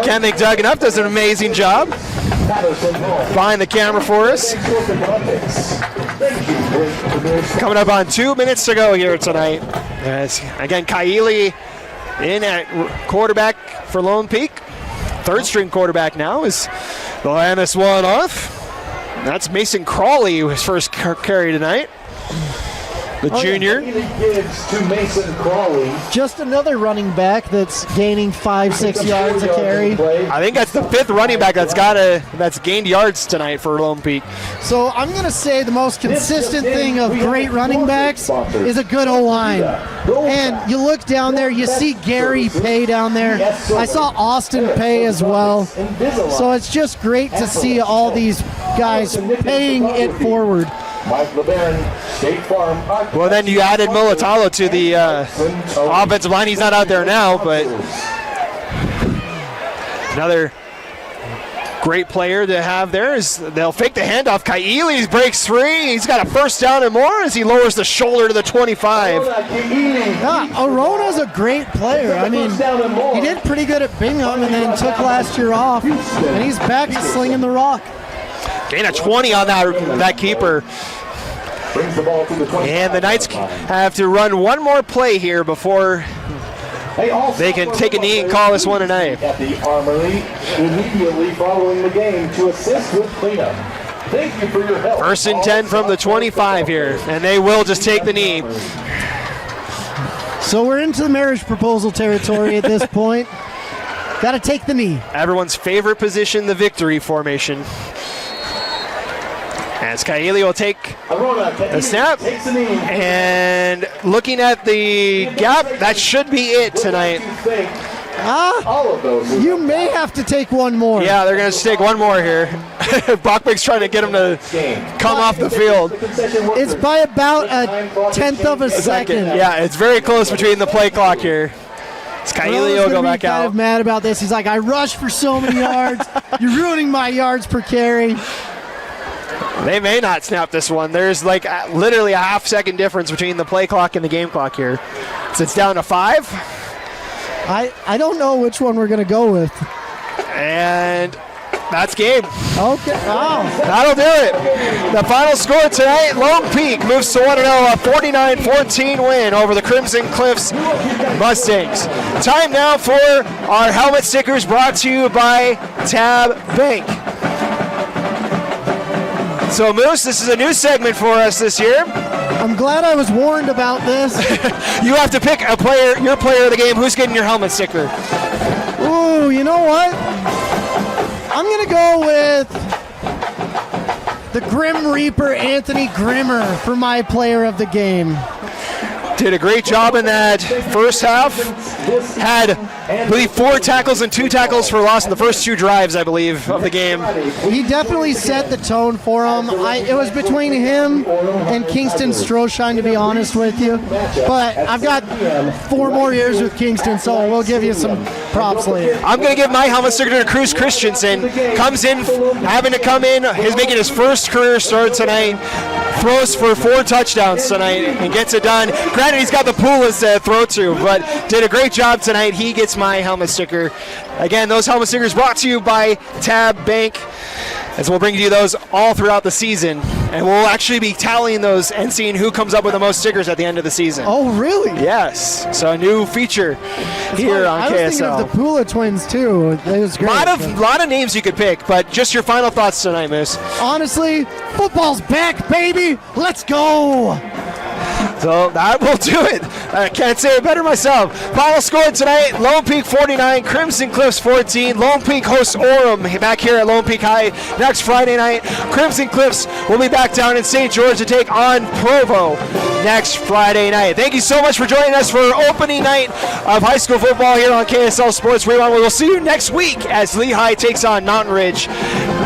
Can't thank Doug enough. Does an amazing job behind the camera for us. Coming up on 2 minutes to go here tonight. As, again, Kaili in at quarterback for Lone Peak. 3rd string quarterback now is they'll hand this one off. That's Mason Crawley, his first carry tonight. the junior. Gibbs to Mason Crawley. Just another running back that's gaining 5-6 yards a carry. I think that's the 5th running back that's gained yards tonight for Lone Peak. So I'm going to say the most consistent thing of great running backs is a good O-line. And you look down there, you see Gary Pay down there. I saw Austin Pay as well. So it's just great to see all these guys paying it forward. Mike LeBaron, State Farm. Well, then you added Mulatalo to the offensive line. He's not out there now, but another great player to have there is they'll fake the handoff. Kai'ili breaks free. He's got a first down and more as he lowers the shoulder to the 25. Arona's a great player. I mean, he did pretty good at Bingham and then took last year off, and he's back to slinging the rock. Gain a 20 on that keeper. And the Knights have to run one more play here before they can take a knee and call this one a night. At the Armory immediately following the game to assist with cleanup. Thank you for your help. 1st and 10 from the 25 here, and they will just take the knee. So we're into the marriage proposal territory at this point. Got to take the knee. Everyone's favorite position, the victory formation. As Kai'ili will take the snap, and looking at the gap, that should be it tonight. You may have to take one more. Yeah, they're going to take one more here. Bachbeck's trying to get him to come off the field. It's by about a tenth of a second. Yeah, it's very close between the play clock here. Kai'ili will go back out. Kind of mad about this. He's like, I rushed for so many yards. You're ruining my yards per carry. They may not snap this one. There's like literally a half-second difference between the play clock and the game clock here. So it's down to 5. I don't know which one we're going to go with. And that's game. Okay. Oh. That'll do it. The final score tonight, Lone Peak moves to 1-0, a 49-14 win over the Crimson Cliffs Mustangs. Time now for our helmet stickers brought to you by Tab Bank. So, Moose, this is a new segment for us this year. I'm glad I was warned about this. You have to pick a player, your player of the game. Who's getting your helmet sticker? Ooh, you know what? I'm going to go with the Grim Reaper, Anthony Grimmer, for my player of the game. Did a great job in that first half. Had, I believe, 4 tackles and 2 tackles for loss in the first 2 drives, I believe, of the game. He definitely set the tone for him. It was between him and Kingston Stroshine, to be honest with you. But I've got 4 more years with Kingston, so we'll give you some props later. I'm going to give my helmet sticker to Cruz Christensen. Comes in, having to come in. He's making his first career start tonight. Throws for 4 touchdowns tonight and gets it done. Granted, he's got the Pulis to throw to, but did a great job tonight. He gets my helmet sticker. Again, those helmet stickers brought to you by Tab Bank, as we'll bring you those all throughout the season. And we'll actually be tallying those and seeing who comes up with the most stickers at the end of the season. Oh, really? Yes. So a new feature here on KSL. I was thinking of the Pula twins, too. It was great. Lot of names you could pick, but just your final thoughts tonight, Moose. Honestly, football's back, baby. Let's go. So that will do it. I can't say it better myself. Final score tonight, Lone Peak 49, Crimson Cliffs 14. Lone Peak hosts Orem back here at Lone Peak High next Friday night. Crimson Cliffs will be back down in St. George to take on Provo next Friday night. Thank you so much for joining us for opening night of high school football here on KSL Sports Rewind. We will see you next week as Lehigh takes on Mountain Ridge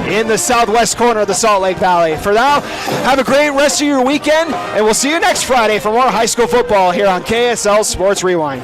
in the southwest corner of the Salt Lake Valley. For now, have a great rest of your weekend, and we'll see you next Friday for more high school football here on KSL Sports Rewind.